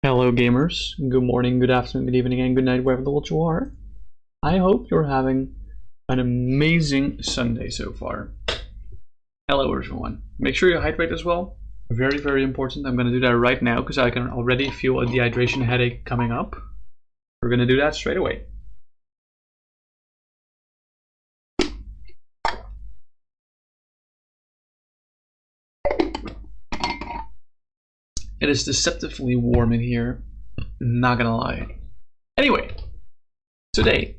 Hello gamers, good morning, good afternoon, good evening, and good night wherever the world you are. I hope you're having an amazing Sunday so far. Hello everyone. Make sure you hydrate as well. Very, very important. I'm going to do that right now because I can already feel a dehydration headache coming up. We're going to do that straight away. It is deceptively warm in here, not gonna lie. Anyway, today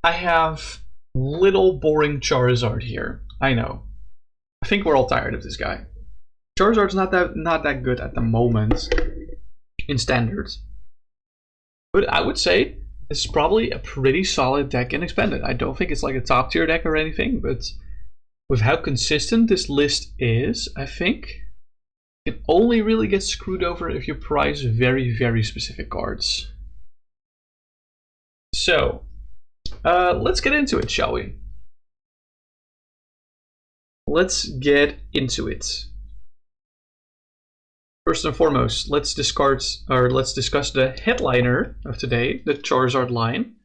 I have little boring Charizard here. I know. I think we're all tired of this guy. Charizard's not that good at the moment in standards. But I would say it's probably a pretty solid deck in expanded. I don't think it's like a top tier deck or anything, but with how consistent this list is, I think it only really gets screwed over if you prize very, very specific cards. So, let's get into it, shall we? Let's get into it. First and foremost, let's discuss the headliner of today, the Charizard line.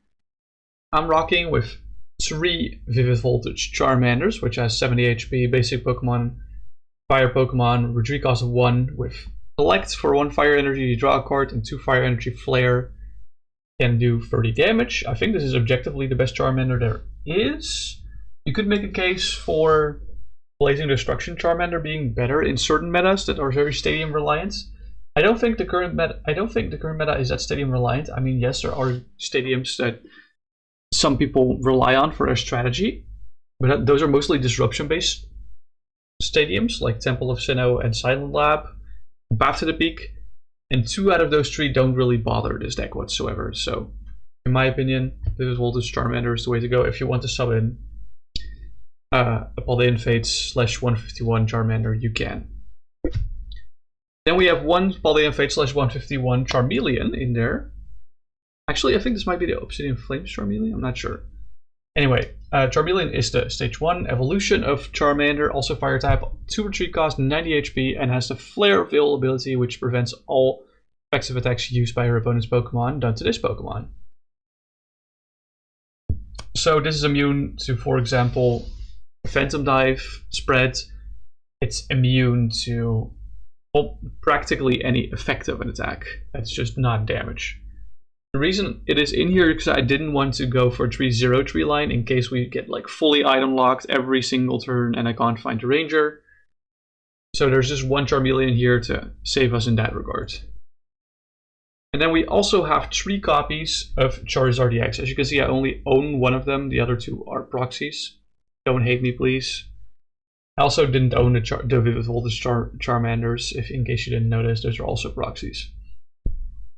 I'm rocking with 3 Vivid Voltage Charmanders, which has 70 HP, basic Pokemon, Fire Pokemon, retreat cost of 1 with collect for 1 Fire Energy, you draw a card, and 2 Fire Energy Flare can do 30 damage. I think this is objectively the best Charmander there is. You could make a case for Blazing Destruction Charmander being better in certain metas that are very stadium reliant. I don't think the current meta is that stadium reliant. I mean, yes, there are stadiums that some people rely on for their strategy, but those are mostly disruption based stadiums like Temple of Sinnoh and Silent Lab, BAF to the Peak, and 2 out of those 3 don't really bother this deck whatsoever. So, in my opinion, Vivid Voltage Charmander is the way to go if you want to sub in a Paldean Fates / 151 Charmander, you can. Then we have 1 Paldean Fates / 151 Charmeleon in there. Actually, I think this might be the Obsidian Flames Charmeleon, I'm not sure. Anyway, Charmeleon is the stage 1 evolution of Charmander, also fire type, 2 retreat cost, 90 HP, and has the Flare availability, which prevents all effective attacks used by your opponent's Pokemon done to this Pokemon. So this is immune to, for example, Phantom Dive, Spread. It's immune to, well, practically any effect of an attack. That's just not damage. The reason it is in here is because I didn't want to go for a 3-0 tree line in case we get like fully item locked every single turn and I can't find a ranger. So there's just 1 Charmeleon here to save us in that regard. And then we also have 3 copies of Charizard EX. As you can see, I only own 1 of them. The other 2 are proxies. Don't hate me, please. I also didn't own the Vivid Voltage Charmanders. If in case you didn't notice, those are also proxies.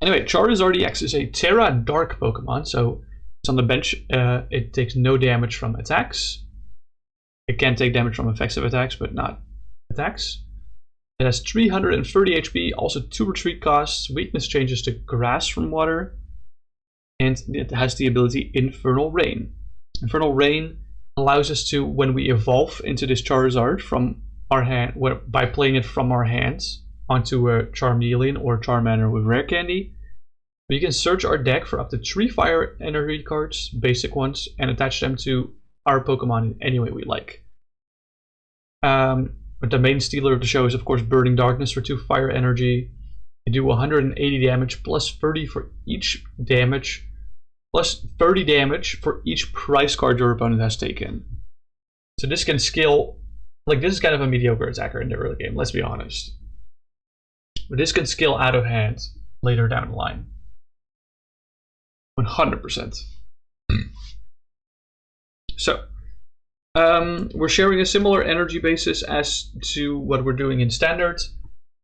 Anyway, Charizard EX is a Terra Dark Pokemon, so it's on the bench. It takes no damage from attacks. It can take damage from effects of attacks, but not attacks. It has 330 HP, also 2 retreat costs, weakness changes to grass from water, and it has the ability Infernal Rain. Infernal Rain allows us to, when we evolve into this Charizard from our hand, by playing it from our hands onto a Charmeleon or Charmander with Rare Candy, we can search our deck for up to 3 Fire Energy cards, basic ones, and attach them to our Pokemon in any way we like. But the main stealer of the show is of course Burning Darkness for 2 Fire Energy. You do 180 damage plus 30 for each damage, plus 30 damage for each prize card your opponent has taken. So this can scale, like this is kind of a mediocre attacker in the early game, let's be honest. But this can scale out of hand later down the line. 100%. So, we're sharing a similar energy basis as to what we're doing in standard.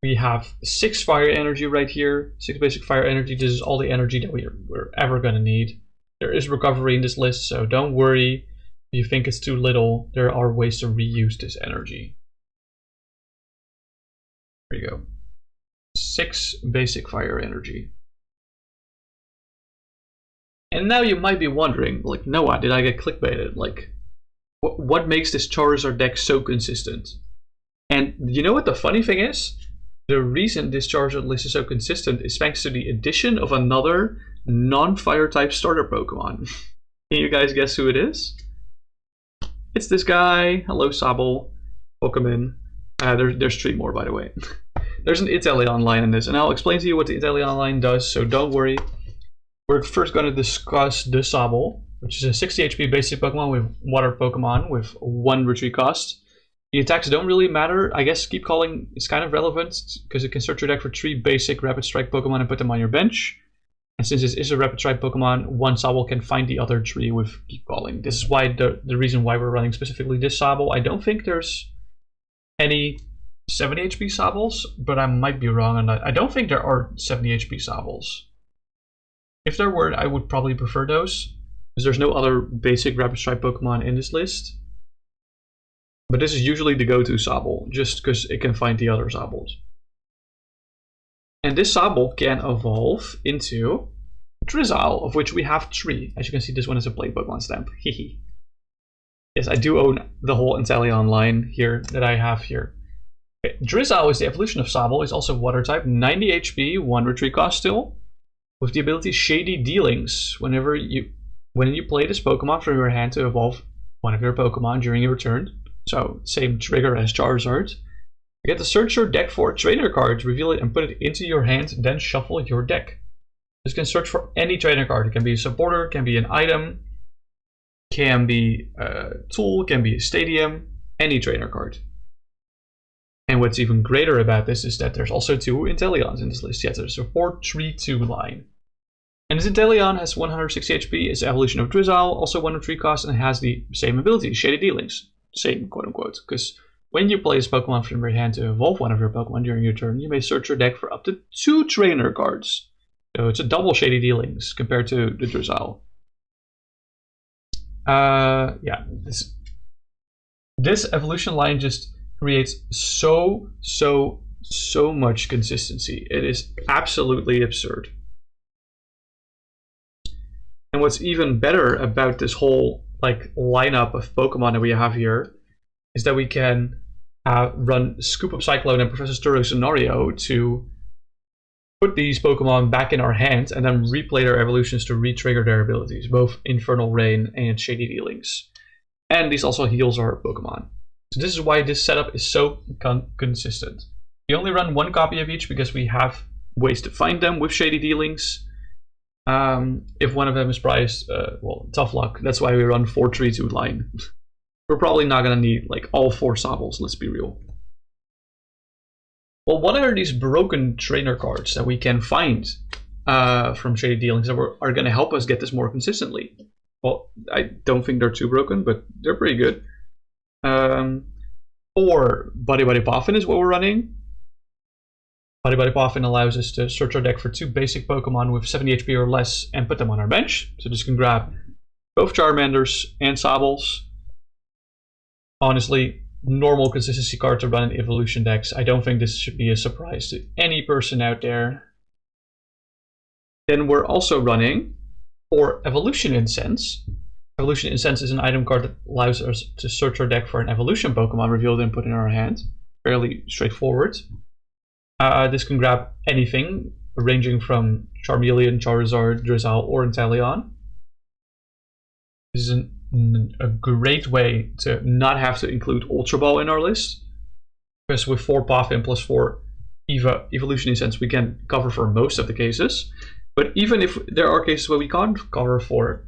We have 6 fire energy right here, 6 basic fire energy. This is all the energy that we're ever going to need. There is recovery in this list, so don't worry if you think it's too little. There are ways to reuse this energy. There you go. 6 basic fire energy. And now you might be wondering, like, Noah, did I get clickbaited? Like, what makes this Charizard deck so consistent? And you know what the funny thing is? The reason this Charizard list is so consistent is thanks to the addition of another non-fire type starter Pokemon. Can you guys guess who it is? It's this guy. Hello, Sobble. Welcome in. There's 3 more, by the way. There's an Inteleon line in this, and I'll explain to you what the Inteleon line does, so don't worry. We're first going to discuss the Sobble, which is a 60 HP basic Pokemon with water Pokemon with 1 retreat cost. The attacks don't really matter. I guess Keep Calling is kind of relevant because it can search your deck for 3 basic Rapid Strike Pokemon and put them on your bench. And since this is a Rapid Strike Pokemon, one Sobble can find the other 3 with Keep Calling. This is why the reason why we're running specifically this Sobble. I don't think there's any 70 HP Sobbles, but I might be wrong on that. I don't think there are 70 HP Sobbles. If there were, I would probably prefer those, because there's no other basic Rapid Strike Pokemon in this list. But this is usually the go-to Sobble, just because it can find the other Sobbles. And this Sobble can evolve into Drizzile, of which we have 3. As you can see, this one is a play Pokemon stamp. Hehe. Yes, I do own the whole Inteleon line here that I have here. Okay. Drizzile is the evolution of Sobble, is also water type, 90 HP, 1 retreat cost still, with the ability Shady Dealings. When you play this Pokemon from your hand to evolve one of your Pokemon during your turn, so same trigger as Charizard, you get to search your deck for trainer cards, reveal it and put it into your hand, then shuffle your deck. This can search for any trainer card. It can be a supporter, can be an item, can be a tool, can be a stadium, any trainer card. And what's even greater about this is that there's also 2 Inteleons in this list. Yes, there's a 4-3-2 line. And this Inteleon has 160 HP, it's evolution of Drizzile, also 1 retreat cost, and it has the same ability, Shady Dealings. Same, quote unquote, because when you play this Pokemon from your hand to evolve one of your Pokemon during your turn, you may search your deck for up to 2 trainer cards. So it's a double Shady Dealings compared to the Drizzile. Yeah, this evolution line just creates so much consistency. It is absolutely absurd. And what's even better about this whole lineup of Pokemon that we have here is that we can run Scoop Up Cyclone and Professor Turo Scenario to put these Pokemon back in our hand and then replay their evolutions to re-trigger their abilities, both Infernal Rain and Shady Dealings. And this also heals our Pokemon. So this is why this setup is so consistent. We only run 1 copy of each because we have ways to find them with Shady Dealings. If one of them is priced, well, tough luck. That's why we run 4-3-2 line. We're probably not going to need all 4 Sobbles, let's be real. Well, what are these broken trainer cards that we can find from Shady Dealings that are going to help us get this more consistently? Well, I don't think they're too broken, but they're pretty good. Or Buddy-Buddy Poffin is what we're running. Buddy-Buddy Poffin allows us to search our deck for 2 basic Pokemon with 70 HP or less and put them on our bench. So this can grab both Charmanders and Sobbles. Honestly, normal consistency cards to run in evolution decks. I don't think this should be a surprise to any person out there. Then we're also running for Evolution Incense. Evolution Incense is an item card that allows us to search our deck for an evolution Pokemon revealed and put in our hand. Fairly straightforward. This can grab anything, ranging from Charmeleon, Charizard, Drizzile, or Inteleon. This is a great way to not have to include Ultra Ball in our list, because with 4 Poffin plus 4 Evolution Incense, we can cover for most of the cases. But even if there are cases where we can't cover for,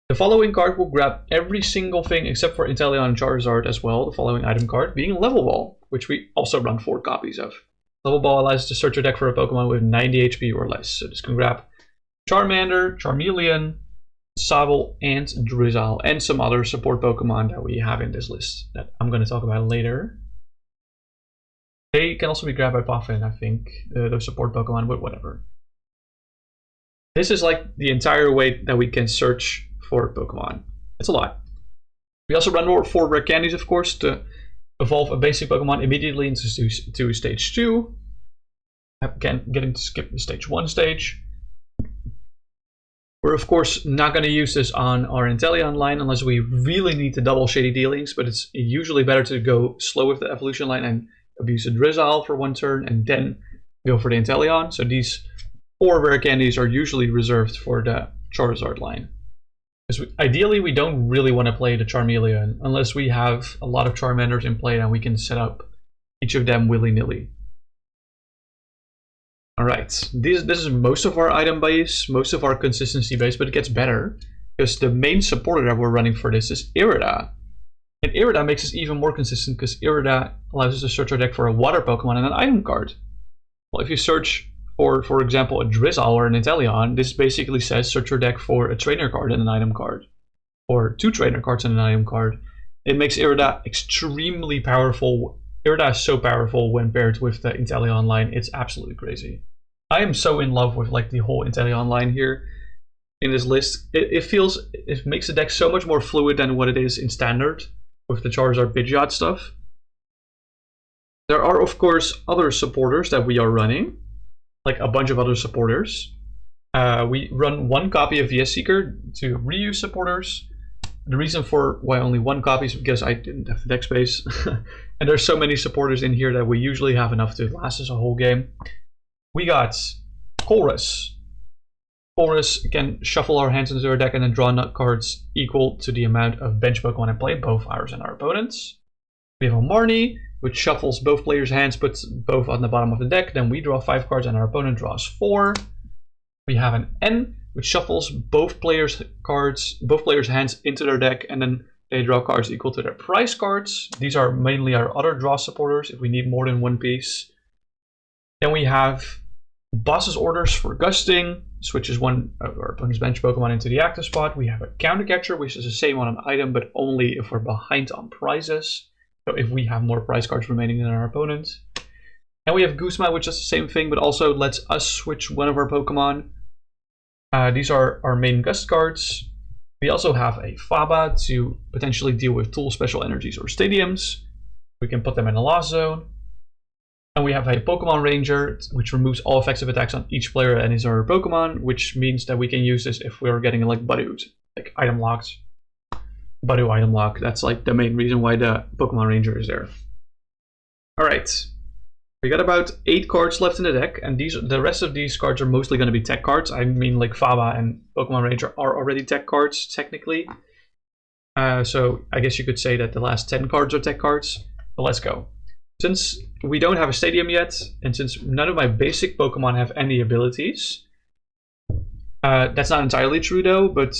the following card will grab every single thing except for Inteleon and Charizard as well, the following item card being Level Ball, which we also run 4 copies of. Level Ball allows us to search your deck for a Pokemon with 90 HP or less. So this can grab Charmander, Charmeleon, Sobble, and Drizzile, and some other support Pokemon that we have in this list that I'm going to talk about later. They can also be grabbed by Poffin, I think, those support Pokemon, but whatever. This is the entire way that we can search for Pokemon. It's a lot. We also run 4 Rare Candies, of course, to evolve a basic Pokemon immediately into stage 2. Again, getting to skip the stage 1 stage. We're of course not going to use this on our Inteleon line unless we really need to double Shady Dealings, but it's usually better to go slow with the evolution line and abuse a Drizzile for 1 turn, and then go for the Inteleon. So these 4 rare candies are usually reserved for the Charizard line. Because ideally, we don't really want to play the Charmeleon unless we have a lot of Charmanders in play and we can set up each of them willy-nilly. Alright, this is most of our item base, most of our consistency base, but it gets better. Because the main supporter that we're running for this is Irida. And Irida makes us even more consistent because Irida allows us to search our deck for a water Pokemon and an item card. Well, if you search for example, a Drizzile or an Inteleon, this basically says search your deck for a trainer card and an item card. Or 2 trainer cards and an item card. It makes Irida extremely powerful. Irida is so powerful when paired with the Inteleon line, it's absolutely crazy. I am so in love with like the whole Inteleon line here in this list. It makes the deck so much more fluid than what it is in standard with the Charizard Pidgeot stuff. There are of course other supporters that we are running, like a bunch of other supporters. We run 1 copy of VS Seeker to reuse supporters. The reason for why only 1 copy is because I didn't have the deck space. And there's so many supporters in here that we usually have enough to last us a whole game. We got Colress. Colress can shuffle our hands into our deck and then draw cards equal to the amount of bench Pokemon in play, both ours and our opponents. We have a Marnie, which shuffles both players' hands, puts both on the bottom of the deck. Then we draw 5 cards and our opponent draws 4. We have an N, which shuffles both players' hands into their deck, and then they draw cards equal to their prize cards. These are mainly our other draw supporters if we need more than 1 piece. Then we have Boss's Orders for Gusting, switches one of our opponent's bench Pokemon into the active spot. We have a Counter Catcher, which is the same on an item, but only if we're behind on prizes. So if we have more prize cards remaining than our opponent. And we have Guzma, which is the same thing, but also lets us switch one of our Pokemon. These are our main Gust cards. We also have a Faba to potentially deal with tool special energies or stadiums. We can put them in a loss zone. And we have a Pokémon Ranger, which removes all effective attacks on each player and his or her Pokemon, which means that we can use this if we're getting like Buddy-Buddy, like item locked. Buddy item lock. That's like the main reason why the Pokemon Ranger is there. Alright. We got about 8 cards left in the deck, and the rest of these cards are mostly going to be tech cards. I mean, like Faba and Pokemon Ranger are already tech cards, technically. So I guess you could say that the last 10 cards are tech cards. But let's go. Since we don't have a stadium yet, and since none of my basic Pokemon have any abilities, that's not entirely true though, but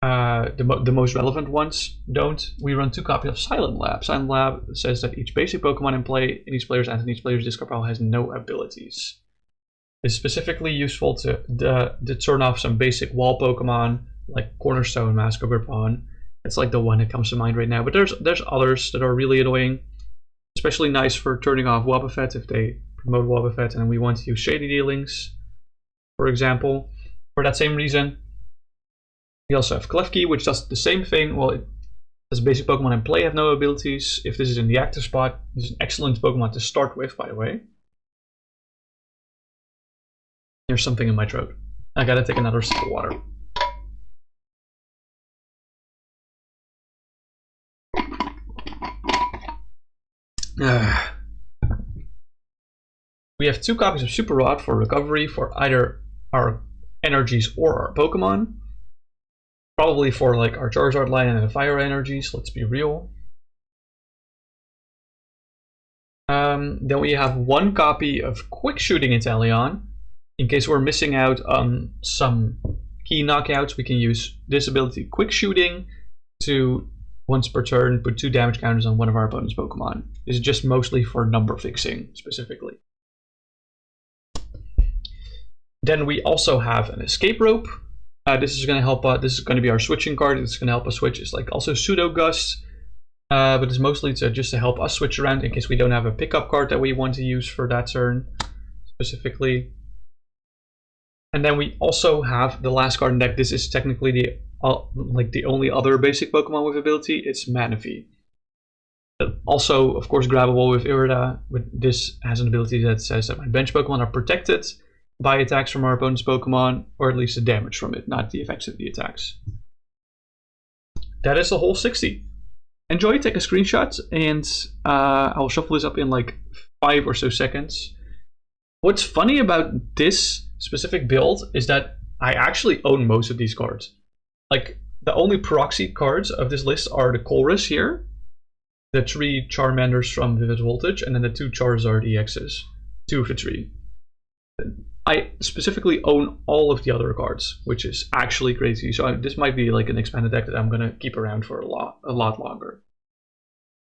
the most relevant ones don't. We run 2 copies of Silent Lab. Silent Lab says that each basic Pokemon in play in each player's hand and each player's discard pile has no abilities. It's specifically useful to turn off some basic wall Pokemon like Cornerstone, Mask Ogre Pawn. It's like the one that comes to mind right now, but there's others that are really annoying. Especially nice for turning off Wobbuffet if they promote Wobbuffet and we want to use Shady Dealings, for example. For that same reason, we also have Klefki, which does the same thing. Well, it has basic Pokemon in play have no abilities. If this is in the active spot, this is an excellent Pokemon to start with, by the way. There's something in my throat. I gotta take another sip of water. We have 2 copies of Super Rod for recovery for either our energies or our Pokemon. Probably for like our Charizard line and the Fire Energies, let's be real. Then we have 1 copy of Quick Shooting Inteleon. In case we're missing out on some key knockouts, we can use this ability, Quick Shooting, to once per turn put 2 damage counters on one of our opponent's Pokemon. This is just mostly for number fixing, specifically. Then we also have an Escape Rope. This is going to help. This is going to be our switching card. It's going to help us switch. It's like also Pseudo Gust, but it's mostly just to help us switch around in case we don't have a pickup card that we want to use for that turn, specifically. And then we also have the last card in deck. This is technically the only other basic Pokemon with ability. It's Manaphy. Also, of course, grabbable with Irida. This has an ability that says that my bench Pokemon are protected by attacks from our opponent's Pokemon, or at least the damage from it, not the effects of the attacks. That is the whole 60. enjoy, take a screenshot, and I'll shuffle this up in like 5 or so seconds. What's funny about this specific build is that I actually own most of these cards. Like, the only proxy cards of this list are the Colress here, the 3 Charmanders from Vivid Voltage, and then the 2 Charizard EXs. 2 of the 3. I specifically own all of the other cards, which is actually crazy. So this might be like an expanded deck that I'm gonna keep around for a lot longer.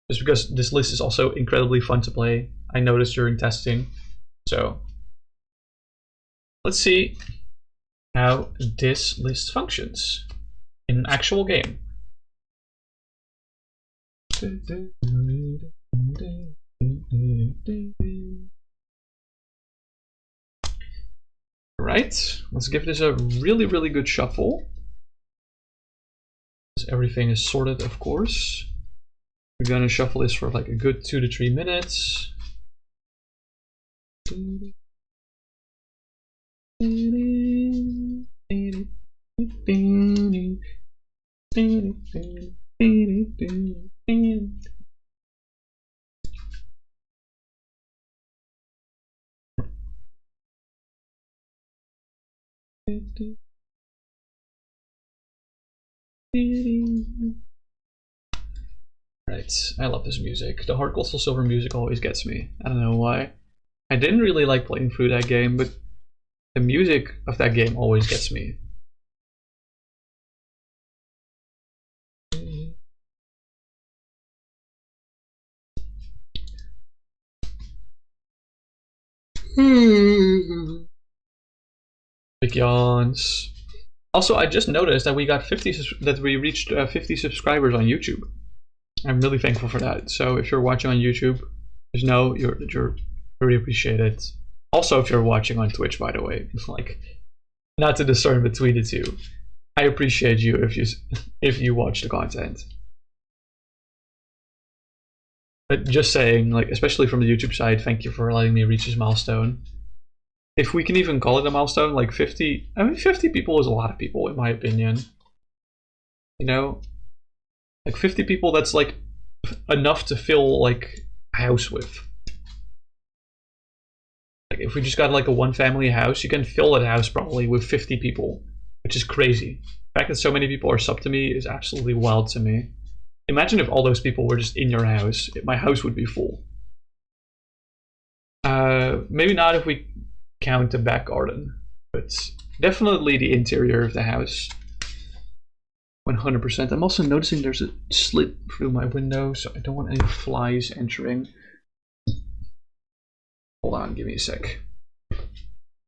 Just because this list is also incredibly fun to play. I noticed during testing. So let's see how this list functions in an actual game. Right, let's give this a really good shuffle. Everything is sorted, of course. We're gonna shuffle this for like a good 2 to 3 minutes. Right, I love this music. The Hard Gold Soul Silver music always gets me. I don't know why. I didn't really like playing through that game, but the music of that game always gets me. Big yawns. Also, I just noticed that we got we reached 50 subscribers on YouTube. I'm really thankful for that. So if you're watching on YouTube, just know you're very appreciated. Also, if you're watching on Twitch, by the way, like, not to discern between the two, I appreciate you if you watch the content. But just saying, like, especially from the YouTube side, thank you for letting me reach this milestone. If we can even call it a milestone, like 50, I mean 50 people is a lot of people in my opinion. You know? Like 50 people, that's like enough to fill like a house with. Like if we just got like a 1-family house, you can fill that house probably with 50 people, which is crazy. The fact that so many people are sub to me is absolutely wild to me. Imagine if all those people were just in your house. My house would be full. Maybe not if we count the back garden, but definitely the interior of the house. 100%. I'm also noticing there's a slit through my window, so I don't want any flies entering. Hold on, give me a sec.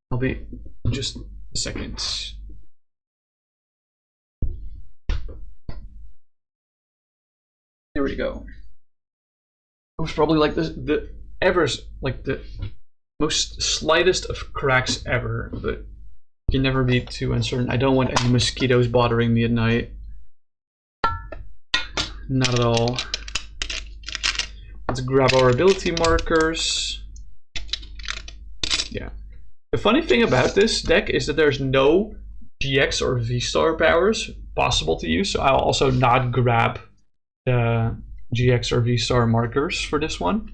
I'll be just a second. There we go. It was probably like the most slightest of cracks ever, but you can never be too uncertain. I don't want any mosquitoes bothering me at night. Not at all. Let's grab our ability markers. Yeah. The funny thing about this deck is that there's no GX or V-Star powers possible to use, so I'll also not grab the GX or V-Star markers for this one.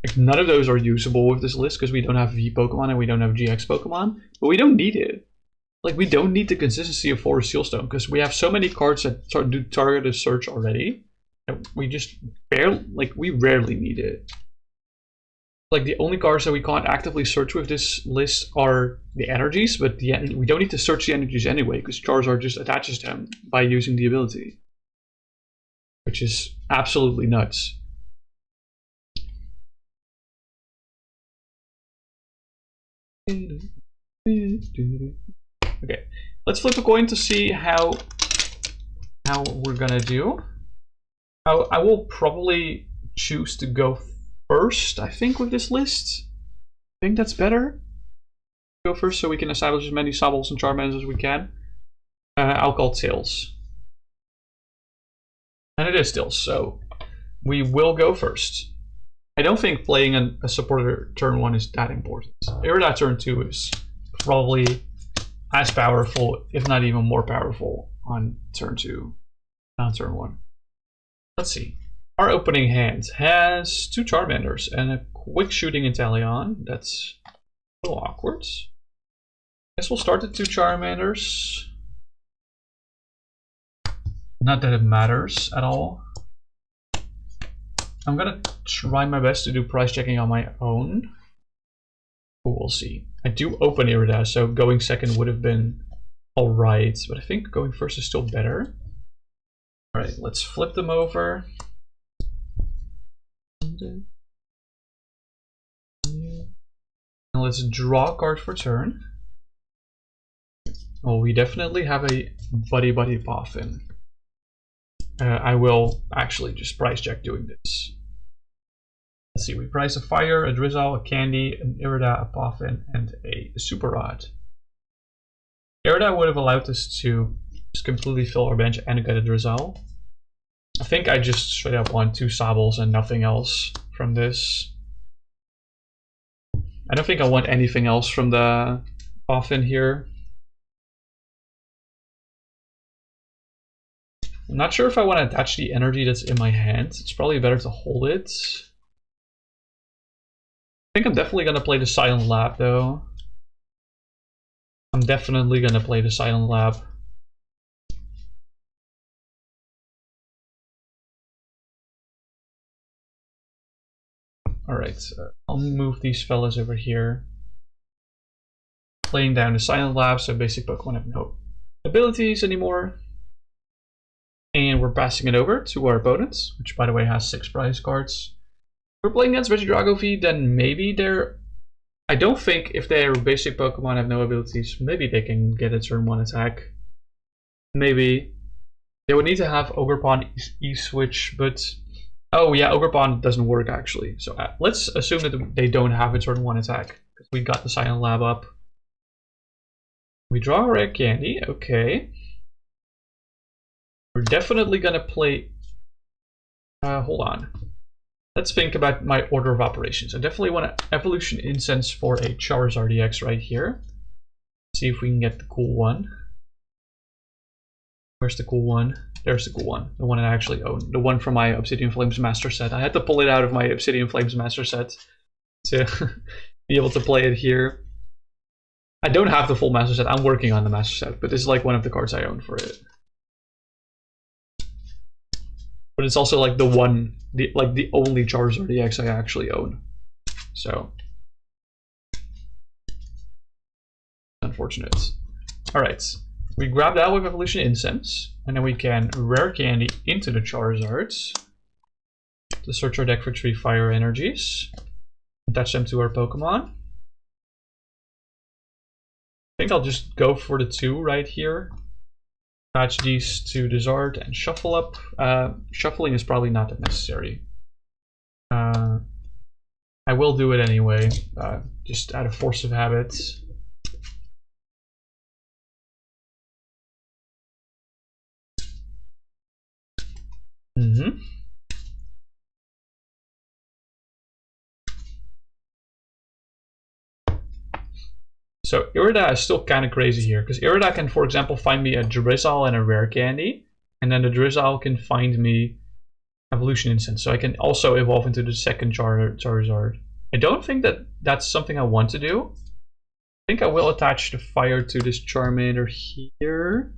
Like, none of those are usable with this list because we don't have V Pokemon and we don't have GX Pokemon, but we don't need it. Like, we don't need the consistency of Forest Sealstone because we have so many cards that do targeted search already. And we just we rarely need it. Like, the only cards that we can't actively search with this list are the energies, but we don't need to search the energies anyway because Charizard just attaches them by using the ability. Which is absolutely nuts. Okay, let's flip a coin to see how we're gonna do. I will probably choose to go first, I think, with this list. I think that's better. Go first so we can establish as many Sobbles and Charmanders as we can. I'll call Tails. And it is Tails, so we will go first. I don't think playing a supporter turn 1 is that important. Irida turn 2 is probably as powerful, if not even more powerful, on turn 2, on turn 1. Let's see. Our opening hand has 2 Charmanders and a quick shooting Inteleon. That's a little awkward. Guess we'll start with 2 Charmanders. Not that it matters at all. I'm gonna try my best to do price checking on my own. But we'll see. I do open Irida, so going second would have been alright, but I think going first is still better. Alright, let's flip them over. And let's draw a card for turn. Oh, we definitely have a Buddy-Buddy Poffin. I will actually just price check doing this. Let's see, we price a Fire, a Drizzile, a Candy, an Irida, a Poffin, and a Super Rod. Irida would have allowed us to just completely fill our bench and get a Drizzile. I think I just straight up want 2 Sobbles and nothing else from this. I don't think I want anything else from the Poffin here. I'm not sure if I want to attach the energy that's in my hand. It's probably better to hold it. I think I'm definitely going to play the Silent Lab though. I'm definitely going to play the Silent Lab. Alright, I'll move these fellas over here. Playing down the Silent Lab, so basic Pokemon have no abilities anymore. And we're passing it over to our opponents, which by the way has 6 prize cards. If we're playing against Regidrago V, then maybe they're... I don't think if their basic Pokemon have no abilities, maybe they can get a turn 1 attack. Maybe. They would need to have Ogerpon E-Switch, but... Oh yeah, Ogerpon doesn't work actually. So let's assume that they don't have a turn 1 attack, because we got the Silent Lab up. We draw a Rare Candy, okay. We're definitely gonna play... hold on. Let's think about my order of operations. I definitely want to Evolution Incense for a Charizard EX right here. See if we can get the cool one. Where's the cool one? There's the cool one. The one I actually own. The one from my Obsidian Flames Master set. I had to pull it out of my Obsidian Flames Master set to be able to play it here. I don't have the full Master set. I'm working on the Master set, but this is like one of the cards I own for it. But it's also like the one, the only Charizard EX I actually own. So, unfortunate. Alright, we grab that with Evolution Incense, and then we can Rare Candy into the Charizards to search our deck for 3 Fire Energies, attach them to our Pokemon. I think I'll just go for the 2 right here. Attach these to the Zard and shuffle up. Shuffling is probably not that necessary. I will do it anyway, just out of force of habit. So Irida is still kind of crazy here, because Irida can, for example, find me a Drizzile and a Rare Candy, and then the Drizzile can find me Evolution Incense, so I can also evolve into the second Charizard. I don't think that that's something I want to do. I think I will attach the Fire to this Charmander here.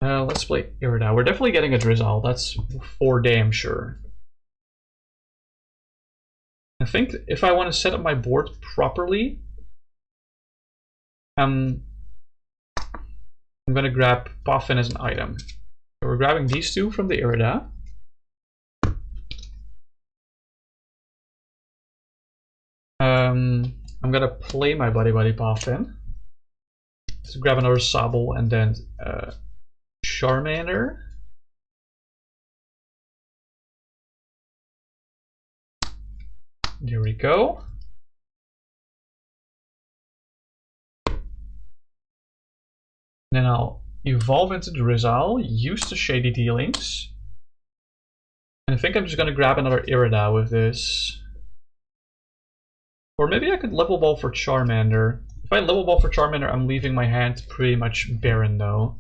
Let's play Irida. We're definitely getting a Drizzile, that's for damn sure. I think if I want to set up my board properly, I'm going to grab Poffin as an item. So we're grabbing these 2 from the Irida. I'm going to play my Buddy-Buddy Poffin. Let's grab another Sobble and then Charmander. There we go. Then I'll evolve into Drizzile, use the Shady Dealings. And I think I'm just going to grab another Irida with this. Or maybe I could level ball for Charmander. If I level ball for Charmander, I'm leaving my hand pretty much barren though.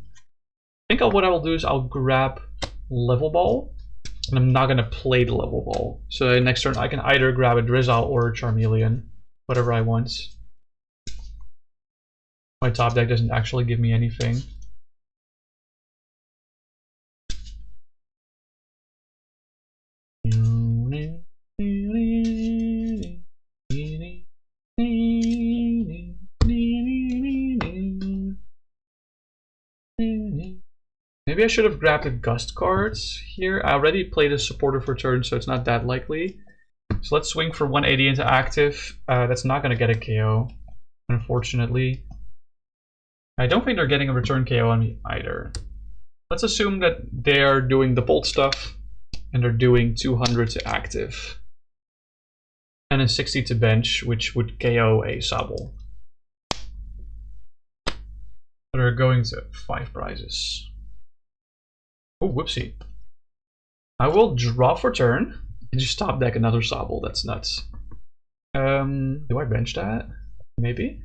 I think what I will do is I'll grab Level Ball. And I'm not going to play the Level Ball. So next turn I can either grab a Drizzile or a Charmeleon. Whatever I want. My top deck doesn't actually give me anything. Maybe I should have grabbed the Gust cards here. I already played a supporter for turn, so it's not that likely. So let's swing for 180 into active. That's not going to get a KO, unfortunately. I don't think they're getting a return KO on me either. Let's assume that they're doing the bolt stuff, and they're doing 200 to active. And a 60 to bench, which would KO a Sobble. They're going to 5 prizes. Oh, whoopsie. I will draw for turn and just top deck another Sobble. That's nuts. Do I bench that? Maybe?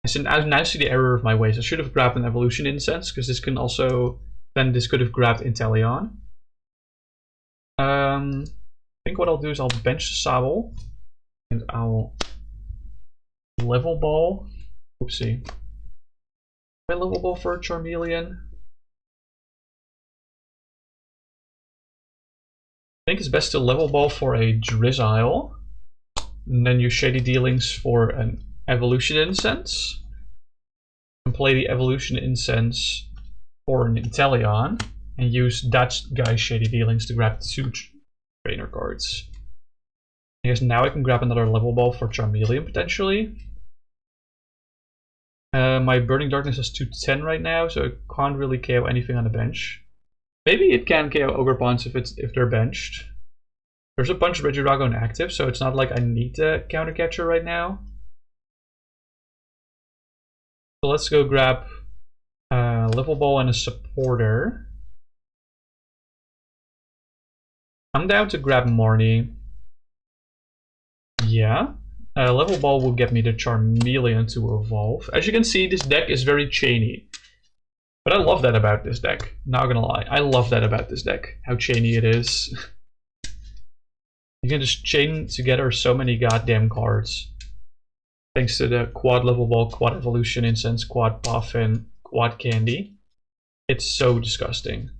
I now see the error of my ways. I should have grabbed an Evolution Incense, because this can also... Then this could have grabbed Inteleon. I think what I'll do is I'll bench the Sobble. And I'll... Level Ball. Oopsie. I Level Ball for a Charmeleon. I think it's best to Level Ball for a Drizzile. And then use Shady Dealings for an Evolution Incense. And play the Evolution Incense for an Inteleon. And use that guy's Shady Dealings to grab 2 trainer cards. I guess now I can grab another Level Ball for Charmeleon potentially. My Burning Darkness is 210 right now, so it can't really KO anything on the bench. Maybe it can KO Ogre Pawns if they're benched. There's a bunch of Regidrago inactive, so it's not like I need to counter catcher right now. So let's go grab Level Ball and a supporter. I'm down to grab Marnie. Yeah. Level Ball will get me the Charmeleon to evolve. As you can see, this deck is very chainy. But I love that about this deck. Not gonna lie. I love that about this deck. How chainy it is. You can just chain together so many goddamn cards. Thanks to the quad Level Ball, quad Evolution Incense, quad Poffin, quad Candy. It's so disgusting.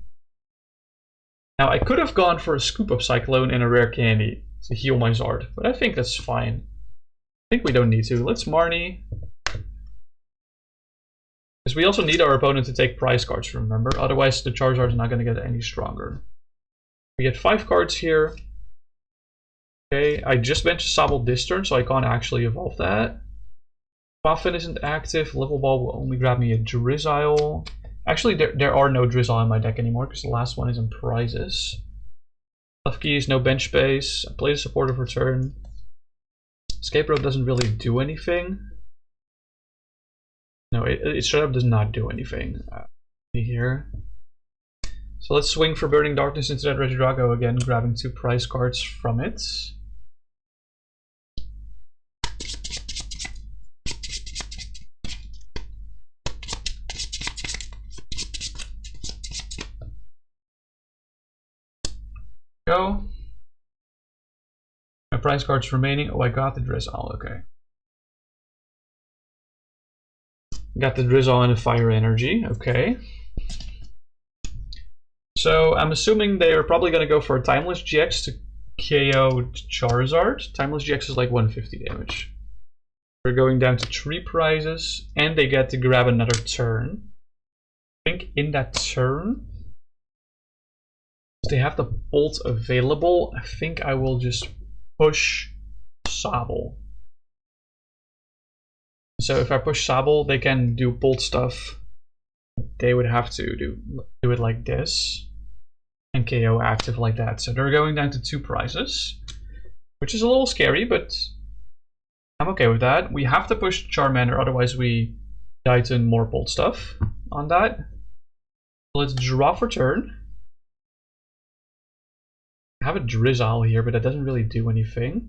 Now I could have gone for a Scoop Up Cyclone and a Rare Candy to heal my Zard, but I think that's fine. I think we don't need to. Let's Marnie. Because we also need our opponent to take prize cards, remember? Otherwise the Charizard is not going to get any stronger. We get 5 cards here. Okay, I just benched Sobble this turn, so I can't actually evolve that. Poffin isn't active. Level Ball will only grab me a Drizzile. Actually, there are no Drizzile in my deck anymore, because the last one is in prizes. Klefki is no bench space. I play the supporter for turn. Escape Rope doesn't really do anything. No, it straight up does not do anything here. So let's swing for Burning Darkness into that Regidrago again, grabbing 2 prize cards from it. Go. My prize cards remaining. Oh, I got the Drizzile. Okay. Got the Drizzile and the Fire Energy. Okay. So I'm assuming they are probably going to go for a Timeless GX to KO Charizard. Timeless GX is like 150 damage. We're going down to 3 prizes, and they get to grab another turn. I think in that turn, they have the Bolt available. I think I will just push Sobble. So if I push Sobble, they can do Bolt stuff. They would have to do it like this. And KO active like that. So they're going down to 2 prizes. Which is a little scary, but I'm okay with that. We have to push Charmander, otherwise we die to more Bolt stuff on that. So let's draw for turn. I have a Drizzile here, but that doesn't really do anything.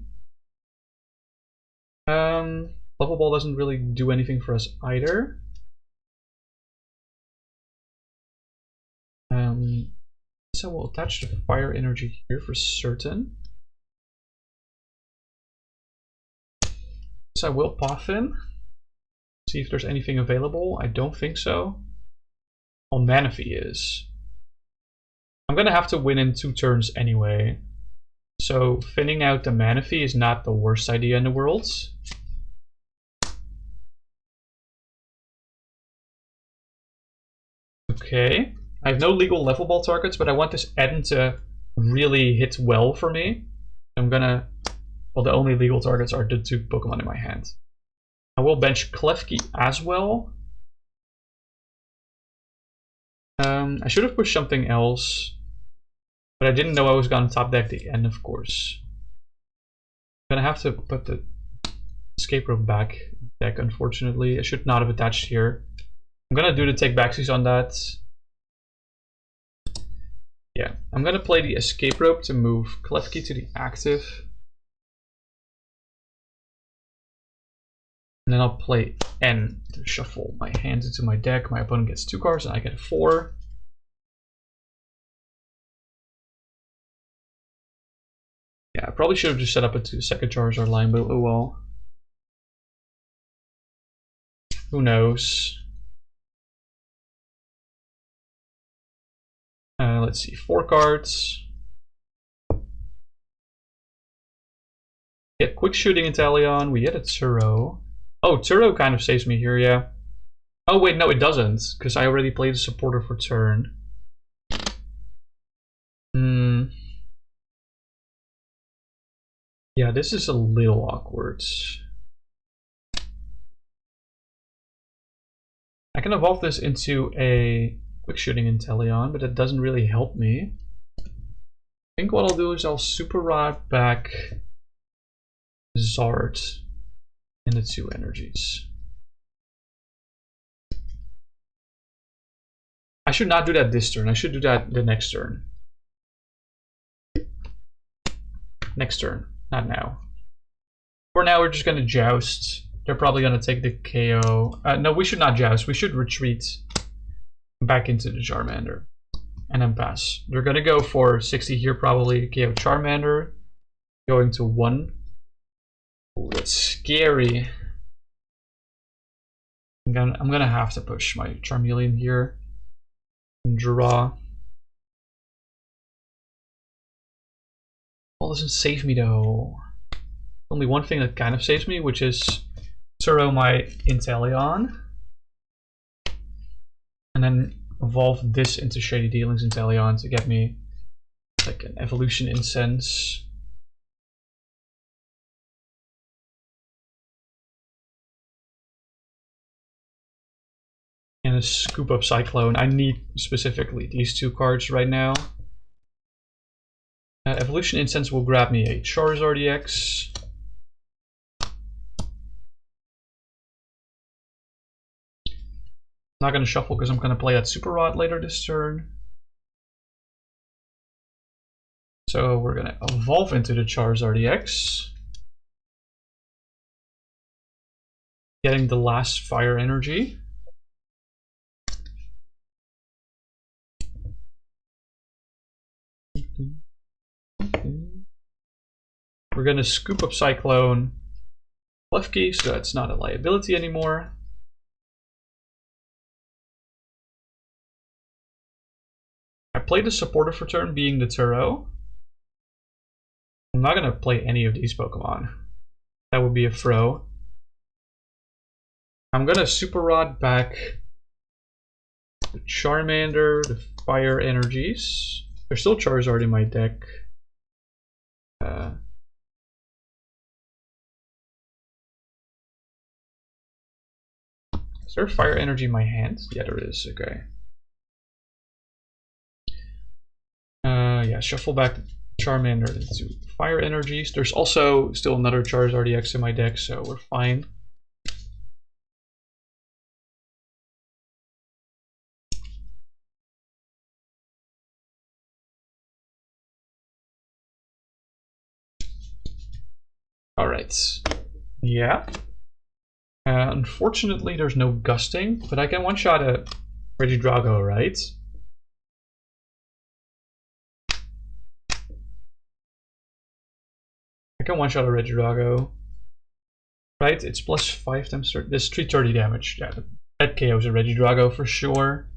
Level Ball doesn't really do anything for us either. So we'll attach the Fire Energy here for certain. So I will Poffin. See if there's anything available. I don't think so. Oh, Manaphy is. I'm gonna have to win in 2 turns anyway. So thinning out the Manaphy is not the worst idea in the world. Okay. I have no legal level ball targets, but I want this Eden to really hit well for me. I'm gonna... Well, the only legal targets are the 2 Pokemon in my hand. I will bench Klefki as well. I should have pushed something else. But I didn't know I was gonna top deck the end, of course. I'm gonna have to put the Escape Rope back deck, unfortunately. I should not have attached here. I'm gonna do the take backsies on that. Yeah, I'm gonna play the Escape Rope to move Klefki to the active. And then I'll play N to shuffle my hands into my deck. My opponent gets 2 cards and I get 4. Yeah, I probably should have just set up a second Charizard line, but oh well. Who knows? Let's see, 4 cards. Get Quick Shooting Inteleon. We get a Turo. Oh, Turo kind of saves me here, yeah. Oh wait, no it doesn't, because I already played a supporter for turn. Yeah, this is a little awkward. I can evolve this into a Quick Shooting Inteleon, but that doesn't really help me. I think what I'll do is I'll Super Rod back Zard in the 2 energies. I should not do that this turn. I should do that the next turn. Next turn, not now. For now, we're just going to Joust. They're probably going to take the KO. No, we should not Joust. We should retreat back into the Charmander and then pass. They're going to go for 60 here, probably. KO Charmander going to 1. Ooh, that's scary. I'm gonna have to push my Charmeleon here and draw. Well, doesn't save me though. Only one thing that kind of saves me, which is Turo my Inteleon, and then evolve this into Shady Dealings Inteleon to get me like an Evolution Incense. And a Scoop Up Cyclone. I need specifically these 2 cards right now. Evolution Incense will grab me a Charizard EX. Not going to shuffle because I'm going to play that Super Rod later this turn. So we're going to evolve into the Charizard EX. Getting the last Fire Energy. We're going to Scoop Up Cyclone Klefki, so that's not a liability anymore. I played the supporter for turn, being the Turo. I'm not going to play any of these Pokemon. That would be a throw. I'm going to Super Rod back the Charmander, the Fire Energies. There's still Charizard in my deck. Is there Fire Energy in my hand? Yeah, there is. Okay. Yeah, shuffle back Charmander into Fire Energies. There's also still another Charizard EX in my deck, so we're fine. Alright. Yeah. Unfortunately, there's no gusting, but I can one-shot a Regidrago, right? I can one-shot a Regidrago. Right? It's plus 5 times 30. This 330 damage. Yeah, that KOs a Regidrago for sure.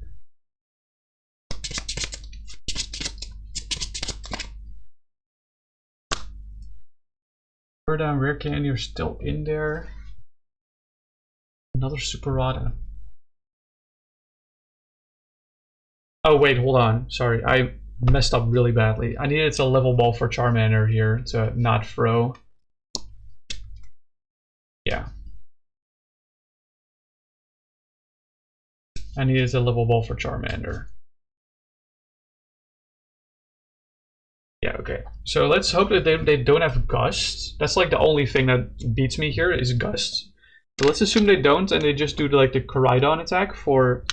Irida and Rare Candy are still in there. Another Super Rod. Oh wait, hold on. Sorry, I messed up really badly. I needed to level ball for Charmander here to not throw. Yeah. I needed a level ball for Charmander. Yeah, okay. So let's hope that they don't have Gust. That's like the only thing that beats me here is Gust. So let's assume they don't and they just do like the Koraidon attack for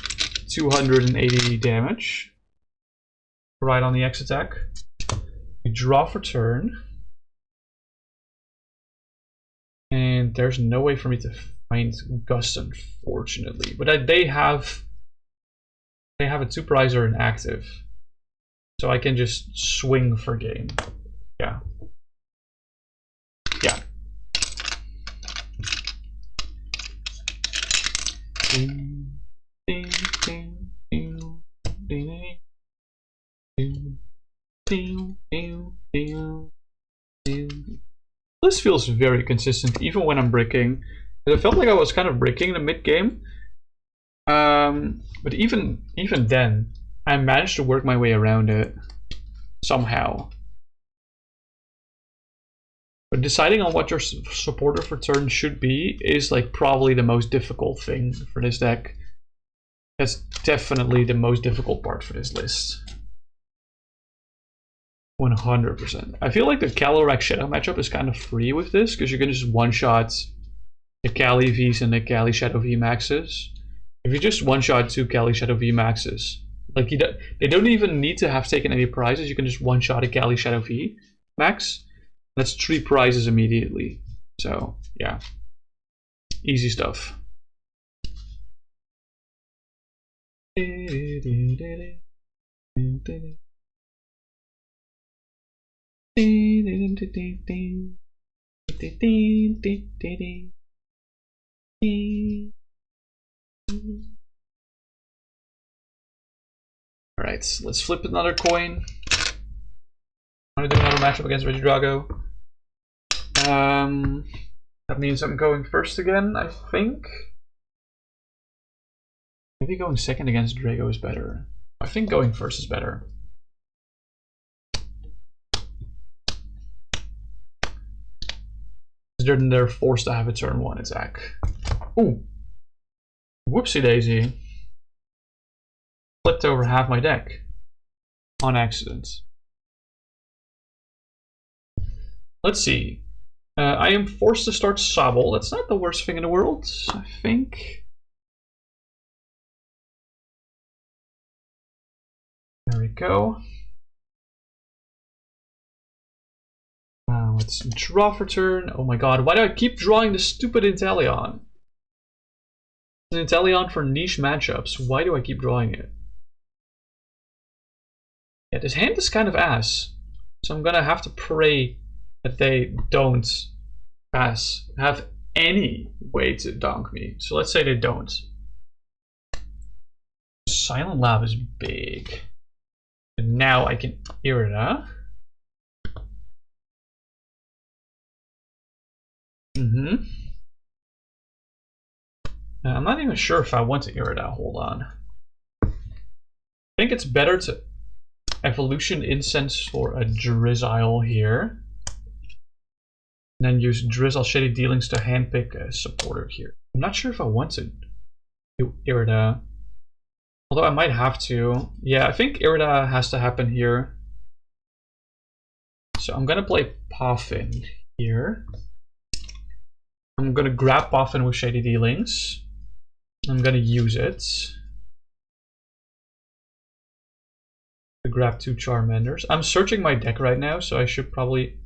280 damage. Koraidon the X attack. We draw for turn. And there's no way for me to find Gust, unfortunately. But they have a Superizer in active. So I can just swing for game. Yeah. Yeah. This feels very consistent even when I'm bricking. It felt like I was kind of bricking in the mid game. But even then, I managed to work my way around it somehow. But deciding on what your supporter for turn should be is like probably the most difficult thing for this deck. That's definitely the most difficult part for this list. 100%. I feel like the Calyrex Shadow matchup is kind of free with this because you can just one-shot the Cali Vs and the Cali Shadow V maxes. If you just one-shot 2 Cali Shadow V maxes, like they don't even need to have taken any prizes. You can just one-shot a Cali Shadow V max. That's 3 prizes immediately. So yeah, easy stuff. Alright, let's flip another coin. I want to do another matchup against Regidrago. That means I'm going first again, I think. Maybe going second against Drago is better. I think going first is better. Then they're forced to have a turn 1 attack. Ooh. Whoopsie daisy. Flipped over half my deck. On accident. Let's see. I am forced to start Sobble. That's not the worst thing in the world, I think. There we go. Let's draw for turn. Oh my god, why do I keep drawing the stupid Inteleon? It's an Inteleon for niche matchups. Why do I keep drawing it? Yeah, this hand is kind of ass. So I'm gonna have to pray that they don't have any way to donk me. So let's say they don't. Silent Lab is big. And now I can Irida. I'm not even sure if I want to Irida. Hold on. I think it's better to Evolution Incense for a Drizzile here. And then use Drizzile Shady Dealings to handpick a supporter here. I'm not sure if I want to do Irida. Although I might have to. Yeah, I think Irida has to happen here. So I'm gonna play Poffin here. I'm gonna grab Poffin with Shady Dealings. I'm gonna use it to grab 2 Charmanders. I'm searching my deck right now, so I should probably...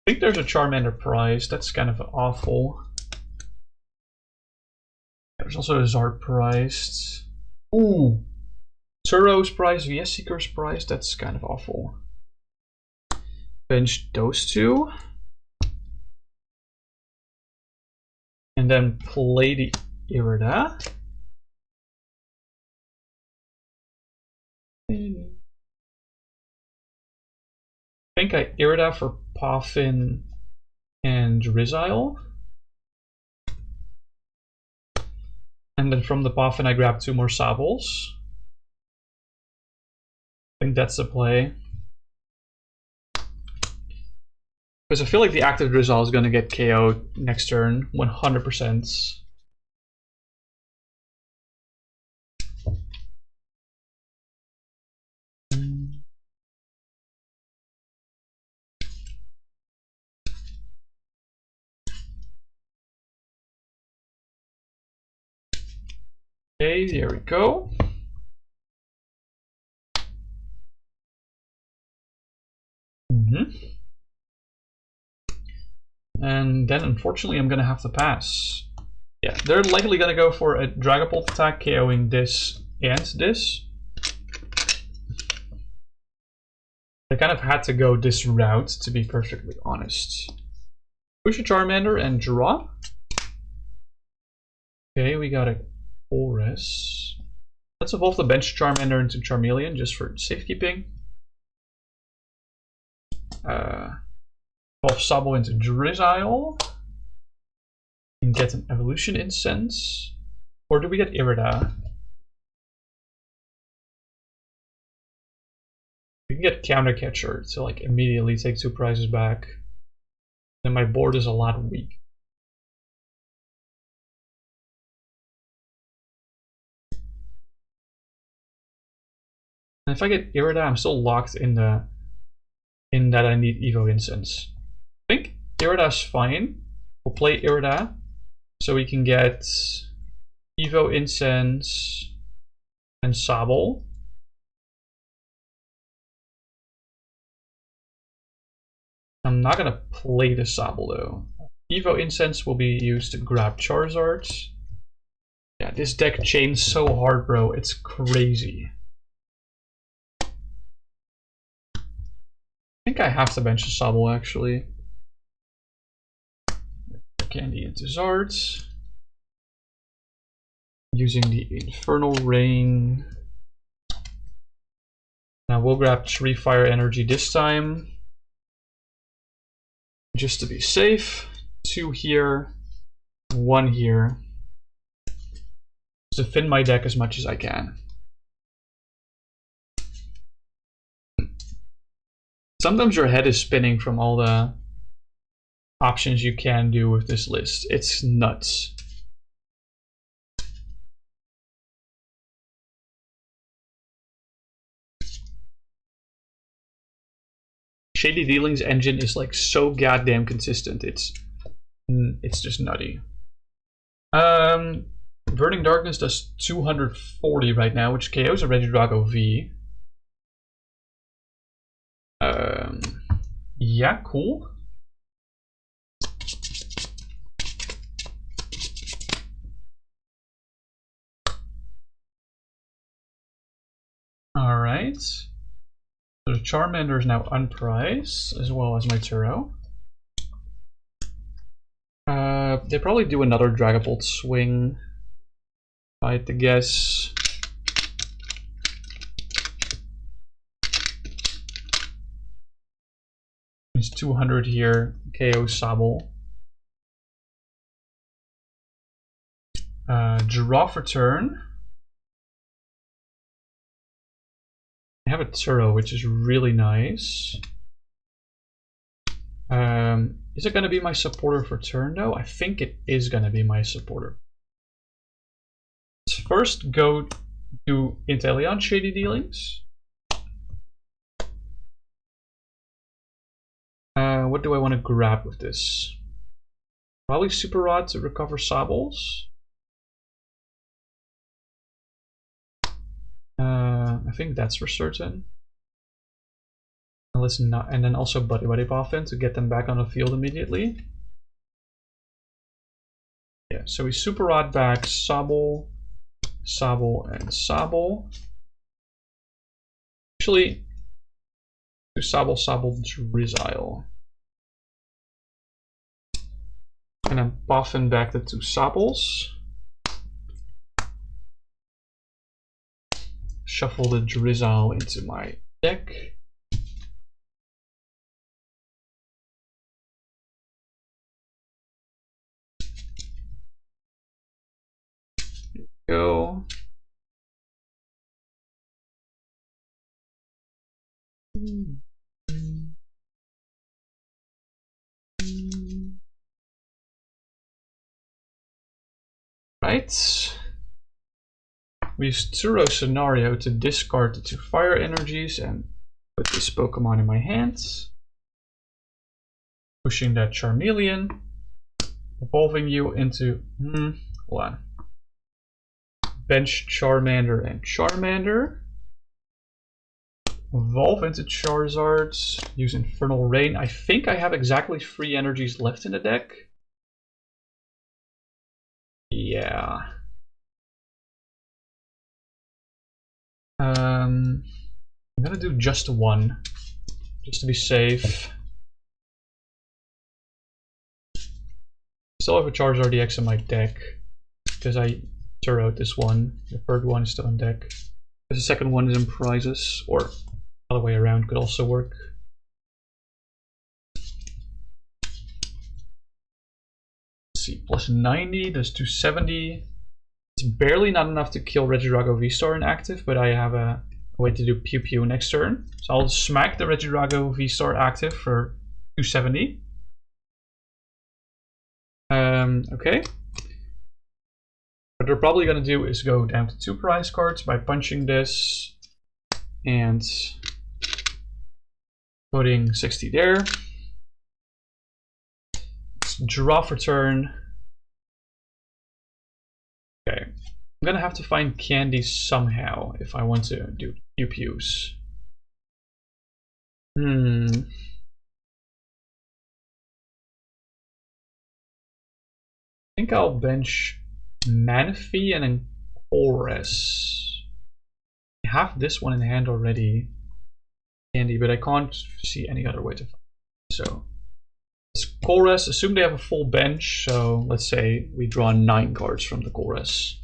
I think there's a Charmander prize. That's kind of awful. There's also a Zard priced. Ooh! Turo's prize vs Seeker's prize. That's kind of awful. Bench those 2. and then play the Irida. I think I Irida for Poffin and Drizzile. And then from the Poffin I grab 2 more Sobbles. I think that's the play. Because I feel like the active Drizzile is going to get KO'd next turn, 100%. Okay, there we go. And then unfortunately I'm gonna have to pass. Yeah, they're likely gonna go for a Dragapult attack, KOing this and this. I kind of had to go this route, to be perfectly honest. Push a Charmander and draw. Okay, we got a Colress. Let's evolve the bench Charmander into Charmeleon just for safekeeping. Evolve Sobble into Drizzile. And get an Evolution Incense. Or do we get Irida? We can get Counter Catcher to like immediately take 2 prizes back. Then my board is a lot weak. And if I get Irida, I'm still locked in that I need Evo Incense. I think Irida's fine. We'll play Irida so we can get Evo Incense and Sobble. I'm not gonna play the Sobble though. Evo Incense will be used to grab Charizard. Yeah, this deck chains so hard, bro. It's crazy. I think I have to bench the Sobble actually. Candy into zard. Using the Infernal Rain. Now we'll grab 3 Fire Energy this time. Just to be safe. 2 here, 1 here. Just to thin my deck as much as I can. Sometimes your head is spinning from all the options you can do with this list. It's nuts. Shady Dealings engine is like so goddamn consistent. It's just nutty. Burning Darkness does 240 right now, which KOs a Regidrago V. Yeah, cool. Alright. So the Charmander is now unprized, as well as my Turo. They probably do another Dragapult swing, if I had to guess. It's 200 here, KO Sobble. Draw for turn. I have a Turo, which is really nice. Is it going to be my supporter for turn though? I think it is going to be my supporter. Let's first go to Inteleon Shady Dealings. What do I want to grab with this? Probably Super Rod to recover Sobbles. I think that's for certain. Let's not, and then also Buddy-Buddy Poffin to get them back on the field immediately. Yeah, so we Super Rod back Sobble, Sobble, and Sobble. Actually, do Sobble, Sobble, Drizzile. And then Poffin back the 2 Sobbles. Shuffle the Drizzile into my deck. Here we go. Right. We use Turo Scenario to discard the 2 Fire Energies and put this Pokemon in my hands. Pushing that Charmeleon. Evolving you into... hold on. Bench Charmander and Charmander. Evolve into Charizard. Use Infernal Rain. I think I have exactly 3 energies left in the deck. Yeah. I'm gonna do just 1, just to be safe. Still have a Charizard DX in my deck, because I Turo'd this one. The third one is still in deck. The second one is in prizes, or other way around could also work. Let's see, plus 90, there's 270. It's barely not enough to kill Regidrago V-Star in active, but I have a way to do Pew Pew next turn. So I'll smack the Regidrago V-Star active for 270. Okay. What they're probably going to do is go down to 2 prize cards by punching this and putting 60 there. Let's draw for turn. Okay, I'm gonna have to find candy somehow if I want to do Pew Pews. I think I'll bench Manaphy and then Colress. I have this one in hand already, candy, but I can't see any other way to find it. So Colress, assume they have a full bench, so let's say we draw 9 cards from the Colress.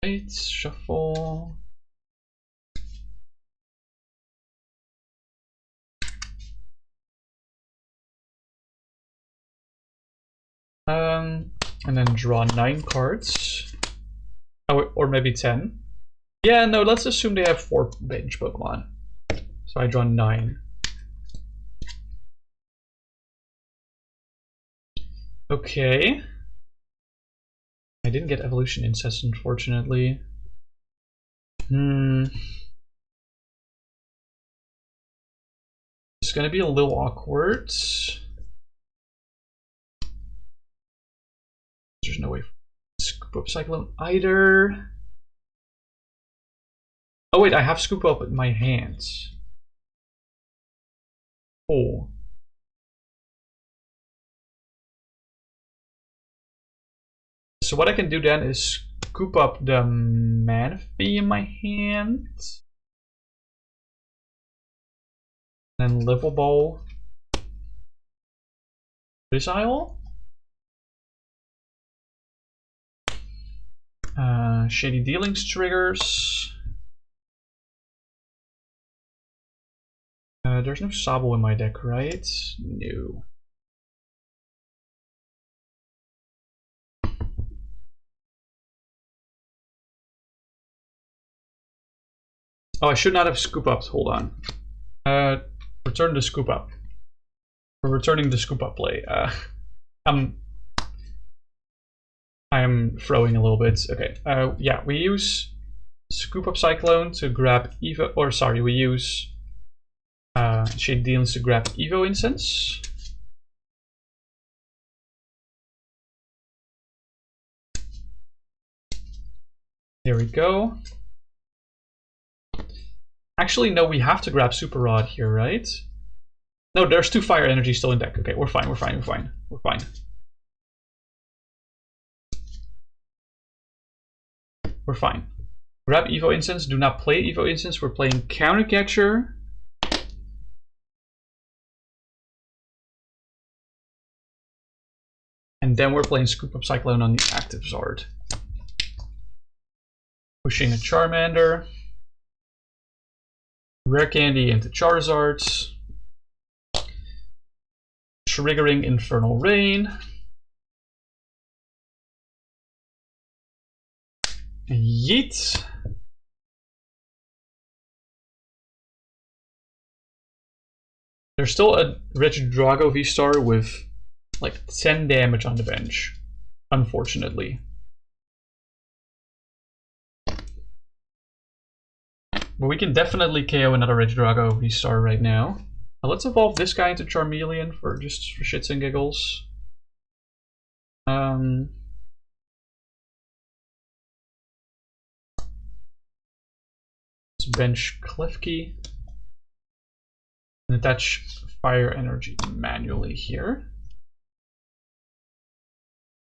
Right, shuffle. And then draw 9 cards. Oh, or maybe 10. Yeah, no, let's assume they have 4 bench Pokemon. So I draw 9. Okay. I didn't get Evolution Incense, unfortunately. It's gonna be a little awkward. There's no way for Scoop Up Cyclone either. Oh wait, I have Scoop Up in my hands. Oh. So what I can do then is scoop up the Manaphy in my hand. Then Level Ball Drizzile. Shady Dealings triggers. There's no Sobble in my deck, right? No. Oh, I should not have Scoop Up. Hold on. Return the Scoop Up. We're returning the Scoop Up play. I'm throwing a little bit. Okay. Yeah, we use Scoop Up Cyclone to grab Evo. Or sorry, we use Shade Dealings to grab Evo Incense. There we go. Actually, no, we have to grab Super Rod here, right? No, there's 2 Fire Energy still in deck. Okay, we're fine, we're fine, we're fine. We're fine. We're fine. Grab Evo Incense. Do not play Evo Incense. We're playing Counter Catcher. And then we're playing Scoop Up Cyclone on the active Zard. Pushing a Charmander. Rare Candy into Charizards. Triggering Infernal Rain. Yeet. There's still a Regidrago V-Star with like 10 damage on the bench, unfortunately. But we can definitely KO another Regidrago V-Star right now. Now let's evolve this guy into Charmeleon for shits and giggles. Let's bench Klefki and attach Fire Energy manually here.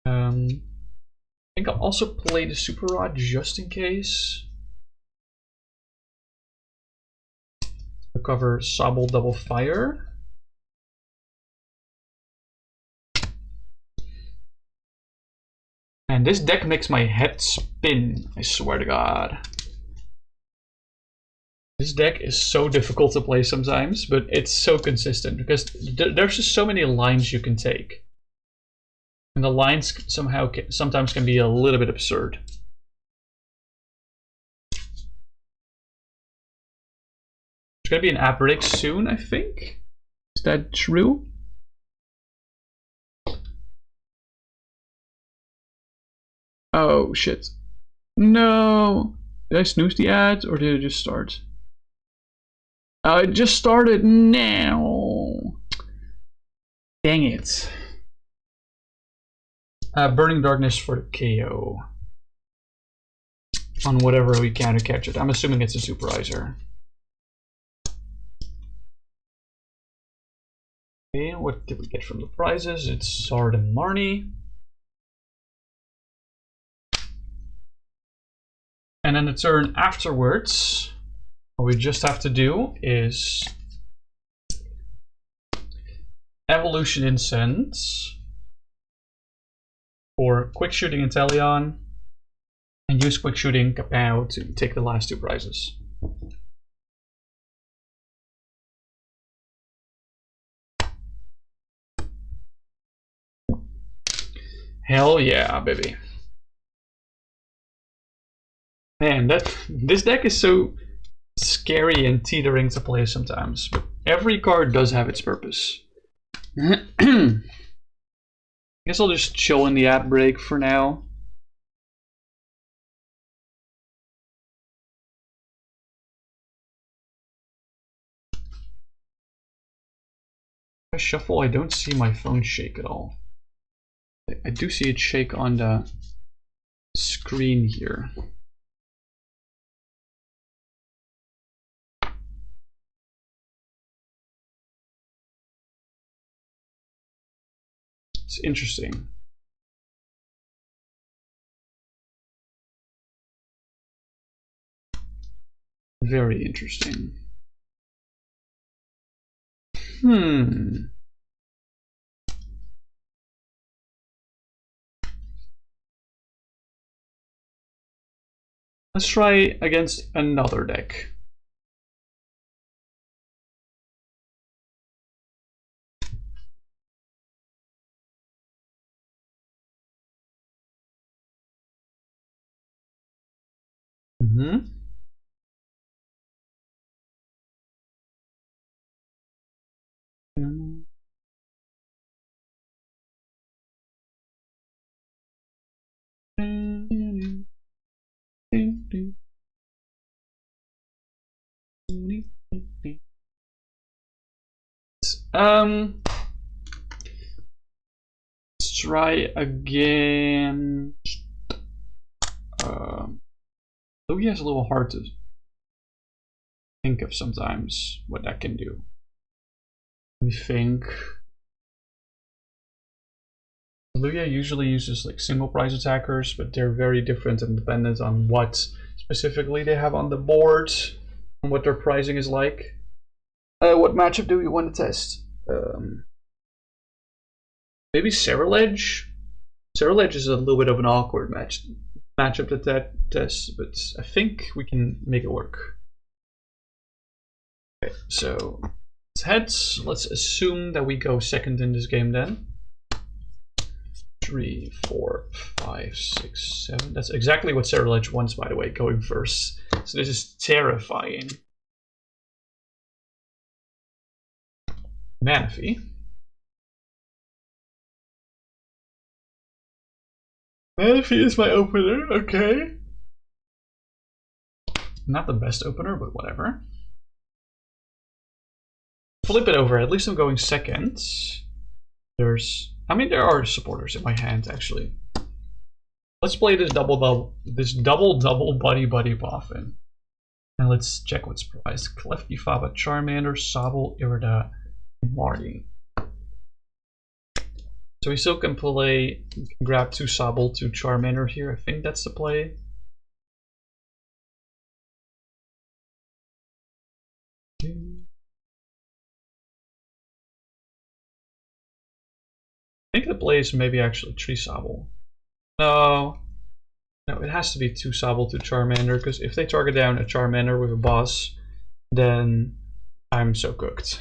I think I'll also play the Super Rod just in case. Recover Sobble Double Fire. And this deck makes my head spin, I swear to God. This deck is so difficult to play sometimes, but it's so consistent because there's just so many lines you can take. And the lines sometimes can be a little bit absurd. There's gonna be an app break soon, I think. Is that true? Oh shit. No! Did I snooze the ad or did it just start? It just started now. Dang it. Burning Darkness for the KO. On whatever we counter catch it. I'm assuming it's a Superizer. Okay, what did we get from the prizes? It's Zard and Marnie. And then the turn afterwards, what we just have to do is Evolution Incense for Quick Shooting Inteleon and use Quick Shooting Kapow to take the last two prizes. Hell yeah, baby. Man, this deck is so scary and teetering to play sometimes, but every card does have its purpose. I guess I'll just chill in the ad break for now. If I shuffle, I don't see my phone shake at all. I do see it shake on the screen here. It's interesting. Very interesting. Let's try against another deck. Let's try again. Lugia is a little hard to think of sometimes what that can do. Let me think. Lugia usually uses like single prize attackers, but they're very different and dependent on what specifically they have on the board and what their pricing is like. What matchup do we want to test? Maybe Ceruledge? Ceruledge is a little bit of an awkward matchup to test, but I think we can make it work. Okay, so it's heads. Let's assume that we go second in this game then. 3, 4, 5, 6, 7. That's exactly what Ceruledge wants, by the way, going first. So this is terrifying. Manaphy. Manaphy is my opener, okay. Not the best opener, but whatever. Flip it over, at least I'm going second. There are supporters in my hand, actually. Let's play this double Buddy-Buddy Poffin. And let's check what's priced. Klefki, Faba, Charmander, Sobble, Irida, Marnie. So we still can play, grab 2 Sobble, 2 Charmander here. I think that's the play. I think the play is maybe actually 3 Sobble. No, it has to be 2 Sobble, 2 Charmander, because if they target down a Charmander with a boss, then I'm so cooked.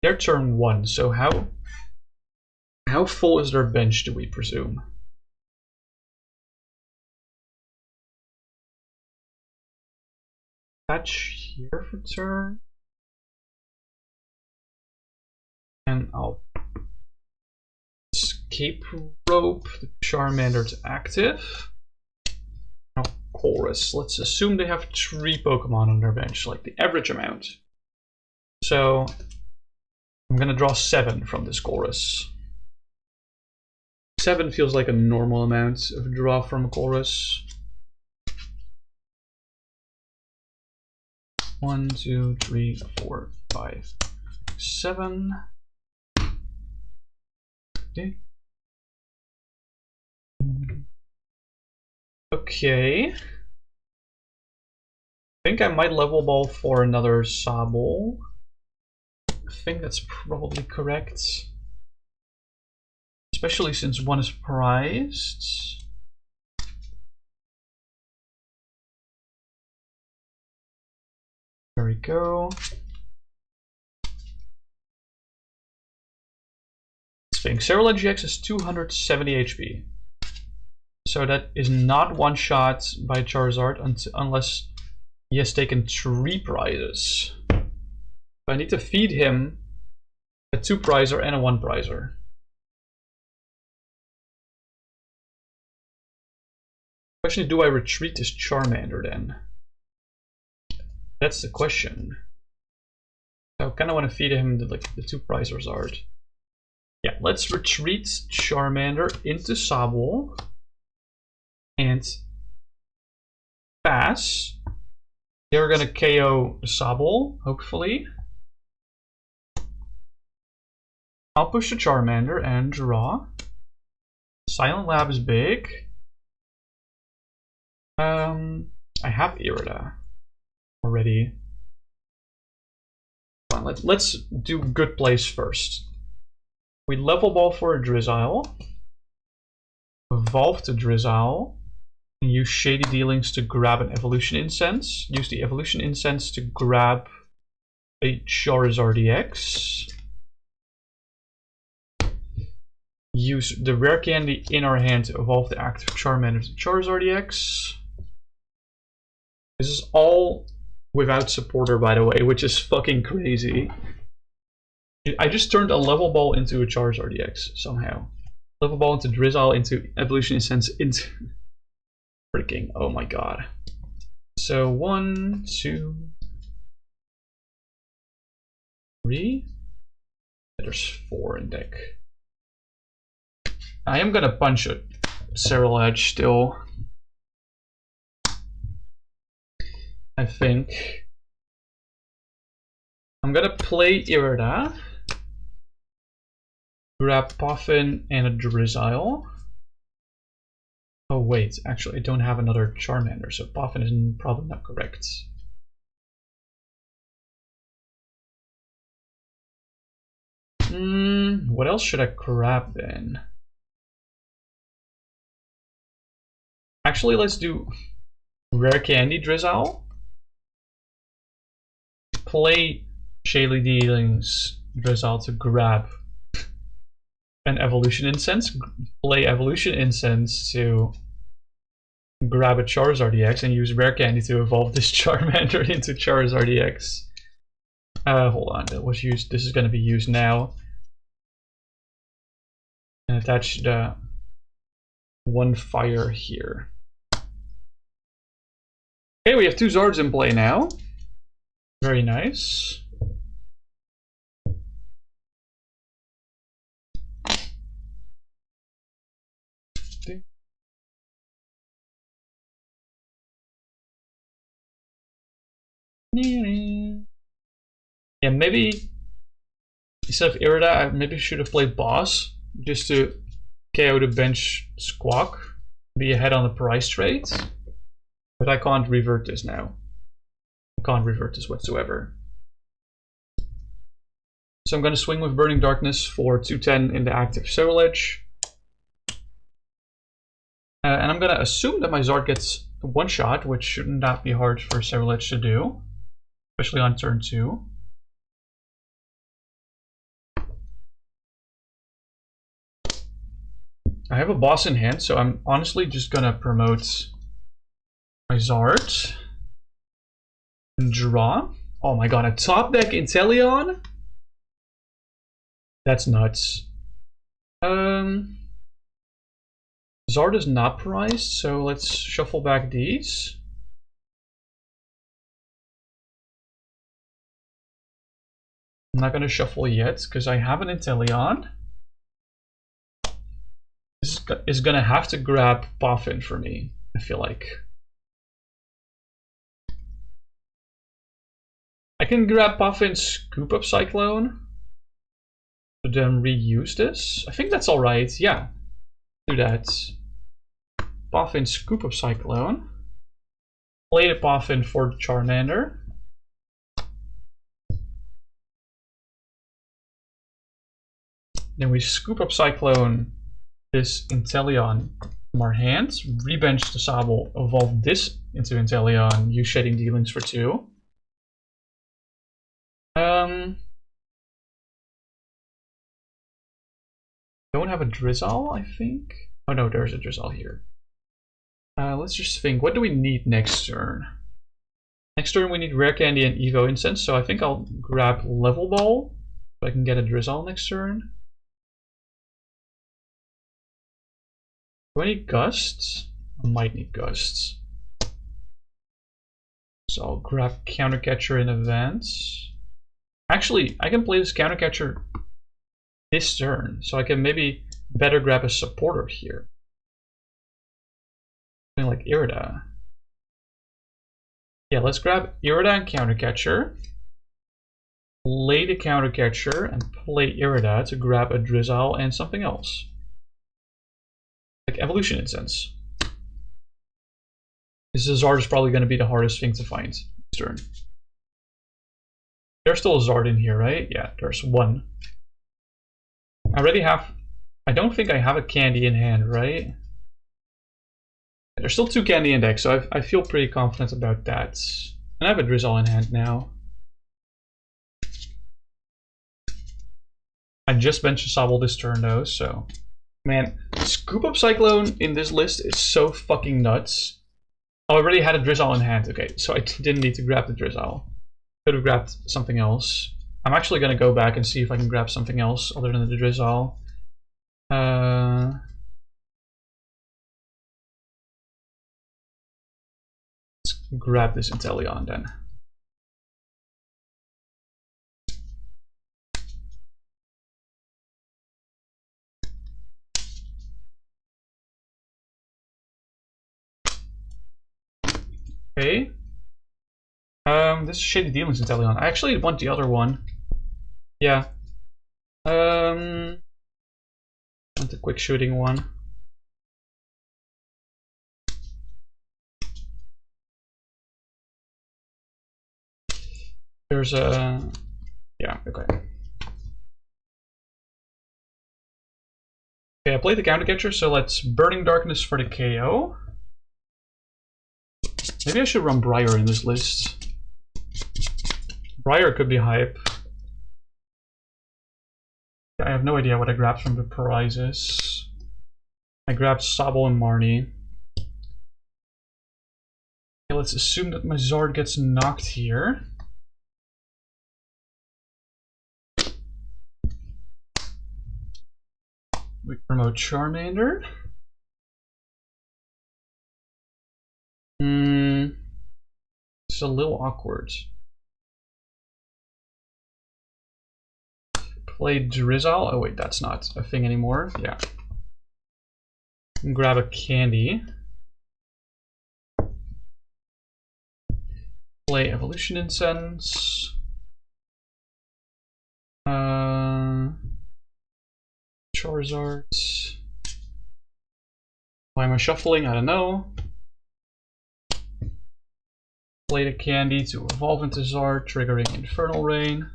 Their turn 1, so how full is their bench, do we presume? Attach here for turn. And I'll Escape Rope, the Charmander's active. Now Colress, let's assume they have 3 Pokemon on their bench, like the average amount. So I'm gonna draw 7 from this Colress. 7 feels like a normal amount of draw from a Colress. 1, 2, 3, 4, 5, 7. Okay. I think I might level ball for another Sobble. I think that's probably correct. Especially since 1 is prized. There we go. Ceruledge GX has 270 HP. So that is not one shot by Charizard unless he has taken 3 prizes. I need to feed him a 2 prizer and a 1 prizer. Question is, do I retreat this Charmander then? That's the question. I kind of want to feed him the 2 prizer zard. Yeah, let's retreat Charmander into Sobble and pass. They're gonna KO Sobble, hopefully. I'll push the Charmander and draw. Silent Lab is big. I have Irida already. Fine, let's do good plays first. We level ball for a Drizzile, evolve to Drizzile, and use Shady Dealings to grab an Evolution Incense. Use the Evolution Incense to grab a Charizard EX. Use the Rare Candy in our hand to evolve the active Charmander to Charizard EX. This is all without supporter, by the way, which is fucking crazy. I just turned a level ball into a Charizard EX somehow. Level ball into Drizzile, into Evolution Incense, into freaking, oh my god. So 1, 2, 3. There's 4 in deck. I am gonna punch a Ceruledge still. I think. I'm gonna play Irida. Grab Poffin and a Drizzile. Oh wait, actually I don't have another Charmander, so Poffin is probably not correct. What else should I grab then? Actually, let's do Rare Candy Drizzile. Play Shaylee Dealings Drizzile to grab an Evolution Incense. Play Evolution Incense to grab a Charizard EX and use Rare Candy to evolve this Charmander into Charizard EX. Hold on, that was used. This is going to be used now. And attach the one fire here. Okay, we have 2 Zards in play now. Very nice. Yeah, maybe instead of Irida, I maybe should have played Boss just to KO the bench Squawk, be ahead on the price trade. But I can't revert this now. I can't revert this whatsoever. So I'm going to swing with Burning Darkness for 210 in the active Soul Edge. And I'm going to assume that my Zard gets one shot, which shouldn't that be hard for Soul Edge to do, especially on turn 2. I have a boss in hand, so I'm honestly just going to promote my Zard. And draw. Oh my god, a top deck Inteleon? That's nuts. Zard is not priced, so let's shuffle back these. I'm not gonna shuffle yet, because I have an Inteleon. This is gonna have to grab Poffin for me, I feel like. I can grab Poffin's Scoop Up Cyclone, but then reuse this. I think that's alright, yeah. Do that. Poffin's Scoop Up Cyclone. Play the Poffin for the Charmander. Then we Scoop Up Cyclone this Inteleon from our hands. Rebench the Sobble, evolve this into Inteleon, use Shading Dealings for 2. Don't have a Drizzile, I think. Oh no, there's a Drizzile here. Let's just think, what do we need next turn? Next turn we need Rare Candy and Evo Incense, so I think I'll grab Level Ball so I can get a Drizzile next turn. Do I need Gusts? I might need Gusts. So I'll grab Counter Catcher in advance. Actually, I can play this Counter Catcher this turn, so I can maybe better grab a supporter here. Something like Irida. Yeah, let's grab Irida and Counter Catcher. Play the Counter Catcher and play Irida to grab a Drizzile and something else. Like Evolution Incense. This Zard is probably going to be the hardest thing to find this turn. There's still a Zard in here, right? Yeah, there's one. I already have... I don't think I have a candy in hand, right? There's still 2 candy in deck, so I feel pretty confident about that. And I have a Drizzile in hand now. I just benched a Sobble this turn though, so... Man, Scoop Up Cyclone in this list is so fucking nuts. Oh, I already had a Drizzile in hand. Okay, so I didn't need to grab the Drizzile. Could have grabbed something else. I'm actually going to go back and see if I can grab something else other than the Drizzile. Let's grab this Inteleon then. Okay. This is Shady Dealings Inteleon. I actually want the other one. Yeah. Want the quick shooting one. There's a... yeah, okay. Okay, I played the counter catcher, so let's Burning Darkness for the KO. Maybe I should run Briar in this list. Briar could be hype. I have no idea what I grabbed from the prizes. I grabbed Sobble and Marnie. Okay, let's assume that my Zard gets knocked here. We promote Charmander. It's a little awkward. Play Drizzile. Oh wait, that's not a thing anymore. Yeah. And grab a candy. Play Evolution Incense. Charizard. Why am I shuffling? I don't know. Play the candy to evolve into Zard, triggering Infernal Rain.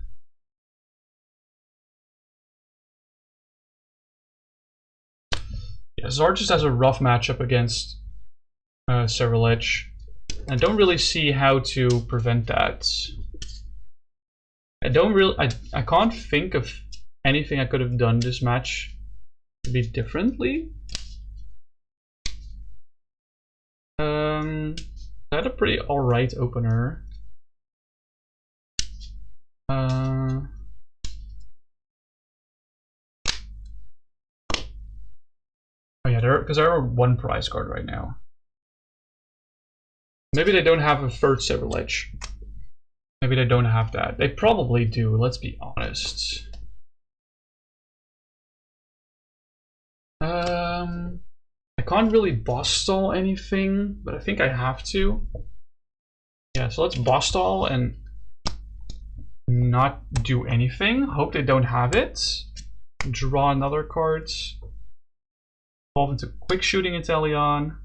Yeah, Zard just has a rough matchup against Ceruledge. I don't really see how to prevent that. I can't think of anything I could have done this match to be differently. I had a pretty alright opener. Oh yeah, because there are one prize card right now. Maybe they don't have a third Ceruledge. Maybe they don't have that. They probably do, let's be honest. I can't really boss stall anything, but I think I have to. Yeah, so let's boss stall and not do anything. Hope they don't have it. Draw another card. Evolve into Quick Shooting Inteleon.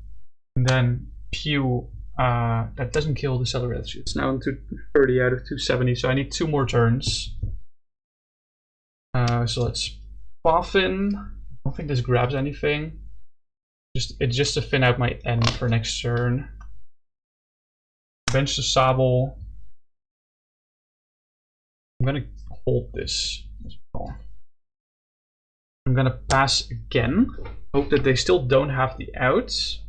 And then Pew. That doesn't kill the Ceruledge. It's now into 230 out of 270, so I need 2 more turns. So let's Poffin. I don't think this grabs anything. It's just to thin out my end for next turn. Bench the Sobble. I'm gonna hold this as well. I'm gonna pass again. Hope that they still don't have the outs.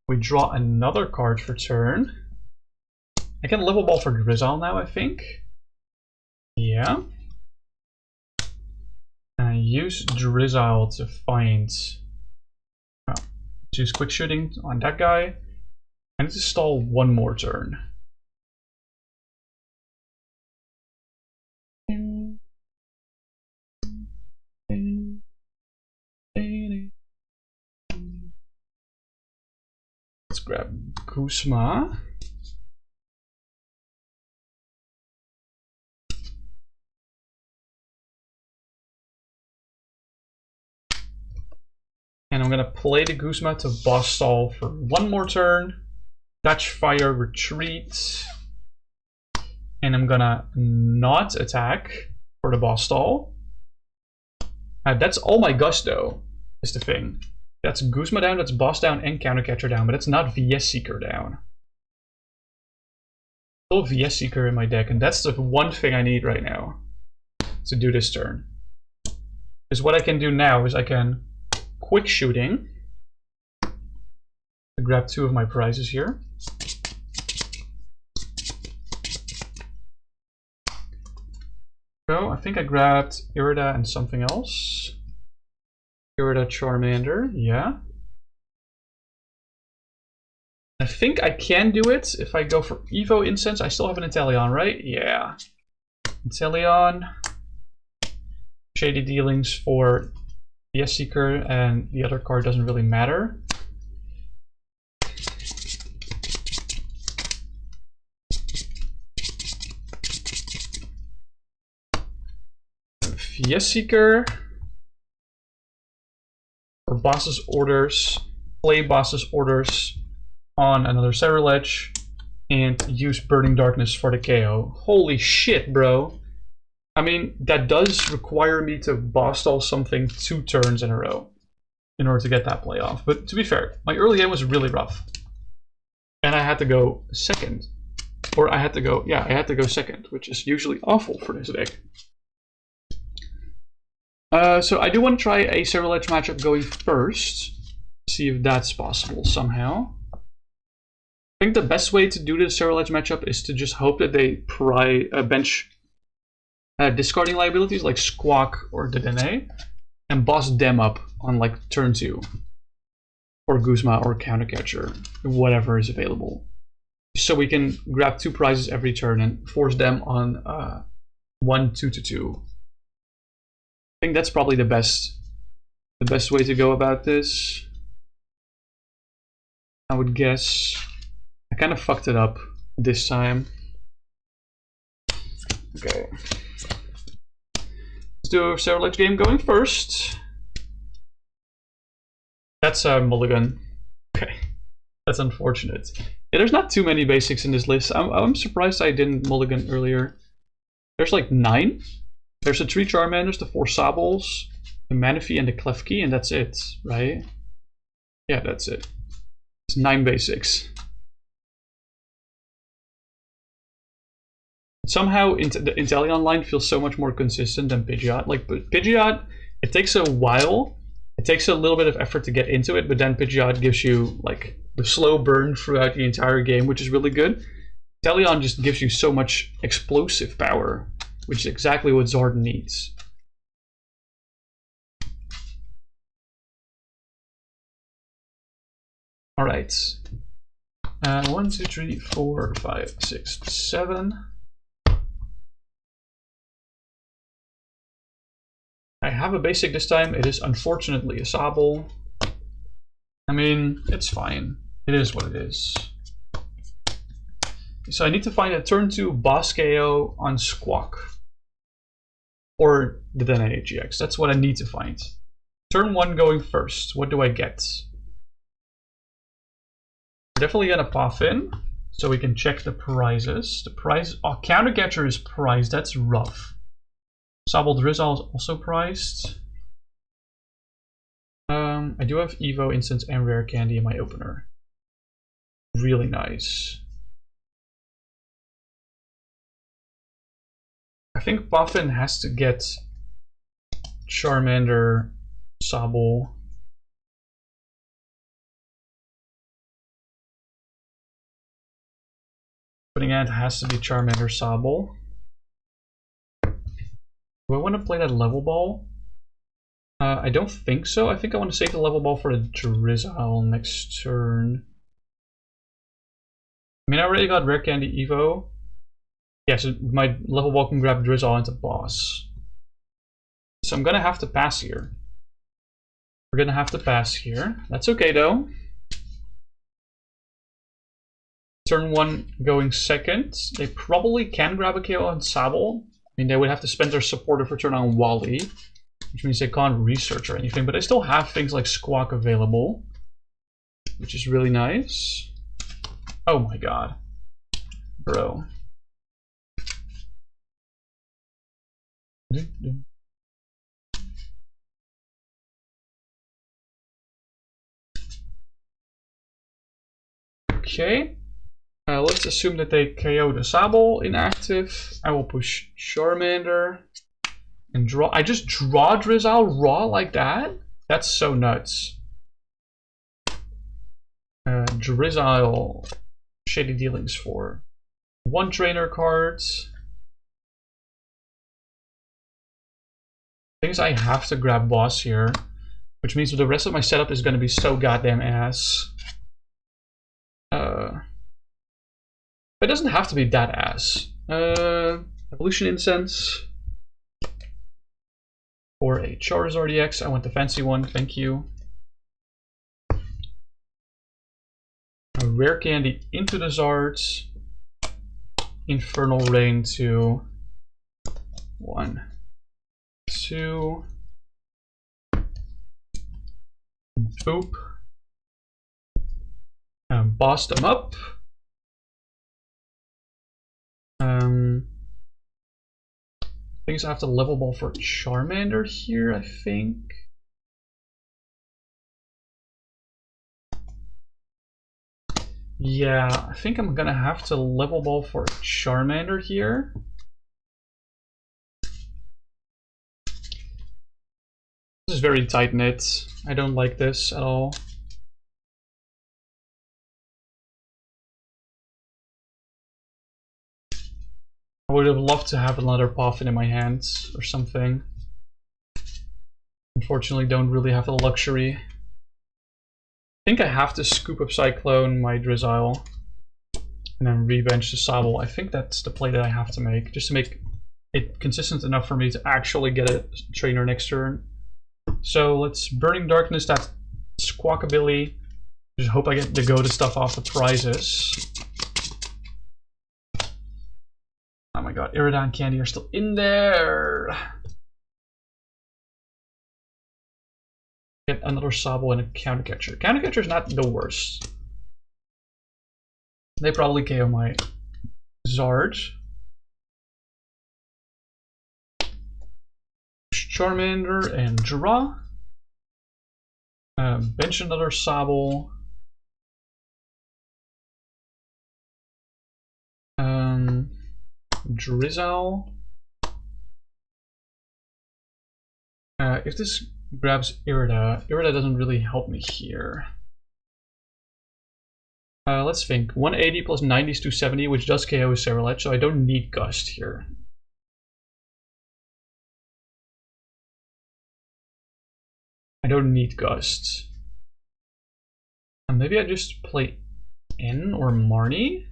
We draw another card for turn. I can level ball for Drizzile now, I think. Yeah. And I use Drizzile to find... use Quick Shooting on that guy. I need to stall one more turn. Let's grab Guzma. And I'm gonna play the Guzma to boss stall for one more turn. Catch Fire, retreat. And I'm gonna not attack for the boss stall. That's all my gusto, is the thing. That's Guzma down, that's boss down and counter catcher down, but it's not VS Seeker down. Still VS Seeker in my deck, and that's the one thing I need right now to do this turn. Because what I can do now is I can Quick Shooting to grab 2 of my prizes here. So I think I grabbed Irida and something else. Irida Charmander, yeah. I think I can do it if I go for Evo Incense. I still have an Inteleon, right? Yeah. Inteleon. Shady Dealings for VS Seeker, and the other card doesn't really matter. VS Seeker. For boss's orders. Play boss's orders on another Ceruledge. and use Burning Darkness for the KO. Holy shit, bro. I mean, that does require me to boss stall something 2 turns in a row in order to get that play off. But to be fair, my early game was really rough. And I had to go second. Or I had to go second, which is usually awful for this deck. So I do want to try a Several Edge matchup going first. See if that's possible somehow. I think the best way to do the Several Edge matchup is to just hope that they bench discarding liabilities like Squawk or Dedenne and boss them up on like turn 2. Or Guzma or Countercatcher, whatever is available. So we can grab 2 prizes every turn and force them on 1 2-2. I think that's probably the best way to go about this. I would guess. I kind of fucked it up this time. Okay. Let's do a Several Edge game going first. That's a mulligan. Okay. That's unfortunate. Yeah, there's not too many basics in this list. I'm surprised I didn't mulligan earlier. There's like 9. There's the 3 Charmanders, the 4 Sobbles, the Manaphy, and the Klefki, and that's it, right? Yeah, that's it. It's 9 basics. Somehow the Inteleon line feels so much more consistent than Pidgeot. Like Pidgeot, it takes a while. It takes a little bit of effort to get into it, but then Pidgeot gives you like the slow burn throughout the entire game, which is really good. Inteleon just gives you so much explosive power, which is exactly what Zard needs. All right. 1, 2, 3, 4, 5, 6, 7. I have a basic this time. It is unfortunately a Sobble. I mean, it's fine. It is what it is. So I need to find a turn 2 boss KO on Squawk. Or the Dedenne GX. That's what I need to find. Turn 1 going first. What do I get? We're definitely gonna PAF in, so we can check the prizes. The prize, oh, Countercatcher is priced. That's rough. Sobble Drizzile is also priced. I do have Evo, Incense, and Rare Candy in my opener. Really nice. I think Puffin has to get Charmander, Sobble. Putting out has to be Charmander, Sobble. Do I want to play that Level Ball? I don't think so. I think I want to save the Level Ball for the Drizzile next turn. I mean, I already got Rare Candy Evo. Yeah, so my Level Ball can grab Drizzile into boss. So I'm gonna have to pass here. We're gonna have to pass here. That's okay though. Turn 1 going second. They probably can grab a KO on Sobble. I mean, they would have to spend their supporter for turn on Wally, which means they can't research or anything, but they still have things like Squawk available, which is really nice. Oh my god. Bro. Okay. Let's assume that they KO the Sobble inactive. I will push Charmander and draw. I just draw Drizzile raw like that? That's so nuts. Drizzile, Shady Dealings for 1 trainer cards. Things I have to grab boss here, which means the rest of my setup is going to be so goddamn ass. It doesn't have to be that ass. Evolution Incense. Or a Charizard EX. I want the fancy one, thank you. A Rare Candy into the Zards. Infernal Rain to 1, 2. Boop. And boss them up. Things I have to level ball for Charmander here, I think. Yeah, I think I'm gonna have to level ball for Charmander here. This is very tight knit. I don't like this at all. I would have loved to have another Poffin in my hands or something. Unfortunately, don't really have the luxury. I think I have to Scoop Up Cyclone my Drizzile and then rebench the Sobble. I think that's the play that I have to make, just to make it consistent enough for me to actually get a trainer next turn. So let's Burning Darkness that Squawkabilly. Just hope I get the go-to stuff off the prizes. Oh my god, Irida and Candy are still in there. Get another Sobble and a Countercatcher. Countercatcher is not the worst. They probably KO my Zard. Charmander and draw. Bench another Sobble. Drizzile. If this grabs Irida, Irida doesn't really help me here. Let's think. 180 plus 90 is 270, which does KO Serralet, so I don't need Gust here. I don't need Gust. And maybe I just play N or Marnie?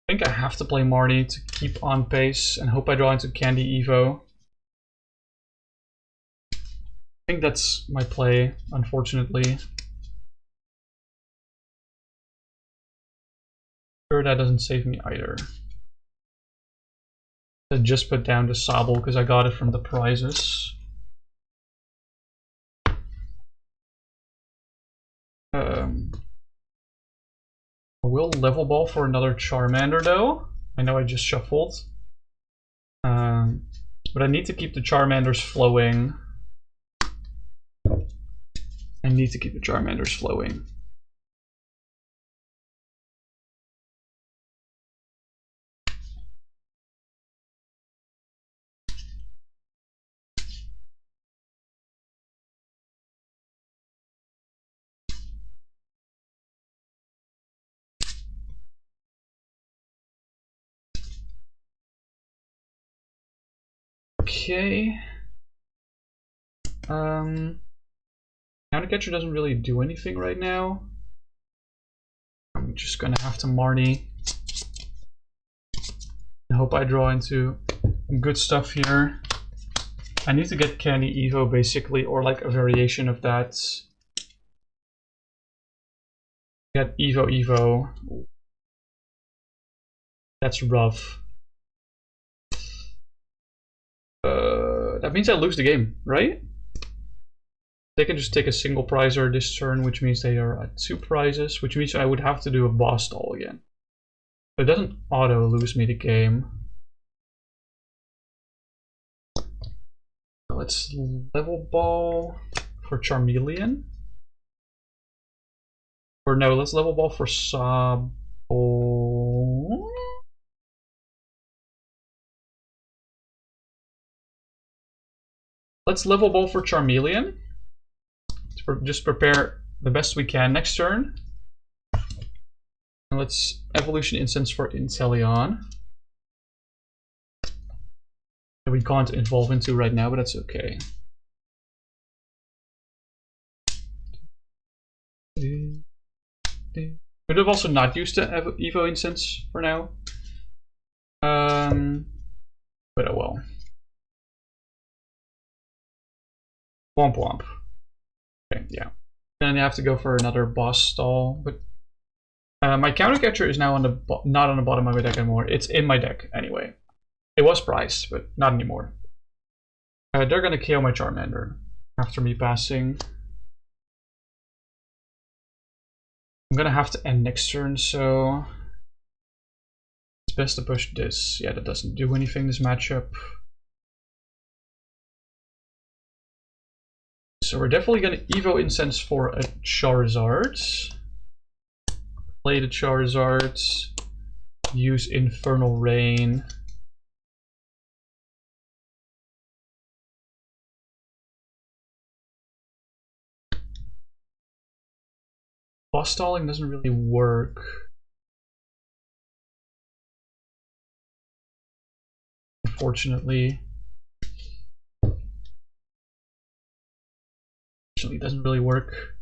I think I have to play Marnie to keep on pace and hope I draw into Candy Evo. I think that's my play, unfortunately. Sure, that doesn't save me either. I just put down the Sobble because I got it from the prizes. I will level ball for another Charmander though. I know I just shuffled. But I need to keep the Charmanders flowing. I need to keep the Charmanders flowing. Okay. Countercatcher doesn't really do anything right now. I'm just gonna have to Marnie. I hope I draw into good stuff here. I need to get Candy Evo basically, or like a variation of that. Get Evo Evo. That's rough. That means I lose the game, right? They can just take a single prizer this turn, which means they are at 2 prizes, which means I would have to do a boss stall again. But it doesn't auto lose me the game. Let's level ball for Charmeleon. Or no, let's level ball for Sobble. Let's level ball for Charmeleon. Just prepare the best we can next turn. And let's Evolution Incense for Inteleon. That we can't evolve into right now, but that's okay. Could have also not used the Evo Incense for now. But oh well. Womp womp. Okay, yeah. Then I have to go for another boss stall, but my Countercatcher is now on the not on the bottom of my deck anymore. It's in my deck anyway. It was priced, but not anymore. They're gonna KO my Charmander. after me passing. I'm gonna have to end next turn, so it's best to push this. Yeah, that doesn't do anything, this matchup. So we're definitely gonna Evo Incense for a Charizard. Play the Charizard. Use Infernal Rain. Boss stalling doesn't really work. Unfortunately. It doesn't really work.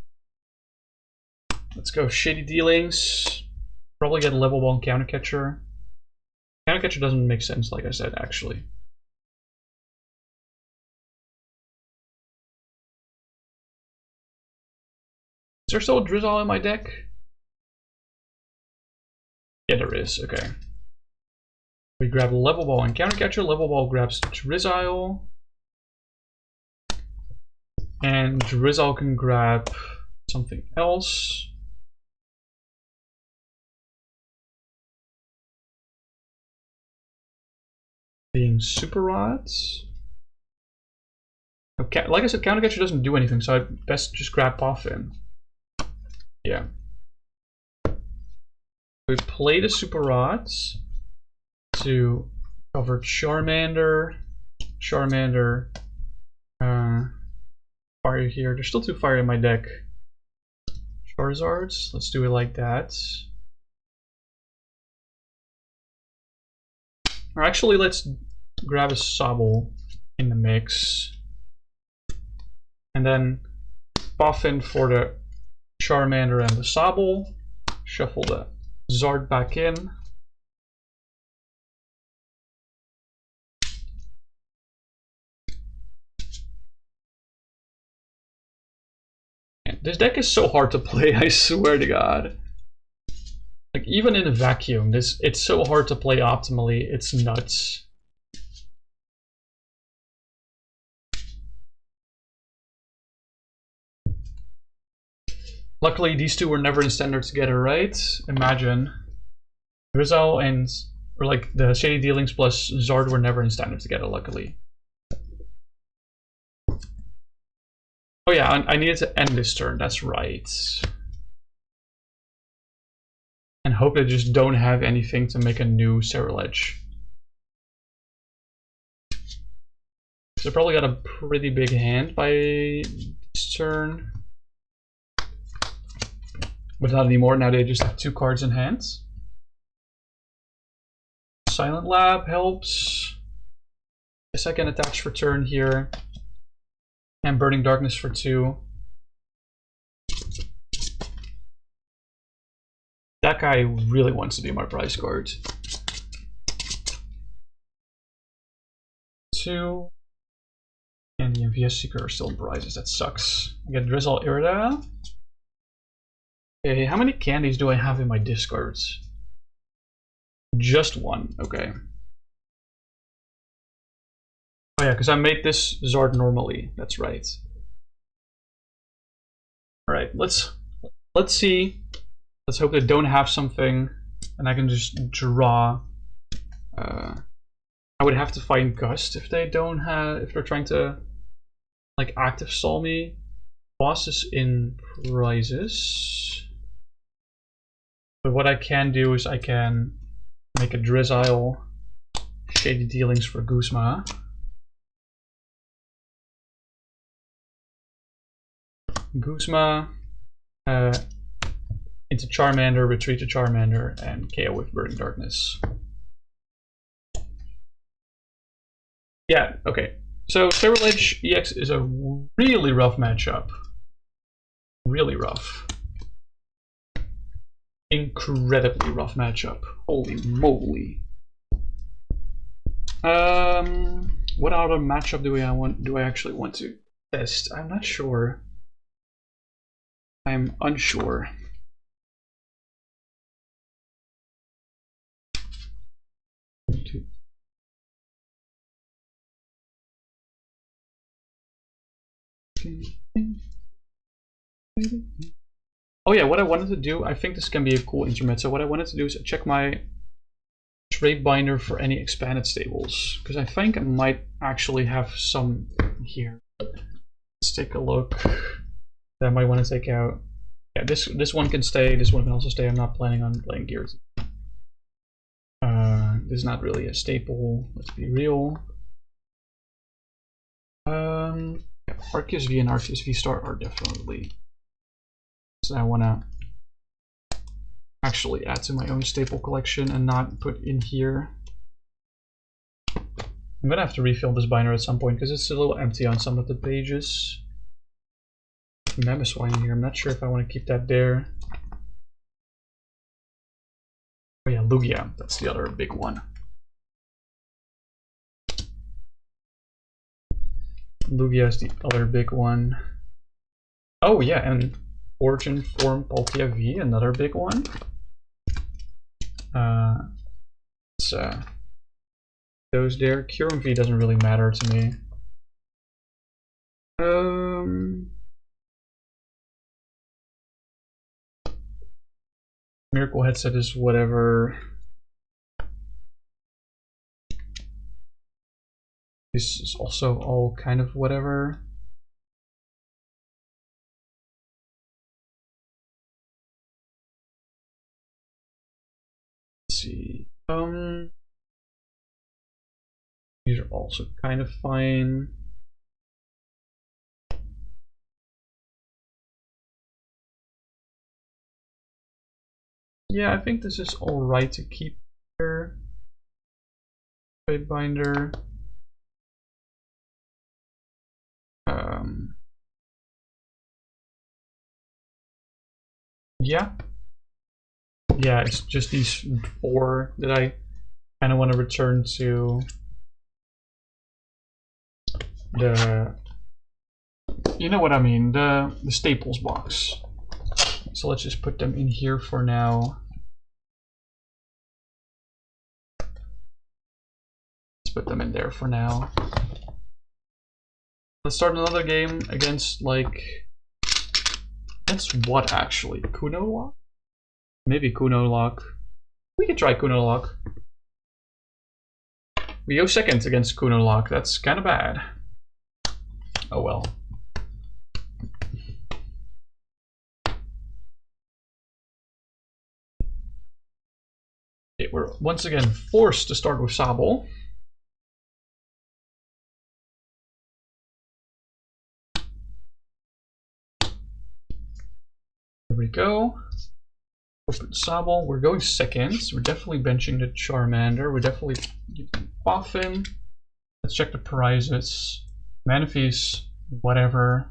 Let's go Shady Dealings. Probably get a Level Ball and Counter Catcher. Counter Catcher doesn't make sense, like I said, actually. Is there still a Drizzile in my deck? Yeah, there is. Okay. We grab Level Ball and Counter Catcher. Level Ball grabs Drizzile. And Drizzile can grab something else. Being Super Rods. Okay, like I said, Counter Catcher doesn't do anything, so I'd best just grab Poffin. Yeah. We play the Super Rods to cover Charmander. Fire here. There's still 2 fire in my deck. Charizards. Let's do it like that. Or actually, let's grab a Sobble in the mix. And then Poffin for the Charmander and the Sobble. Shuffle the Zard back in. This deck is so hard to play, I swear to God. Like, even in a vacuum, it's so hard to play optimally, it's nuts. Luckily, these two were never in standard together, right? Imagine. Drizzile and, or like, the Shady Dealings plus Zard were never in standard together, luckily. Oh yeah, I needed to end this turn, that's right. And hope they just don't have anything to make a new Ceruledge. So they probably got a pretty big hand by this turn. But not anymore, now they just have 2 cards in hand. Silent Lab helps. Guess I can attach for turn here. And Burning Darkness for 2. That guy really wants to be my prize card. 2. And the MVS Seeker are still in prizes, that sucks. I get Drizzile Irida. Okay, how many candies do I have in my discards? Just 1, okay. Oh yeah, because I made this Zard normally, that's right. Alright, let's see. Let's hope they don't have something, and I can just draw. I would have to find Gust if they don't have, if they're trying to like active stall me. Boss is in prizes. But what I can do is I can make a Drizzile, Shady Dealings for Guzma. Guzma into Charmander, retreat to Charmander, and KO with Burning Darkness. Yeah, okay. So Ceruledge EX is a really rough matchup. Really rough. Incredibly rough matchup. Holy moly. What other matchup do I actually want to test? I'm not sure. I'm unsure. Okay. Oh yeah, what I wanted to do, I think this can be a cool intermezzo. What I wanted to do is check my trade binder for any expanded stables, because I think I might actually have some here. Let's take a look. That I might want to take out. Yeah, this one can stay. This one can also stay. I'm not planning on playing gears. This is not really a staple. Let's be real. Yeah, Arceus V and Arceus V Star are definitely. So I want to actually add to my own staple collection and not put in here. I'm gonna have to refill this binder at some point because it's a little empty on some of the pages. Mamoswine here. I'm not sure if I want to keep that there. Oh yeah, Lugia. That's the other big one. Lugia is the other big one. Oh yeah, and Origin Form Palkia V, another big one. Those there. Kyurem V doesn't really matter to me. Miracle Headset is whatever. This is also all kind of whatever. Let's see. These are also kind of fine. Yeah, I think this is all right to keep here. Trade binder. Yeah, it's just these 4 that I kind of want to return to the, you know what I mean, the staples box. So let's just put them in here for now. Let's put them in there for now. Let's start another game against, like, that's what actually? Kuno Lock? Maybe Kuno Lock. We could try Kuno Lock. We go second against Kuno Lock. That's kind of bad. Oh well. Okay, we're once again forced to start with Sobble. Here we go. Open Sobble. We're going second. We're definitely benching the Charmander. We're definitely using Poffin. Let's check the prizes. Manaphy's, whatever.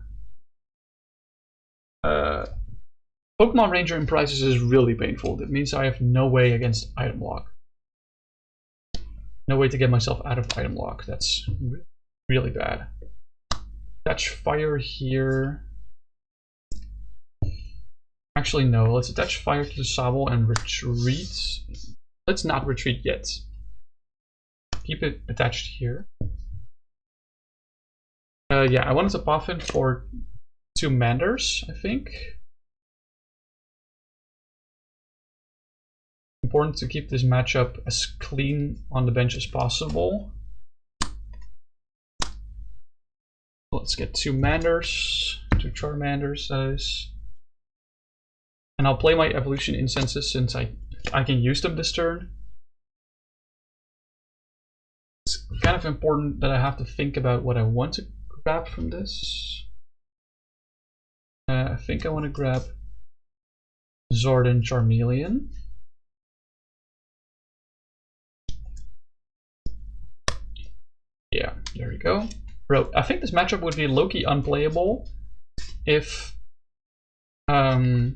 Pokemon Ranger in prizes is really painful. That means I have no way against item lock. No way to get myself out of item lock. That's really bad. Attach fire here. Actually, no. Let's attach fire to the Sobble and retreat. Let's not retreat yet. Keep it attached here. Yeah, I wanted to Poffin for 2 Manders, I think. Important to keep this matchup as clean on the bench as possible. Let's get 2 Manders, 2 Charmanders, that is. And I'll play my Evolution Incenses since I can use them this turn. It's kind of important that I have to think about what I want to grab from this. I think I want to grab Zard and Charmeleon. Yeah, there we go. Bro, I think this matchup would be low-key unplayable if I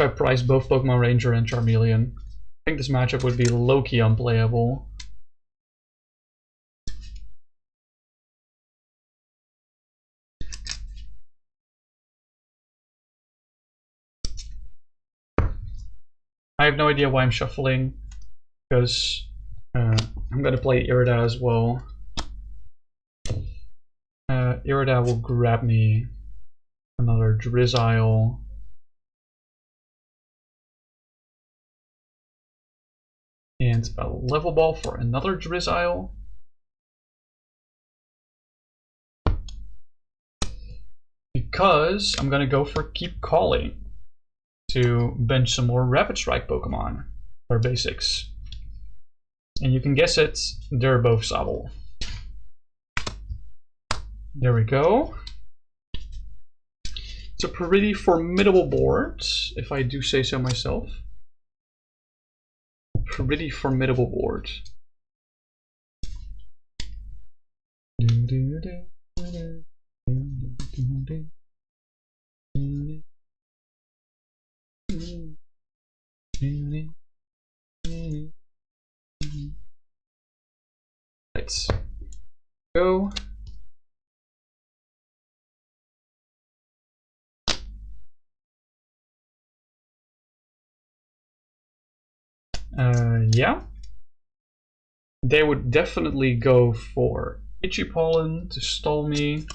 prize both Pokemon Ranger and Charmeleon. I think this matchup would be low-key unplayable. I have no idea why I'm shuffling, because I'm going to play Irida as well. Irida will grab me Another Drizzile. And a Level Ball for another Drizzile. Because I'm gonna go for Keep Calling to bench some more Rapid Strike Pokemon, or basics. And you can guess it, they're both Sobble. There we go. It's a pretty formidable board, if I do say so myself. Pretty formidable board. Let's go. Yeah. They would definitely go for Itchy Pollen to stall me.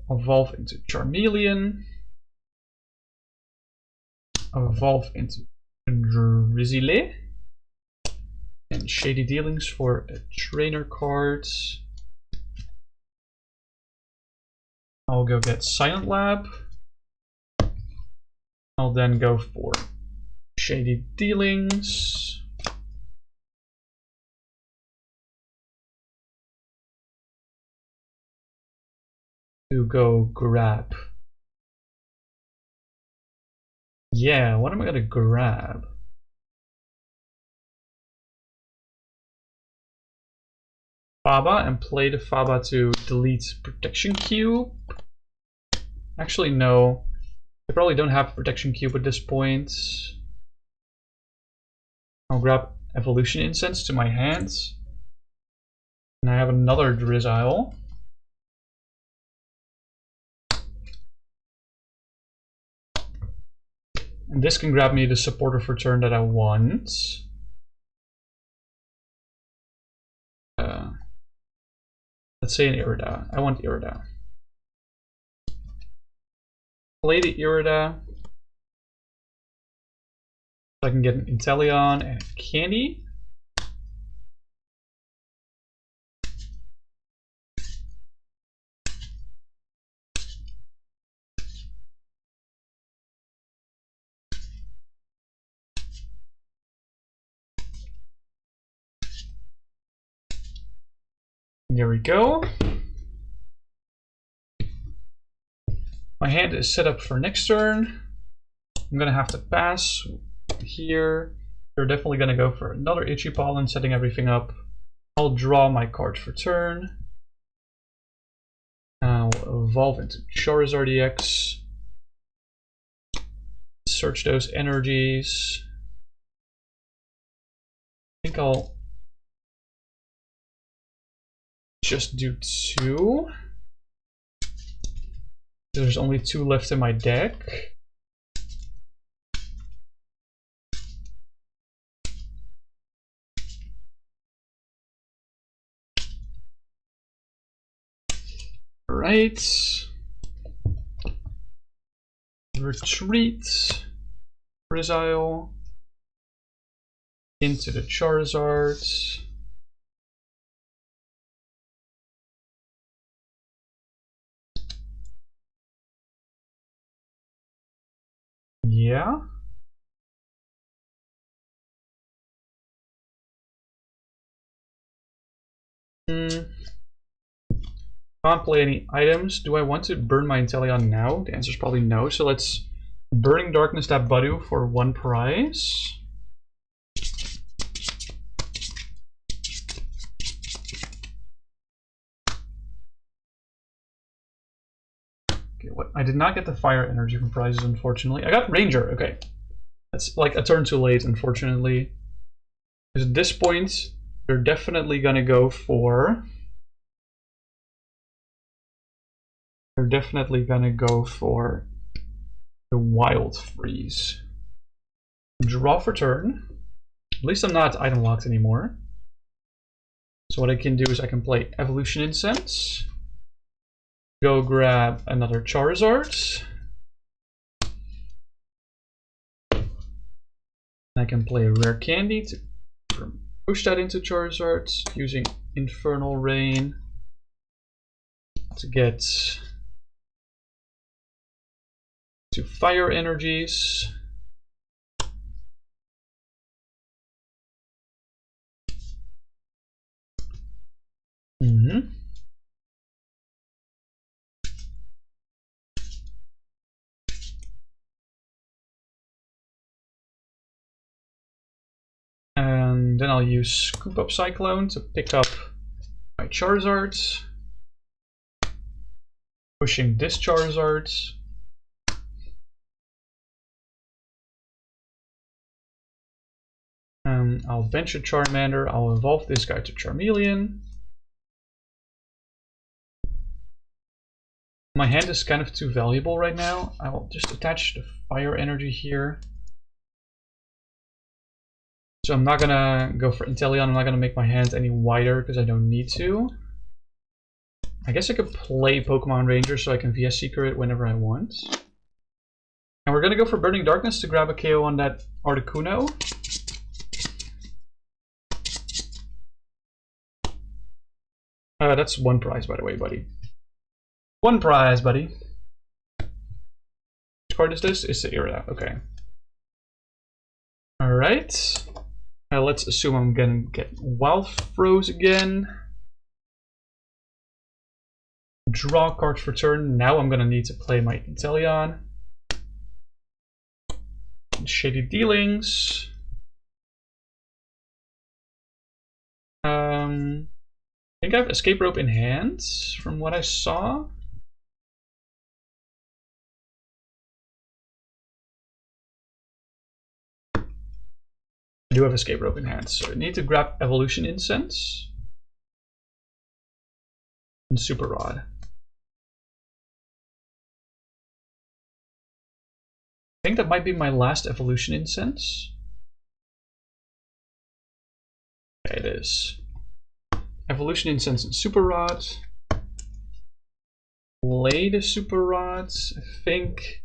Evolve into Charmeleon. Evolve into Drizzile. And Shady Dealings for a trainer card. I'll go get Silent Lab. I'll then go for Shady Dealings. To go grab. Yeah, what am I gonna grab? Faba and play the Faba to delete Protection Cube. Actually, no. I probably don't have Protection Cube at this point. I'll grab Evolution Incense to my hands. And I have another Drizzile. And this can grab me the supporter for turn that I want. Let's say an Irida. I want Irida. Play the Irida. So I can get an Inteleon and a Candy. There we go. My hand is set up for next turn. I'm gonna have to pass here. They're definitely gonna go for another Itchy Pollen, setting everything up. I'll draw my card for turn. I'll evolve into Charizard EX. Search those energies. I think I'll just do 2. There's only 2 left in my deck. Right. Retreat. Drizzile. Into the Charizard. Yeah. Can't play any items. Do I want to burn my Inteleon now? The answer is probably no. So let's Burning Darkness that Buddy for 1 prize. Okay, what? I did not get the Fire Energy from prizes, unfortunately. I got Ranger. Okay, that's like a turn too late, unfortunately. Because at this point, they're definitely gonna go for. They're definitely gonna go for the Wild Freeze. Draw for turn. At least I'm not item locked anymore. So what I can do is I can play Evolution Incense. Go grab another Charizard. I can play Rare Candy to push that into Charizard using Infernal Rain to get 2 Fire Energies. And then I'll use Scoop Up Cyclone to pick up my Charizard. Pushing this Charizard. I'll bench a Charmander. I'll evolve this guy to Charmeleon. My hand is kind of too valuable right now. I'll just attach the Fire Energy here. So I'm not gonna go for Inteleon. I'm not gonna make my hand any wider because I don't need to. I guess I could play Pokémon Ranger so I can VS Seeker it whenever I want. And we're gonna go for Burning Darkness to grab a KO on that Articuno. That's 1 prize, by the way, buddy. 1 prize, buddy. Which card is this? It's the Irida. Okay. Alright. Let's assume I'm gonna get Wild Froze again. Draw cards for turn. Now I'm gonna need to play my Inteleon. Shady Dealings. I think I have Escape Rope in hand, from what I saw. I do have Escape Rope in hand, so I need to grab Evolution Incense and Super Rod. I think that might be my last Evolution Incense. Okay, it is. Evolution Incense and Super Rod. Play the Super Rods, I think.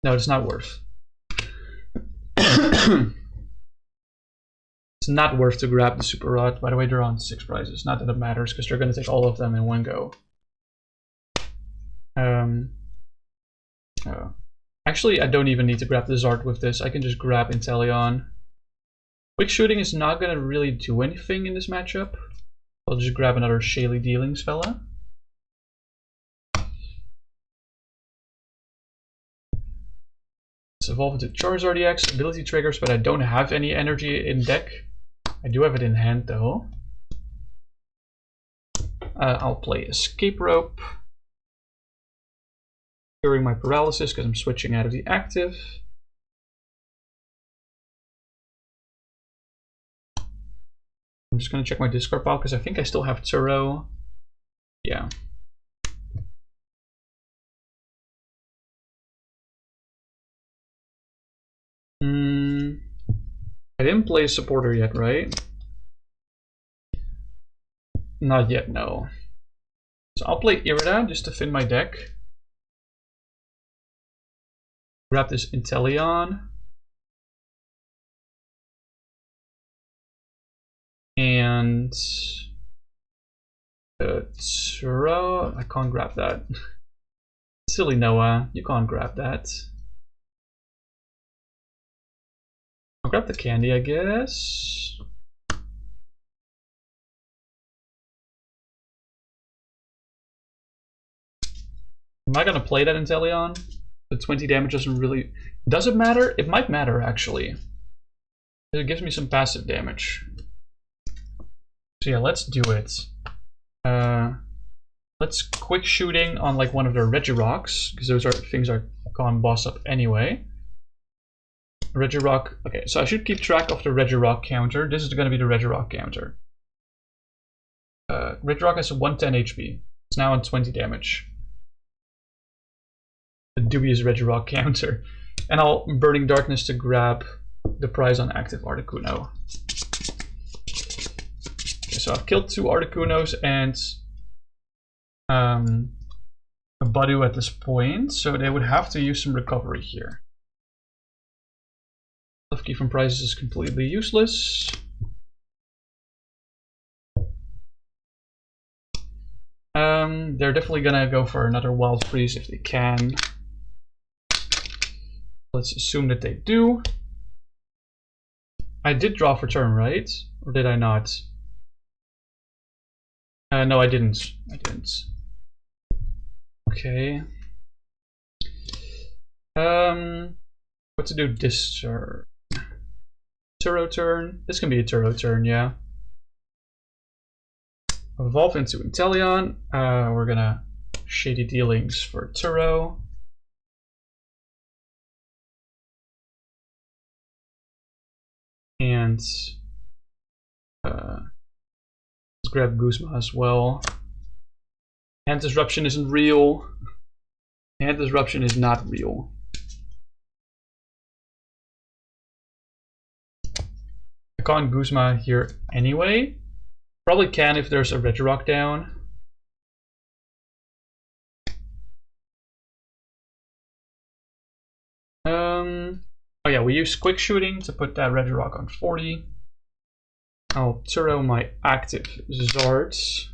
No, it's not worth. It's not worth to grab the Super Rod. By the way, they're on 6 prizes. Not that it matters, because they're going to take all of them in one go. Actually, I don't even need to grab the Zard with this. I can just grab Inteleon. Quick Shooting is not going to really do anything in this matchup. I'll just grab another Shady Dealings fella. Let's evolve into Charizard EX. Ability triggers, but I don't have any energy in deck. I do have it in hand though. I'll play Escape Rope. Curing my paralysis because I'm switching out of the active. I'm just going to check my discard pile because I think I still have Turo. Yeah. I didn't play a supporter yet, right? Not yet, no. So I'll play Irida just to thin my deck. Grab this Inteleon. And Turo, I can't grab that. Silly Noah, you can't grab that. I'll grab the candy, I guess. Am I gonna play that Inteleon? The 20 damage doesn't really... Does it matter? It might matter, actually. It gives me some passive damage. So yeah, let's do it. Let's Quick Shooting on like one of their Regirocks, because those are things I can't boss up anyway. Regirock, okay, so I should keep track of the Regirock counter. This is going to be the Regirock counter. Regirock has a 110 HP. It's now on 20 damage. The dubious Regirock counter. And I'll Burning Darkness to grab the prize on active Articuno. Okay, so I've killed 2 Articunos and a Badu at this point, so they would have to use some recovery here. Klefki from prizes is completely useless. They're definitely gonna go for another Wild Freeze if they can. Let's assume that they do. I did draw for turn, right? Or did I not? No, I didn't. Okay. What to do this turn? Turo turn. This can be a Turo turn, yeah. Evolve into Inteleon. We're gonna Shady Dealings for Turo. And let's grab Guzma as well. Hand Disruption isn't real. Hand Disruption is not real. I can't Guzma here anyway. Probably can if there's a Regirock down. Oh yeah, we use Quick Shooting to put that Regirock on 40. I'll Turo my active Zards.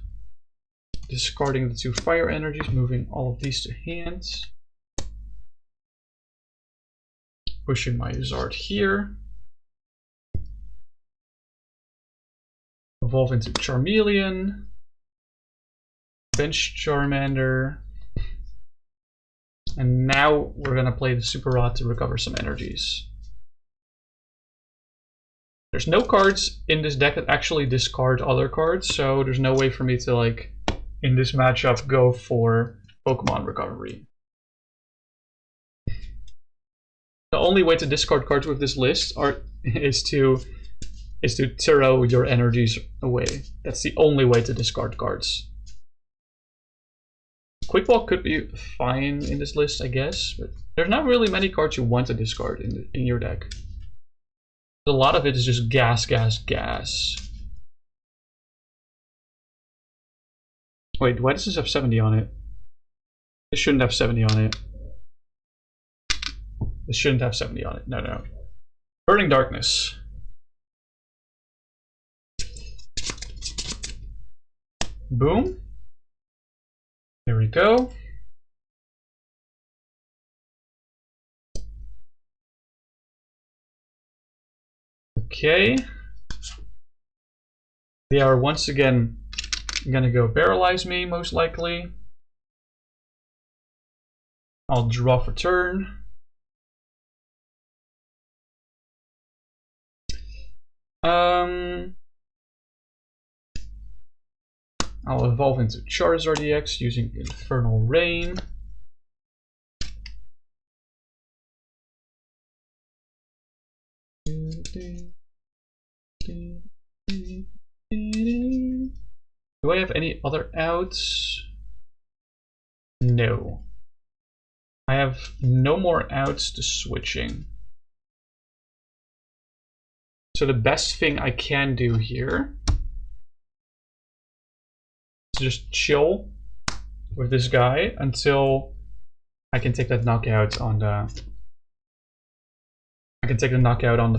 Discarding the 2 Fire Energies, moving all of these to hand. Pushing my Zard here. Evolve into Charmeleon. Bench Charmander. And now we're gonna play the Super Rod to recover some energies. There's no cards in this deck that actually discard other cards, so there's no way for me to, like, in this matchup, go for Pokemon recovery. The only way to discard cards with this list is to Turo your energies away. That's the only way to discard cards. Quick Walk could be fine in this list, I guess, but there's not really many cards you want to discard in your deck. A lot of it is just gas. Wait, why does this have 70 on it? It shouldn't have 70 on it. This shouldn't have 70 on it. No. Burning Darkness. Boom. Here we go. Okay. They are once again gonna go paralyze me, most likely. I'll draw for turn. I'll evolve into Charizard EX using Infernal Rain. Do I have any other outs? No. I have no more outs to switching. So the best thing I can do here is just chill with this guy until I can take that knockout on the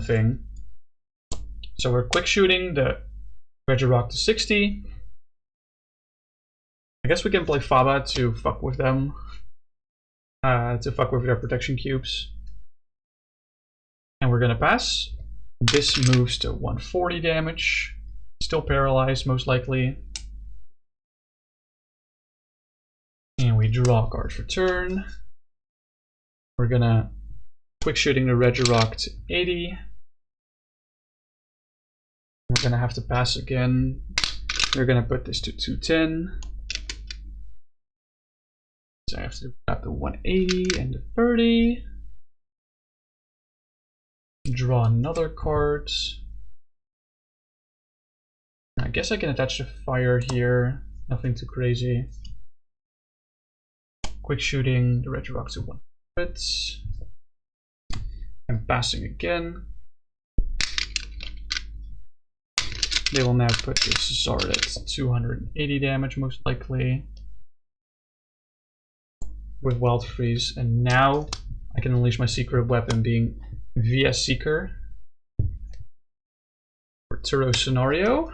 thing. So we're quick shooting the Regirock to 60. I guess we can play Faba to fuck with them. To fuck with their protection cubes. And we're gonna pass. This moves to 140 damage. Still paralyzed, most likely. And we draw a card for turn. We're gonna quick shooting the Regirock to 80. We're gonna have to pass again. We're gonna put this to 210. So I have to grab the 180 and the 30. Draw another card. I guess I can attach the fire here. Nothing too crazy. Quick shooting the Regirock to 100. And passing again. They will now put this Zard at 280 damage, most likely. with Wild Freeze, and now I can unleash my secret weapon being VS Seeker for Turo Scenario.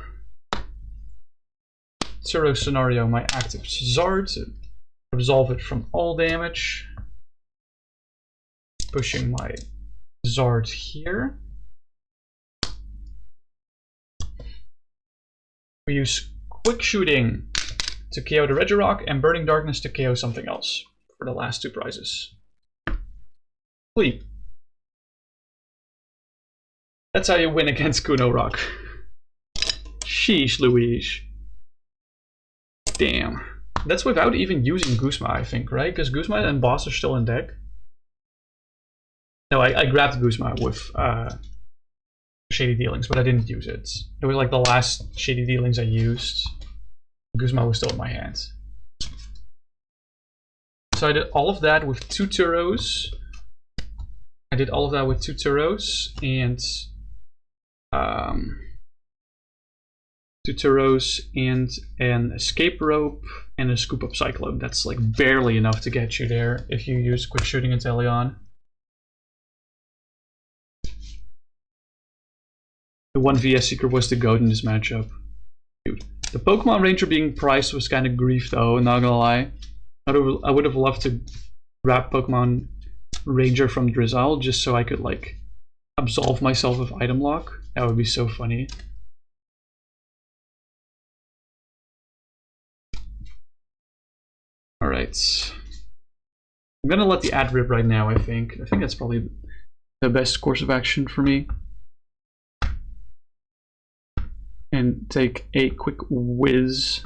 Turo Scenario, my active Zard to absolve it from all damage. Pushing my Zard here. We use Quick Shooting to KO the Regirock and Burning Darkness to KO something else for the last two prizes. Sleep. That's how you win against Kuno Rock. Sheesh Louise. Damn. That's without even using Guzma, I think, right? Because Guzma and Boss are still in deck. No, I grabbed Guzma with Shady Dealings, but I didn't use it. It was like the last Shady Dealings I used. Guzma was still in my hands. So I did all of that with 2 Turos. And an Escape Rope and a Scoop Up Cyclone. That's like barely enough to get you there if you use Quick Shooting Inteleon. The 1 VS Seeker was the GOAT in this matchup. Dude, the Pokémon Ranger being priced was kind of grief though, not gonna lie. I would have loved to grab Pokémon Ranger from Drizzile just so I could like absolve myself of item lock. That would be so funny. Alright. I'm gonna let the ad rip right now, I think. I think that's probably the best course of action for me. And take a quick whiz.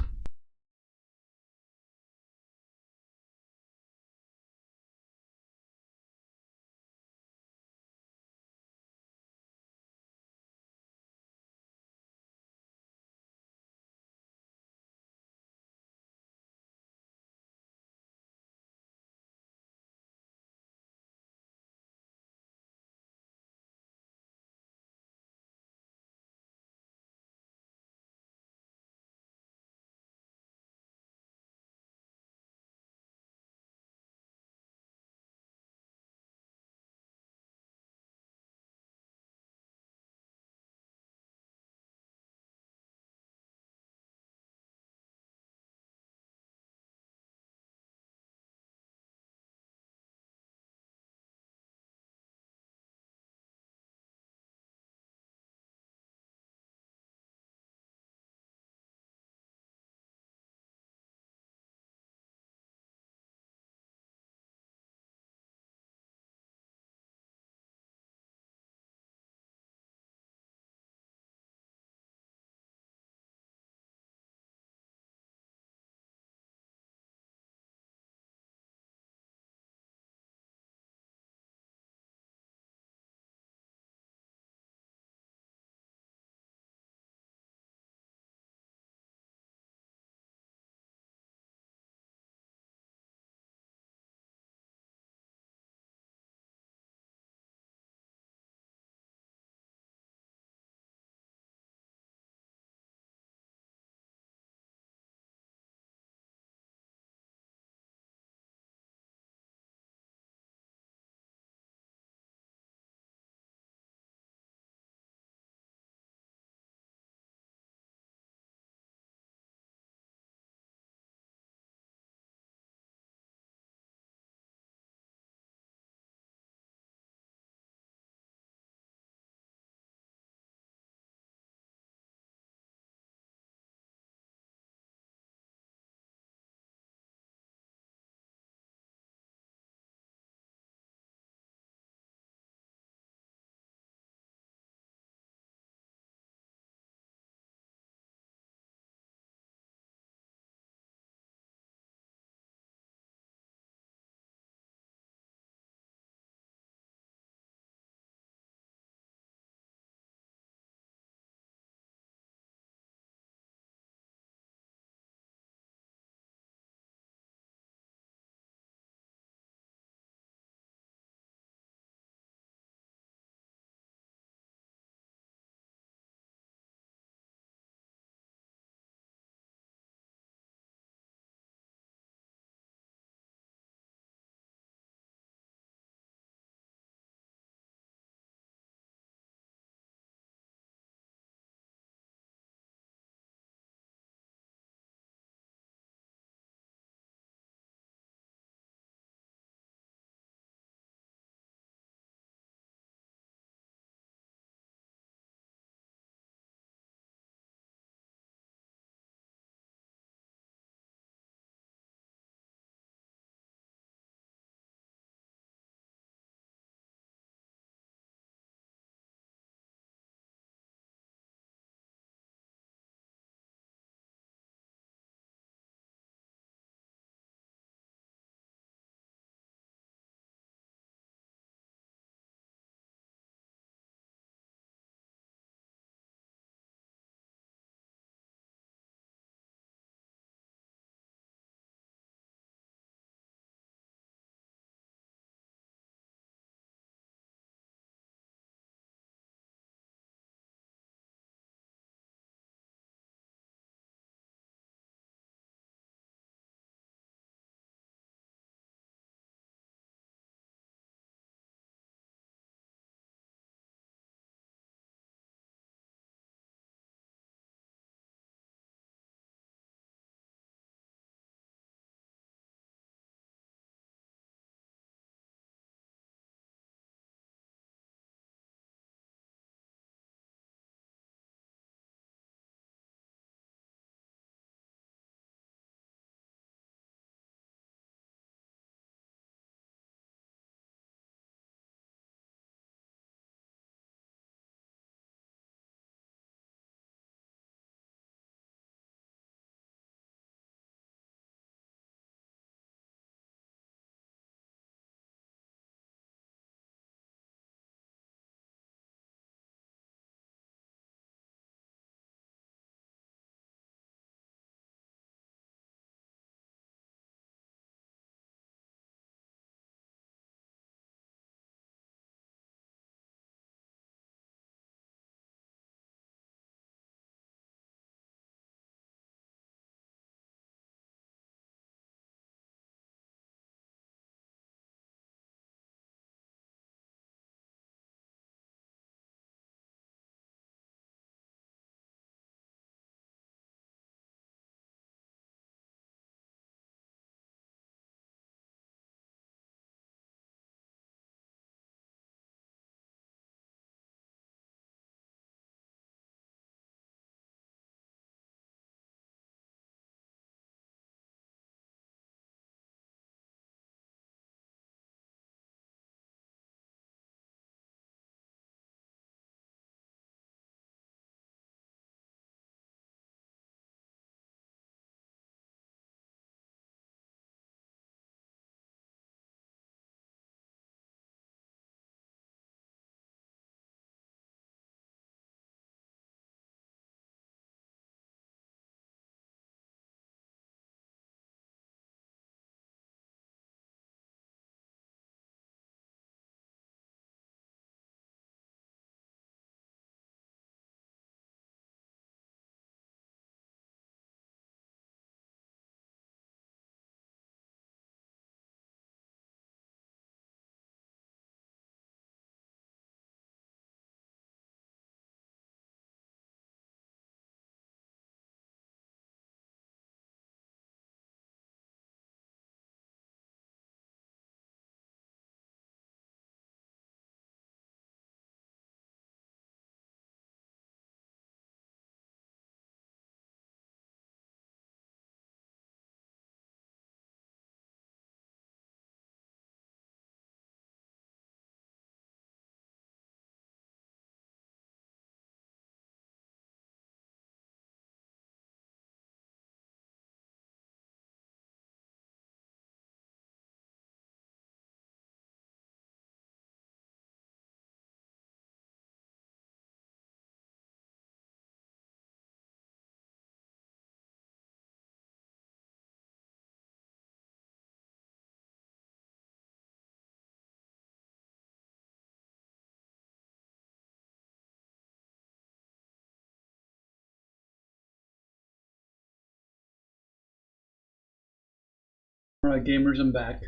Alright, gamers, I'm back.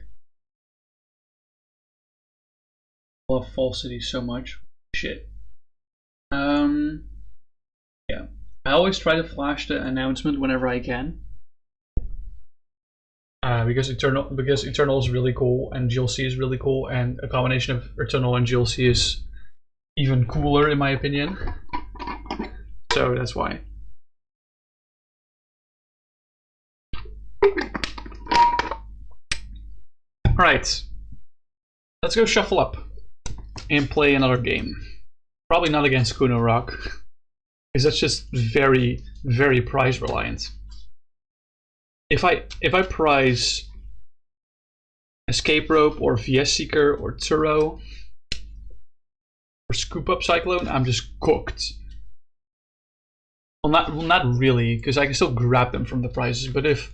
I love falsity so much. Shit. Yeah. I always try to flash the announcement whenever I can. Because Eternal is really cool and GLC is really cool, and a combination of Eternal and GLC is even cooler in my opinion. So that's why. Alright. Let's go shuffle up and play another game. Probably not against Kuno Rock, because that's just very, very price reliant. If I prize Escape Rope or VS Seeker or Turo or Scoop Up Cyclone, I'm just cooked. Well, not really, because I can still grab them from the prizes, but if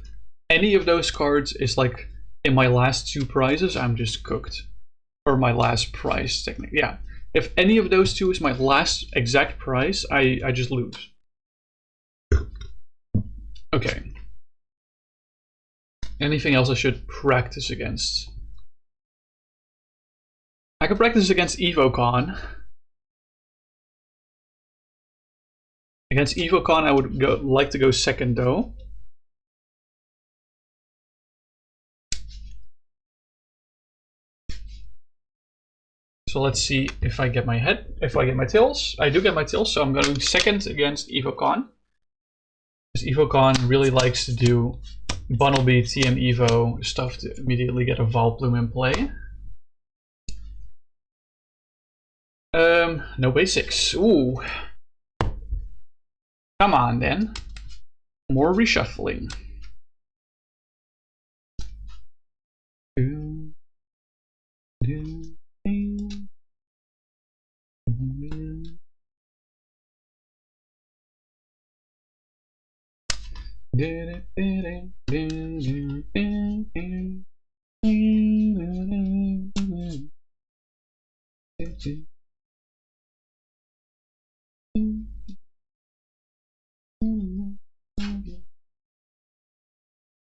any of those cards is like in my last two prizes, I'm just cooked. Or my last prize, technically. Yeah. If any of those two is my last exact prize, I just lose. Okay. Anything else I should practice against? I could practice against EvoCon. Against EvoCon, I would like to go second though. So let's see if I get my tails. I do get my tails, so I'm going second against EvoCon. Because EvoCon really likes to do Bunnelby, TM Evo stuff to immediately get a Vileplume in play. No basics. Ooh. Come on then. More reshuffling.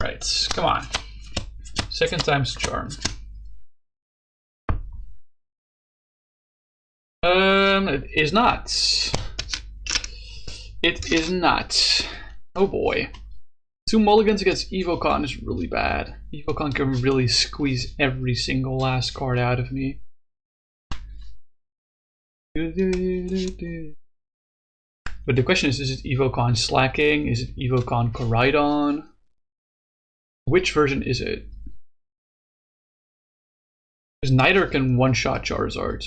Right, come on. Second time's the charm. It is not. It is not. Oh boy. 2 mulligans against EvoCon is really bad. EvoCon can really squeeze every single last card out of me. But the question is it EvoCon slacking? Is it EvoCon Koraidon? Which version is it? Because neither can one-shot Charizard.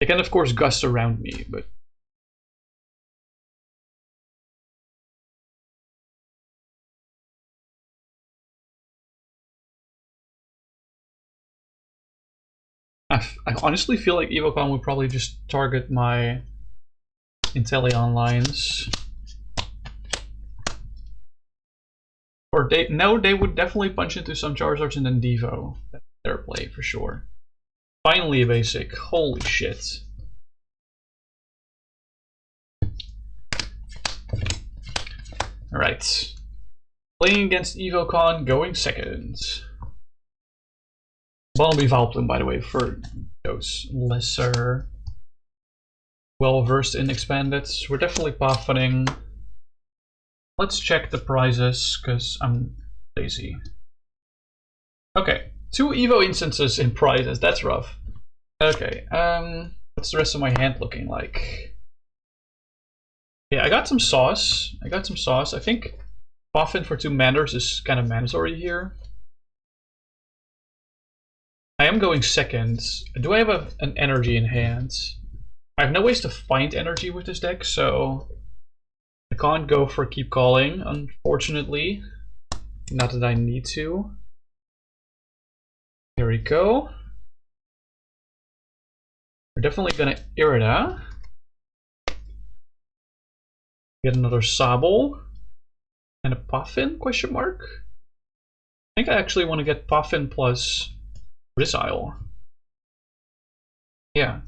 They can of course gust around me, but... I honestly feel like EvoCon would probably just target my Inteleon lines. Or they would definitely punch into some Charizards and then Devo. That's their play for sure. Finally a basic. Holy shit. Alright. Playing against EvoCon, going second. Bunnelby Vileplume, by the way, for those lesser well-versed in expanded. We're definitely paffining. Let's check the prizes, because I'm lazy. Okay, 2 Evo instances in prizes, that's rough. Okay, what's the rest of my hand looking like? Yeah, I got some sauce. I think Poffin for 2 Manders is kind of mandatory here. I am going second. Do I have an energy in hand? I have no ways to find energy with this deck, so I can't go for Keep Calling, unfortunately. Not that I need to. Here we go. We're definitely gonna Irida. Get another Sobble. And a Poffin, question mark? I think I actually want to get Poffin plus Drizzile. Yeah.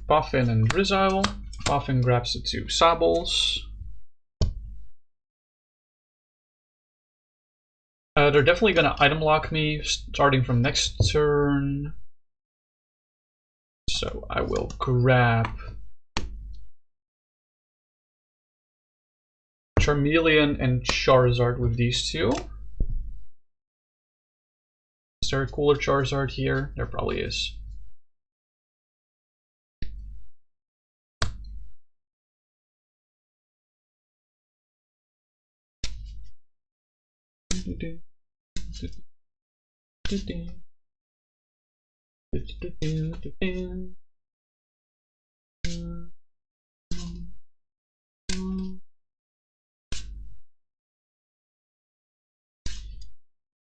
Poffin and Drizzile. Poffin grabs the 2 Sobbles. They're definitely gonna item lock me starting from next turn. So I will grab Charmeleon and Charizard with these two. Is there a cooler Charizard here? There probably is.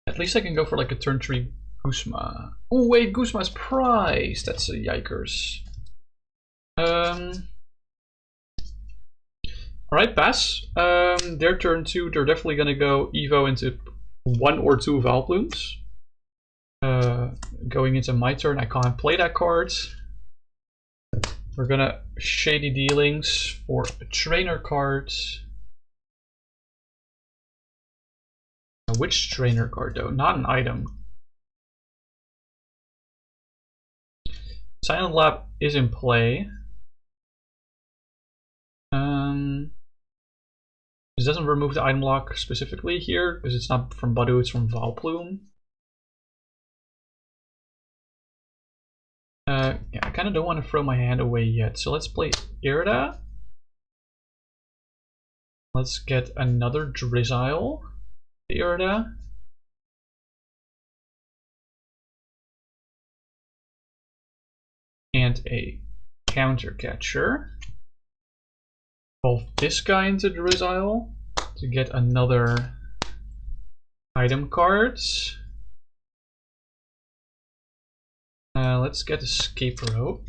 At least I can go for like a turn 3 Guzma. Oh wait, Guzma's prize! That's a yikers. Alright, pass. Their turn 2, they're definitely gonna go Evo into 1 or 2 Vileplumes. Going into my turn, I can't play that card. We're gonna Shady Dealings for a trainer card. Which trainer card though? Not an item. Silent Lab is in play. This doesn't remove the item lock specifically here, because it's not from Buddy, it's from Vileplume. Yeah, I kind of don't want to throw my hand away yet, so let's play Irida. Let's get another Drizzile. Irida. And a counter catcher. Evolve this guy into Drizzile to get another item card. Let's get Escape Rope.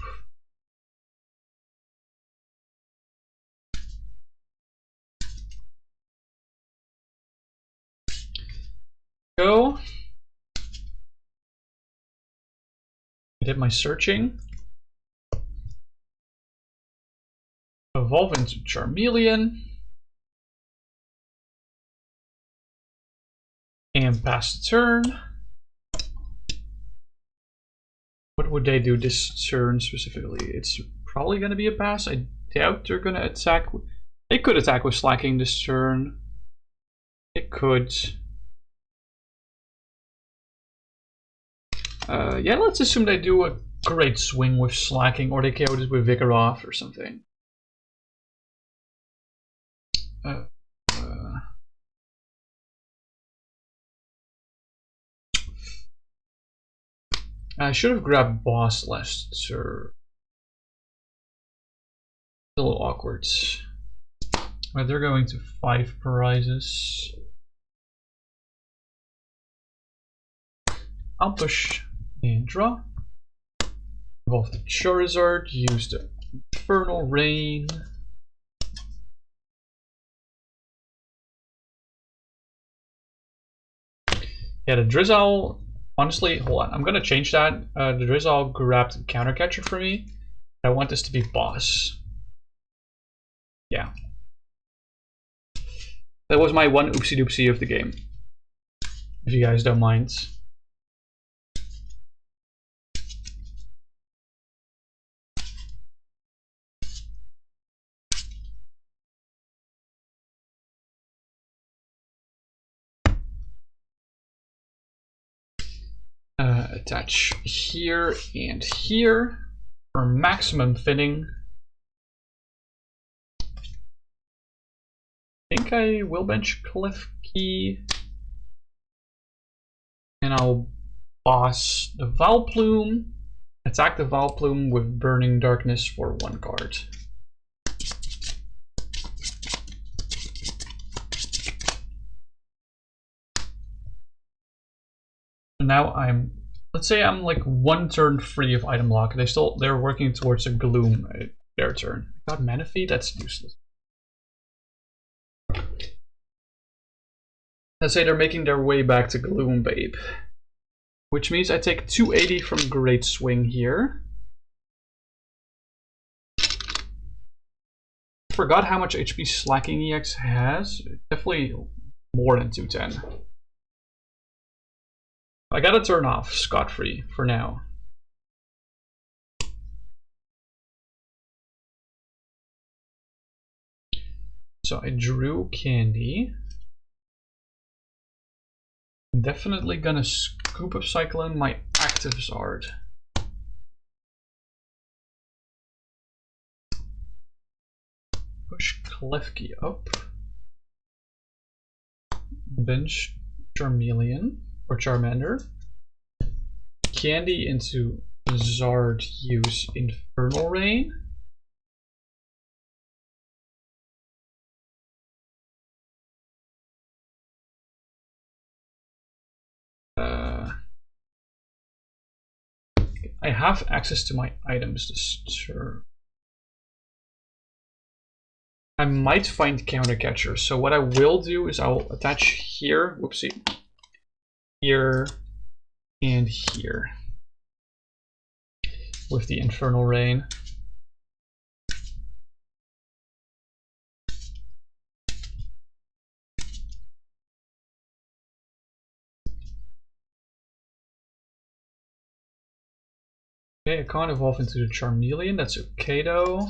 Go. I did my searching. Evolve into Charmeleon. And pass the turn. What would they do this turn specifically? It's probably going to be a pass. I doubt they're going to attack. They could attack with slacking this turn. It could. Yeah, let's assume they do a great swing with slacking, or they KO this with Vigor off or something. I should have grabbed Boss last turn. A little awkward. Right, they're going to 5 prizes. I'll push and draw. Evolve the Charizard, use the Infernal Rain. Yeah, the Drizzile, honestly, hold on, I'm gonna change that. The Drizzile grabbed Counter Catcher for me. I want this to be Boss. Yeah. That was my one oopsie doopsie of the game, if you guys don't mind. Attach here and here for maximum fitting. I think I will bench Klefki, and I'll boss the Vileplume, attack the Vileplume with Burning Darkness for 1 card. Now let's say I'm like 1 turn free of item lock. They're working towards a Gloom their turn. God, Manaphy, that's useless. Let's say they're making their way back to Gloom, babe. Which means I take 280 from Great Swing here. Forgot how much HP Slacking EX has. Definitely more than 210. I gotta turn off scot-free for now. So I drew Candy. I'm definitely gonna Scoop Up Cyclone my active zard. Push Klefki up. Bench Charmeleon or Charmander. Candy into zard, use Infernal Rain. I have access to my items this turn. I might find counter catcher. So what I will do is I'll attach here, whoopsie, here and here with the Infernal Rain. Okay, I can't evolve into the Charmeleon, that's okay though.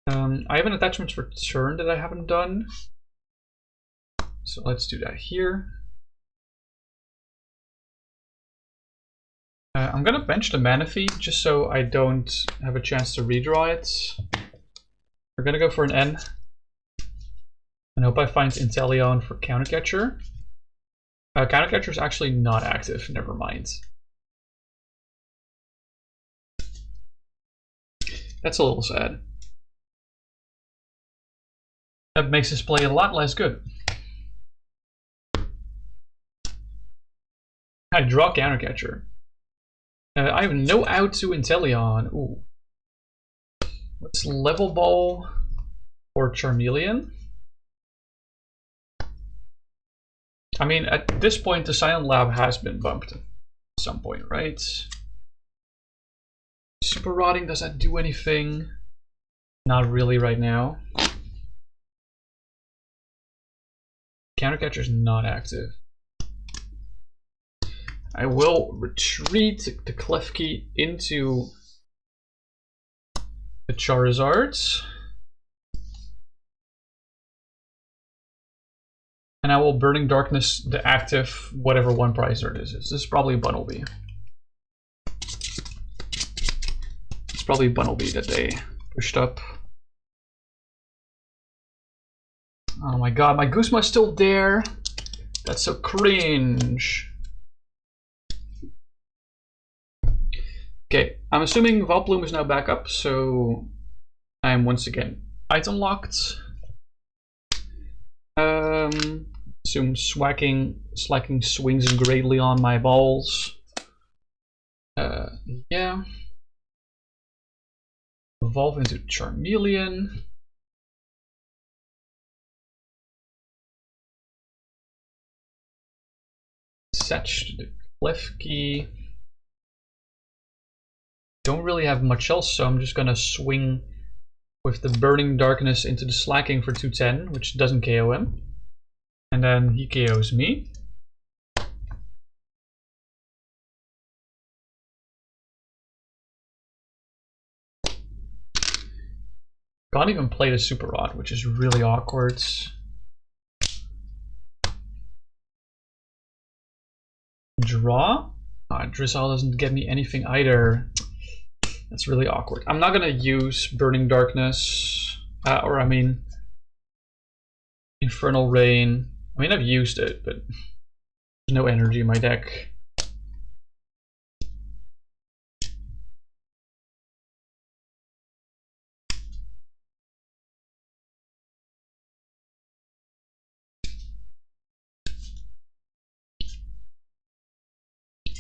I have an attachment for turn that I haven't done. So let's do that here. I'm gonna bench the Manaphy just so I don't have a chance to redraw it. We're gonna go for an N. And hope I find Inteleon for counter catcher. Counter catcher is actually not active, never mind. That's a little sad. That makes this play a lot less good. I draw counter catcher. I have no out to Inteleon. Ooh. Let's Level Ball or Charmeleon. I mean, at this point, the Silent Lab has been bumped at some point, right? Super Rotting, does that do anything? Not really right now. Counter catcher is not active. I will retreat the Klefki into the Charizards. And I will Burning Darkness the active whatever one prize zard is. This is probably Buddy-Buddy. It's probably Buddy-Buddy that they pushed up. Oh my god, my Guzma is still there. That's so cringe. Okay, I'm assuming Valplume is now back up, so I'm once again item locked. Assume slacking swings greatly on my balls. Yeah. Evolve into Charmeleon. Attach to the Klefki. Don't really have much else, so I'm just gonna swing with the Burning Darkness into the Slacking for 210, which doesn't KO him. And then he KOs me. Can't even play the Super Rod, which is really awkward. Draw? Drizzile doesn't get me anything either. That's really awkward. I'm not gonna use Burning Darkness, or I mean, Infernal Rain. I mean, I've used it, but there's no energy in my deck.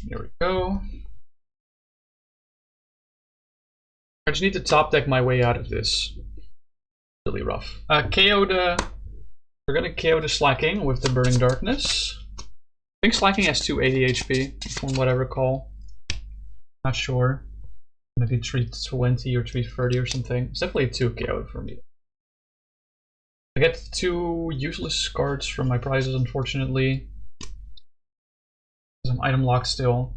There we go. I just need to top deck my way out of this. Really rough. We're gonna KO the Slacking with the Burning Darkness. I think Slacking has 280 HP, from what I recall. Not sure. Maybe 320 or 330 or something. It's definitely a 2 KO for me. I get 2 useless cards from my prizes, unfortunately. I'm item locked still.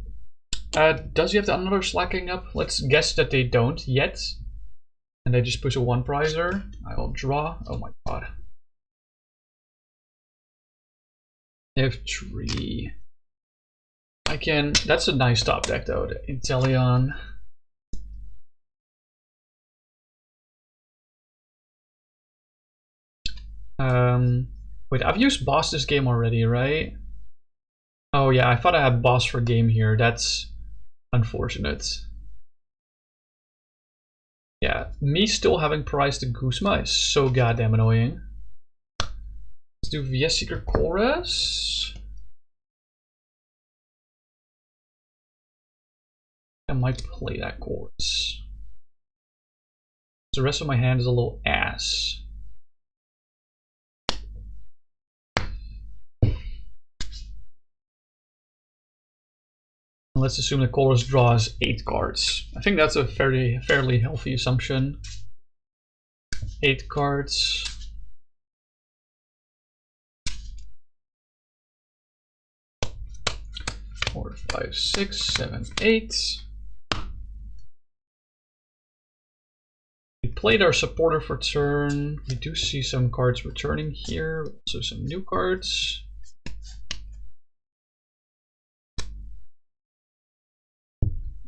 Does he have another slacking up? Let's guess that they don't yet. And they just push a 1 prizer. I will draw. Oh my god. They have 3. I can. That's a nice top deck though. The Inteleon. Wait, I've used boss this game already, right? Oh yeah, I thought I had boss for game here. That's unfortunate. Yeah, me still having prized the Guzma is so goddamn annoying. Let's do VS Seeker Colress. I might play that Colress. The rest of my hand is a little ass. Let's assume that Colress draws 8 cards. I think that's a fairly healthy assumption. 8 cards. Four, 5, 6, 7, 8. We played our supporter for turn. We do see some cards returning here. Also some new cards.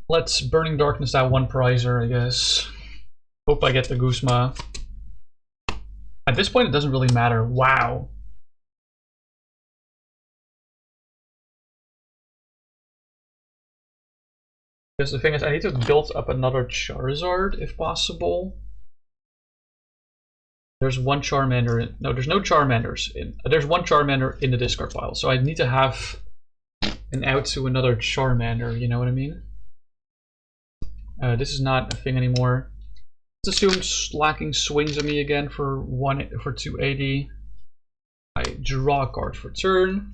Let's Burning Darkness that 1 prizer, I guess. Hope I get the Guzma. At this point, it doesn't really matter. Wow. Because the thing is, I need to build up another Charizard, if possible. There's 1 Charmander in... No, there's no Charmanders in... There's 1 Charmander in the discard pile, so I need to have an out to another Charmander, you know what I mean? This is not a thing anymore. Let's assume Slacking swings at me again for 280. I draw a card for turn.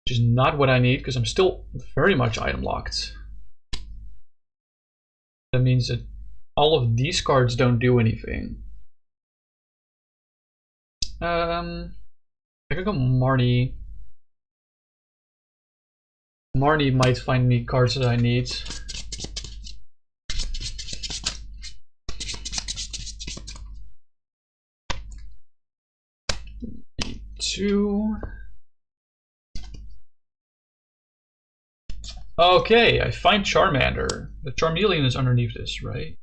Which is not what I need because I'm still very much item locked. That means that all of these cards don't do anything. I could go Marnie. Marnie might find me cards that I need. Two. Okay, I find Charmander. The Charmeleon is underneath this, right?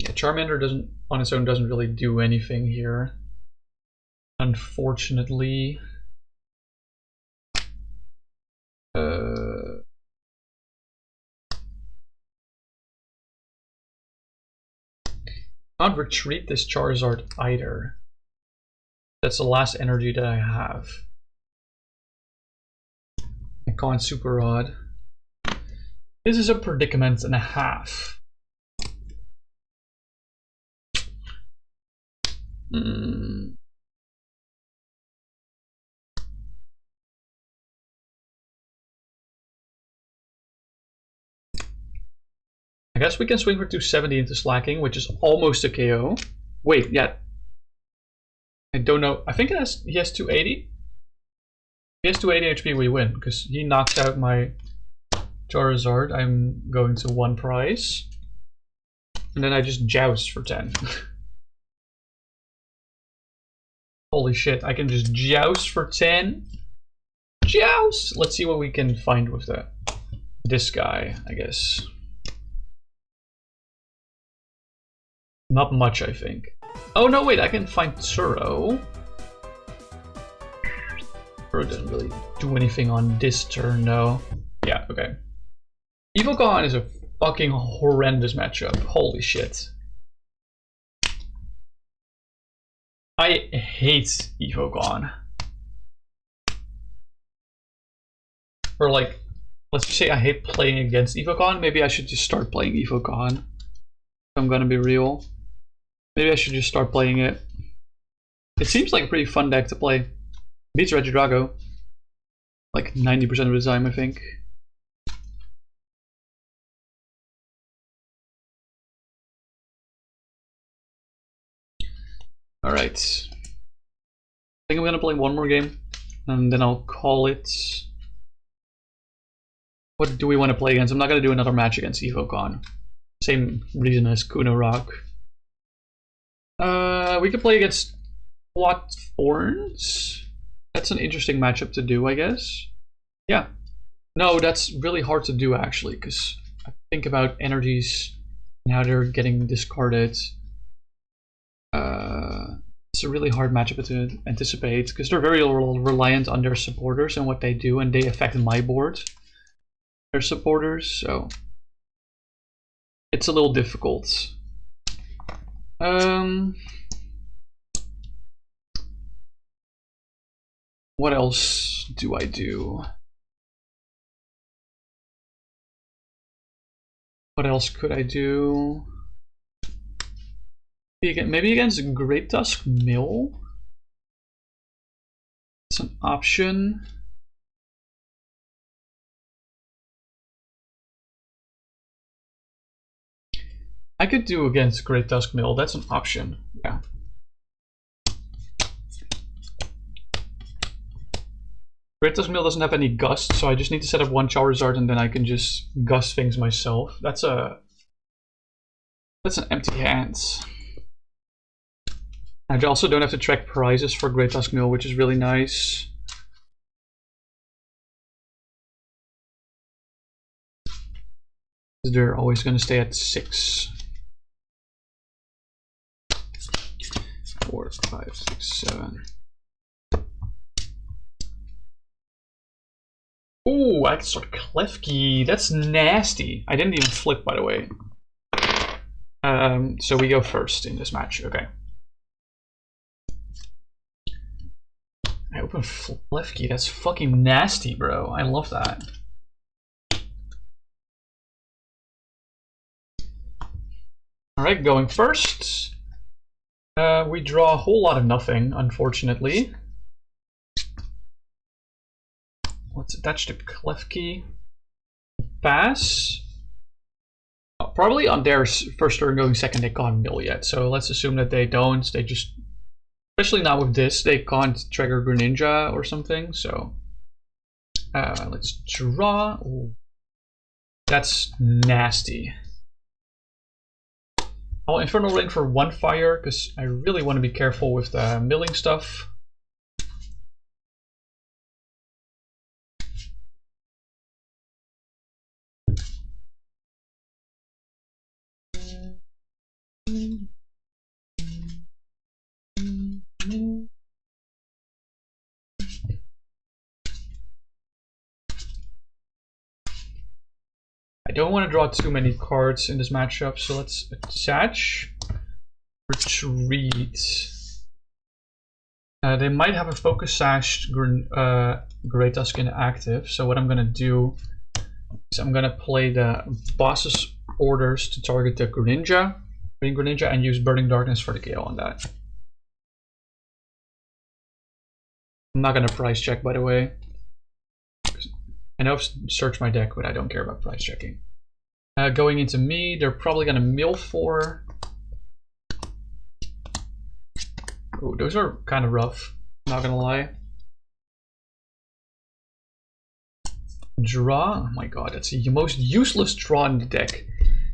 Yeah, Charmander doesn't on its own doesn't really do anything here. Unfortunately, can't retreat this Charizard either. That's the last energy that I have. I can't Super Rod. This is a predicament and a half. I guess we can swing for 270 into Slacking, which is almost a KO. Wait, yeah. I don't know. I think he has 280. If he has 280 HP, we win, because he knocks out my Charizard. I'm going to 1 prize. And then I just joust for 10. Holy shit, I can just joust for 10. Joust! Let's see what we can find with that. This guy, I guess. Not much, I think. Oh no, wait, I can find Turo. Turo doesn't really do anything on this turn, though. Yeah, okay. Evocon is a fucking horrendous matchup. Holy shit. I hate Evocon. Or like, let's just say I hate playing against Evocon. Maybe I should just start playing Evocon. If I'm gonna be real. Maybe I should just start playing it. It seems like a pretty fun deck to play. Beats Regidrago. Like 90% of the time, I think. Alright. I think I'm gonna play one more game, and then I'll call it. What do we want to play against? I'm not gonna do another match against Evocon. Same reason as Kuno Rock. We could play against Plot Thorns. That's an interesting matchup to do, I guess. Yeah. No, that's really hard to do actually, because I think about energies and how they're getting discarded. It's a really hard matchup to anticipate because they're very reliant on their supporters and what they do, and they affect my board. Their supporters, so it's a little difficult. What else do I do? What else could I do? Maybe against Great Tusk Mill? It's an option. I could do against Great Tusk Mill, that's an option, yeah. Great Tusk Mill doesn't have any gust, so I just need to set up one Charizard and then I can just gust things myself. That's an empty hand. I also don't have to track prizes for Great Tusk Mill, which is really nice. They're always going to stay at 6. 4, 5, 6, 7. Ooh, I can start Klefki. That's nasty. I didn't even flip, by the way. So we go first in this match. Okay. I open Klefki. That's fucking nasty, bro. I love that. Alright, going first. We draw a whole lot of nothing, unfortunately. Let's attach the Klefki. Pass. Probably on their first turn going second, they can't mill yet. So let's assume that they don't. They just, especially now with this, they can't trigger Greninja or something. So let's draw. Ooh. That's nasty. I'll Infernal Rain for 1 fire because I really want to be careful with the milling stuff. I don't want to draw too many cards in this matchup, so let's attach, retreat. They might have a Focus Sash Great Tusk in active, so what I'm going to do is I'm going to play the boss's orders to target the Greninja, Green Greninja, and use Burning Darkness for the KO on that. I'm not going to price check, by the way. I know I've searched my deck, but I don't care about price checking. Going into me, they're probably going to mill 4. Oh, those are kind of rough, not going to lie. Draw. Oh my god, that's the most useless draw in the deck.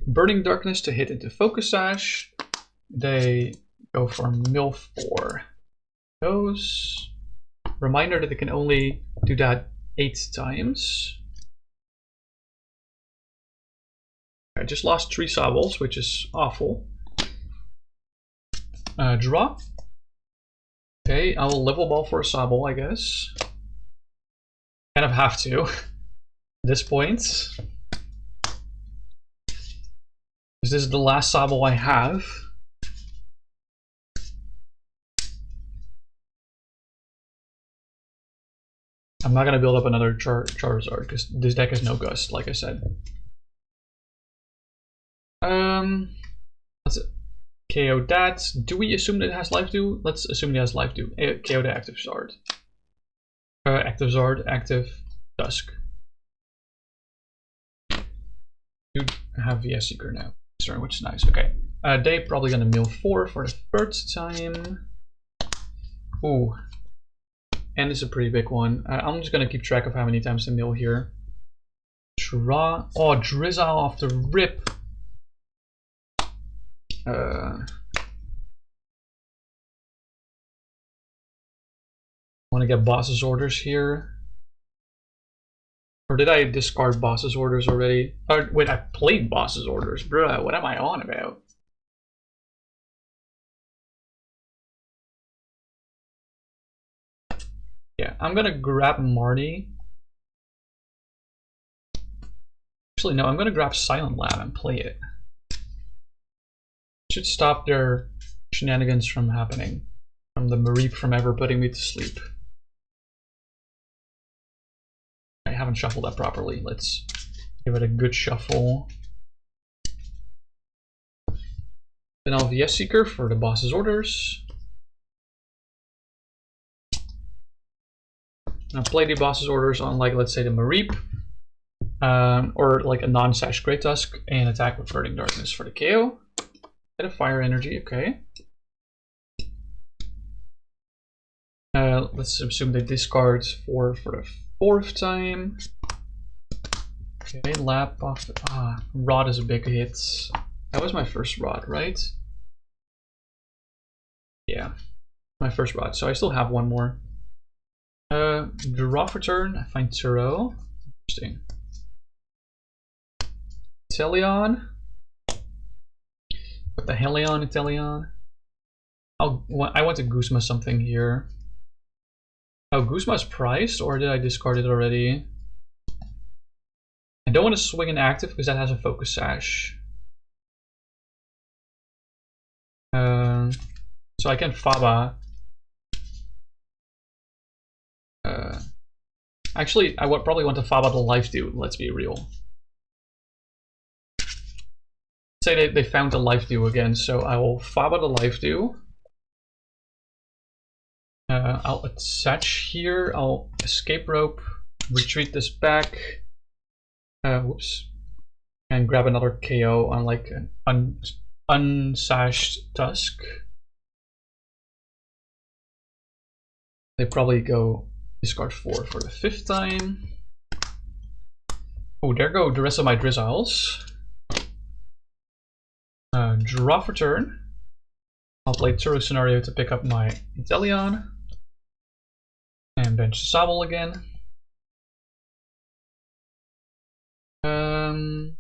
Burning Darkness to hit into Focus Sash. They go for mill 4. Those. Reminder that they can only do that 8 times. I just lost 3 Sobbles, which is awful. Draw. Okay, I will level ball for a Sobble, I guess. Kind of have to at this point. This is the last Sobble I have. I'm not going to build up another Charizard because this deck has no gust, like I said. Let's KO that. Do we assume that it has life do? Let's assume it has life do. KO the active Zard. Active Zard, active Dusk. You have the Seeker now, which is nice. Okay. They probably gonna mill 4 for the 3rd time. Ooh. And it's a pretty big one. I'm just gonna keep track of how many times to mill here. Draw. Oh, Drizzile off the rip. Want to get boss's orders here. Or did I discard boss's orders already? Or wait, I played boss's orders. Bruh, what am I on about? Yeah, I'm gonna grab Marnie. Actually, no, I'm gonna grab Silent Lab and play it. Should stop their shenanigans from happening. From the Mareep from ever putting me to sleep. I haven't shuffled that properly. Let's give it a good shuffle. Then I'll VS Seeker for the boss's orders. Now play the boss's orders on, like, let's say the Mareep, or like a non-sash Great Tusk, and attack with Burning Darkness for the KO. Get a Fire Energy, okay. Let's assume they discard 4 for the 4th time. Okay, Lab off. Rod is a big hit. That was my first Rod, right? Yeah, my first Rod. So I still have one more. Draw for turn. I find Turo. Interesting. Inteleon. What the hell on Inteleon? I want to Guzma something here. Oh, Guzma's priced, or did I discard it already? I don't want to swing an active because that has a focus sash. So I can Faba. Actually, I would probably want to Faba the Life Dew, let's be real. Say they found the Life Dew again, so I will Faba the Life Dew. I'll attach here, I'll Escape Rope, retreat this back, whoops, and grab another KO on like an unsashed Tusk. They probably go discard 4 for the 5th time. Oh, there go the rest of my Drizziles. Draw for turn. I'll play Turo Scenario to pick up my Inteleon. And bench Sobble again. I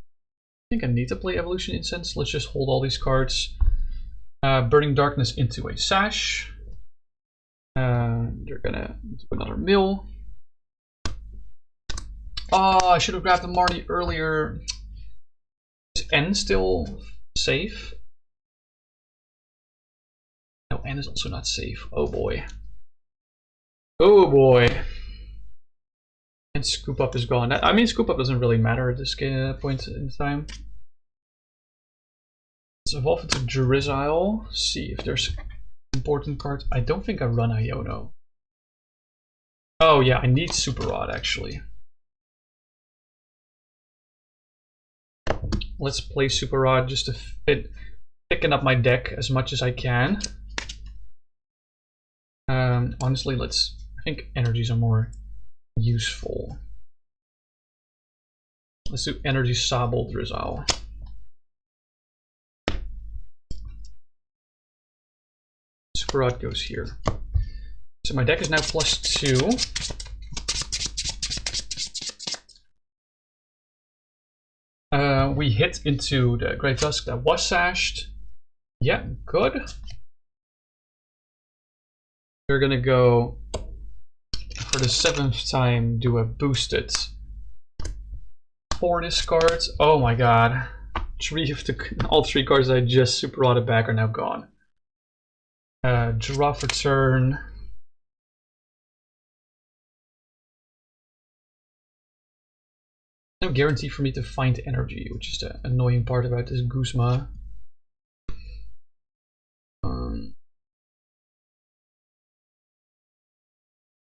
think I need to play Evolution Incense. Let's just hold all these cards. Burning Darkness into a Sash. They're gonna do another mill. Oh, I should have grabbed the Marnie earlier. Is N still safe? No, N is also not safe. Oh boy. Oh boy. And Scoop Up is gone. I mean, Scoop Up doesn't really matter at this point in time. Let's evolve into Drizzile. See if there's important cards. I don't think I run Iono. Oh yeah, I need Super Rod actually. Let's play Super Rod just to thicken up my deck as much as I can. Honestly, I think energies are more useful. Let's do Energy Sobble Drizzile. Super Rod goes here. So my deck is now +2. We hit into the Great Tusk that was sashed. Yeah, good. We're gonna go for the 7th time, do a boosted for this card. Oh my god. All 3 cards I just Super Rodded back are now gone. Draw for turn. No guarantee for me to find energy, which is the annoying part about this Guzma.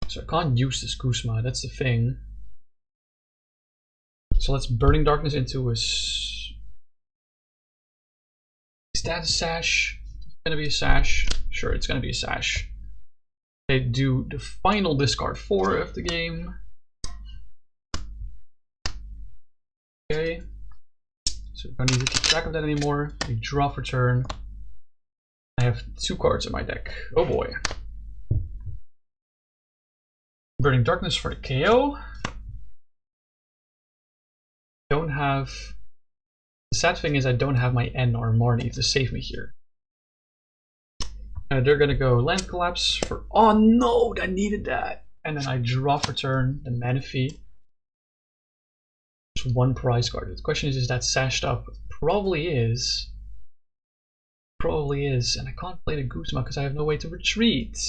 So I can't use this Guzma, that's the thing. So let's Burning Darkness into a... Is that a sash? It's gonna be a sash? Sure, it's gonna be a sash. I do the final discard 4 of the game. Okay. So we don't need to keep track of that anymore. We draw for turn. I have 2 cards in my deck. Oh boy. Burning Darkness for the KO. Don't have... The sad thing is I don't have my N or Marnie to save me here. They're gonna go Land Collapse for... Oh no, I needed that! And then I draw for turn the Manaphy. There's 1 prize card. The question is that sashed up? Probably is. Probably is. And I can't play the Guzma because I have no way to retreat.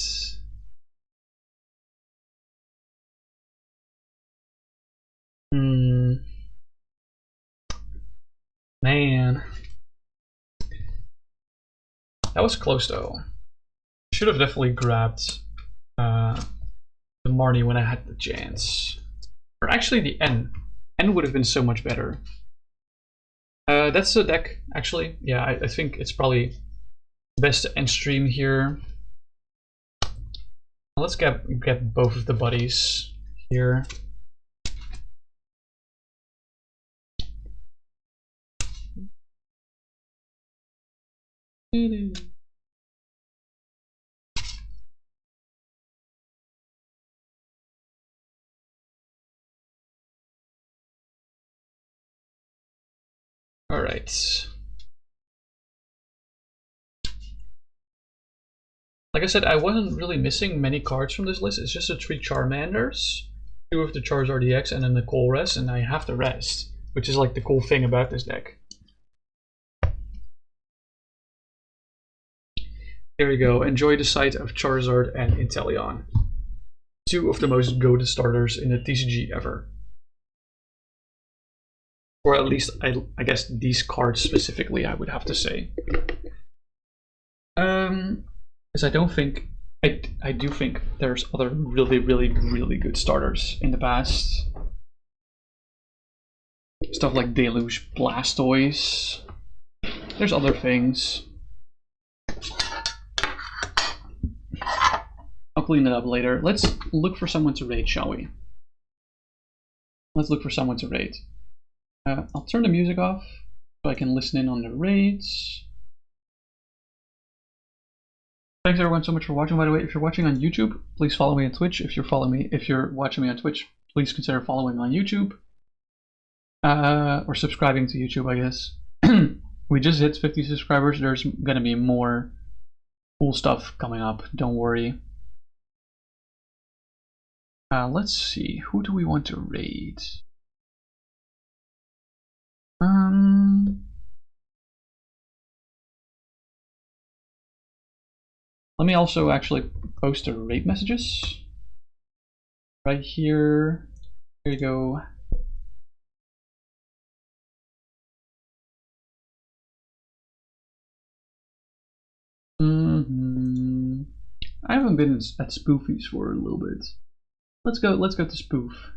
Man. That was close though. Should have definitely grabbed the Marnie when I had the chance. Or actually the N. N would have been so much better. That's the deck, actually. Yeah, I think it's probably best to end stream here. Let's get both of the buddies here. All right. Like I said, I wasn't really missing many cards from this list. It's just the 3 Charmanders, 2 of the Charizard EX, and then the Colress, and I have the rest, which is like the cool thing about this deck. There you go. Enjoy the sight of Charizard and Inteleon. 2 of the most goated starters in the TCG ever. Or at least, I guess these cards specifically, I would have to say. Because I don't think... I do think there's other really good starters in the past. Stuff like Deluge Blastoise. There's other things. I'll clean it up later. Let's look for someone to raid, shall we? Let's look for someone to raid. I'll turn the music off so I can listen in on the raids. Thanks everyone so much for watching. By the way, if you're watching on YouTube, please follow me on Twitch. If you're watching me on Twitch, please consider following on YouTube. Or subscribing to YouTube, I guess. We just hit 50 subscribers. There's gonna be more cool stuff coming up, don't worry. Let's see, who do we want to raid? Let me also actually post the raid messages right here. Here you go. I haven't been at Spoofies for a little bit. Let's go to Spoof.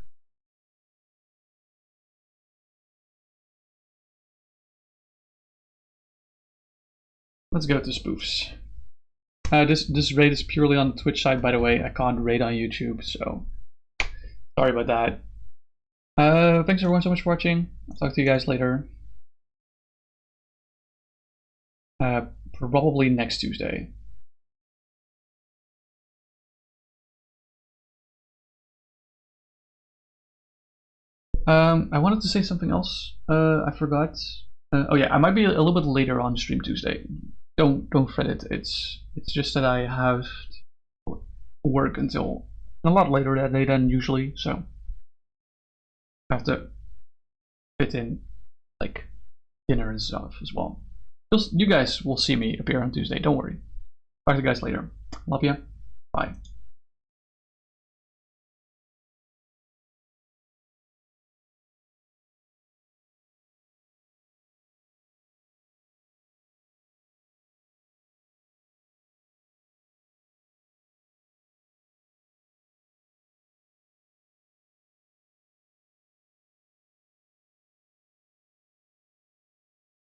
Let's go to Spoofs. This raid is purely on the Twitch side, by the way. I can't raid on YouTube, so sorry about that. Thanks everyone so much for watching. I'll talk to you guys later. Probably next Tuesday. I wanted to say something else. I forgot. Oh yeah, I might be a little bit later on stream Tuesday. Don't fret it. It's just that I have work until a lot later that day than usually, so I have to fit in like dinner and stuff as well. You guys will see me appear on Tuesday. Don't worry. Talk to you guys later. Love ya. Bye.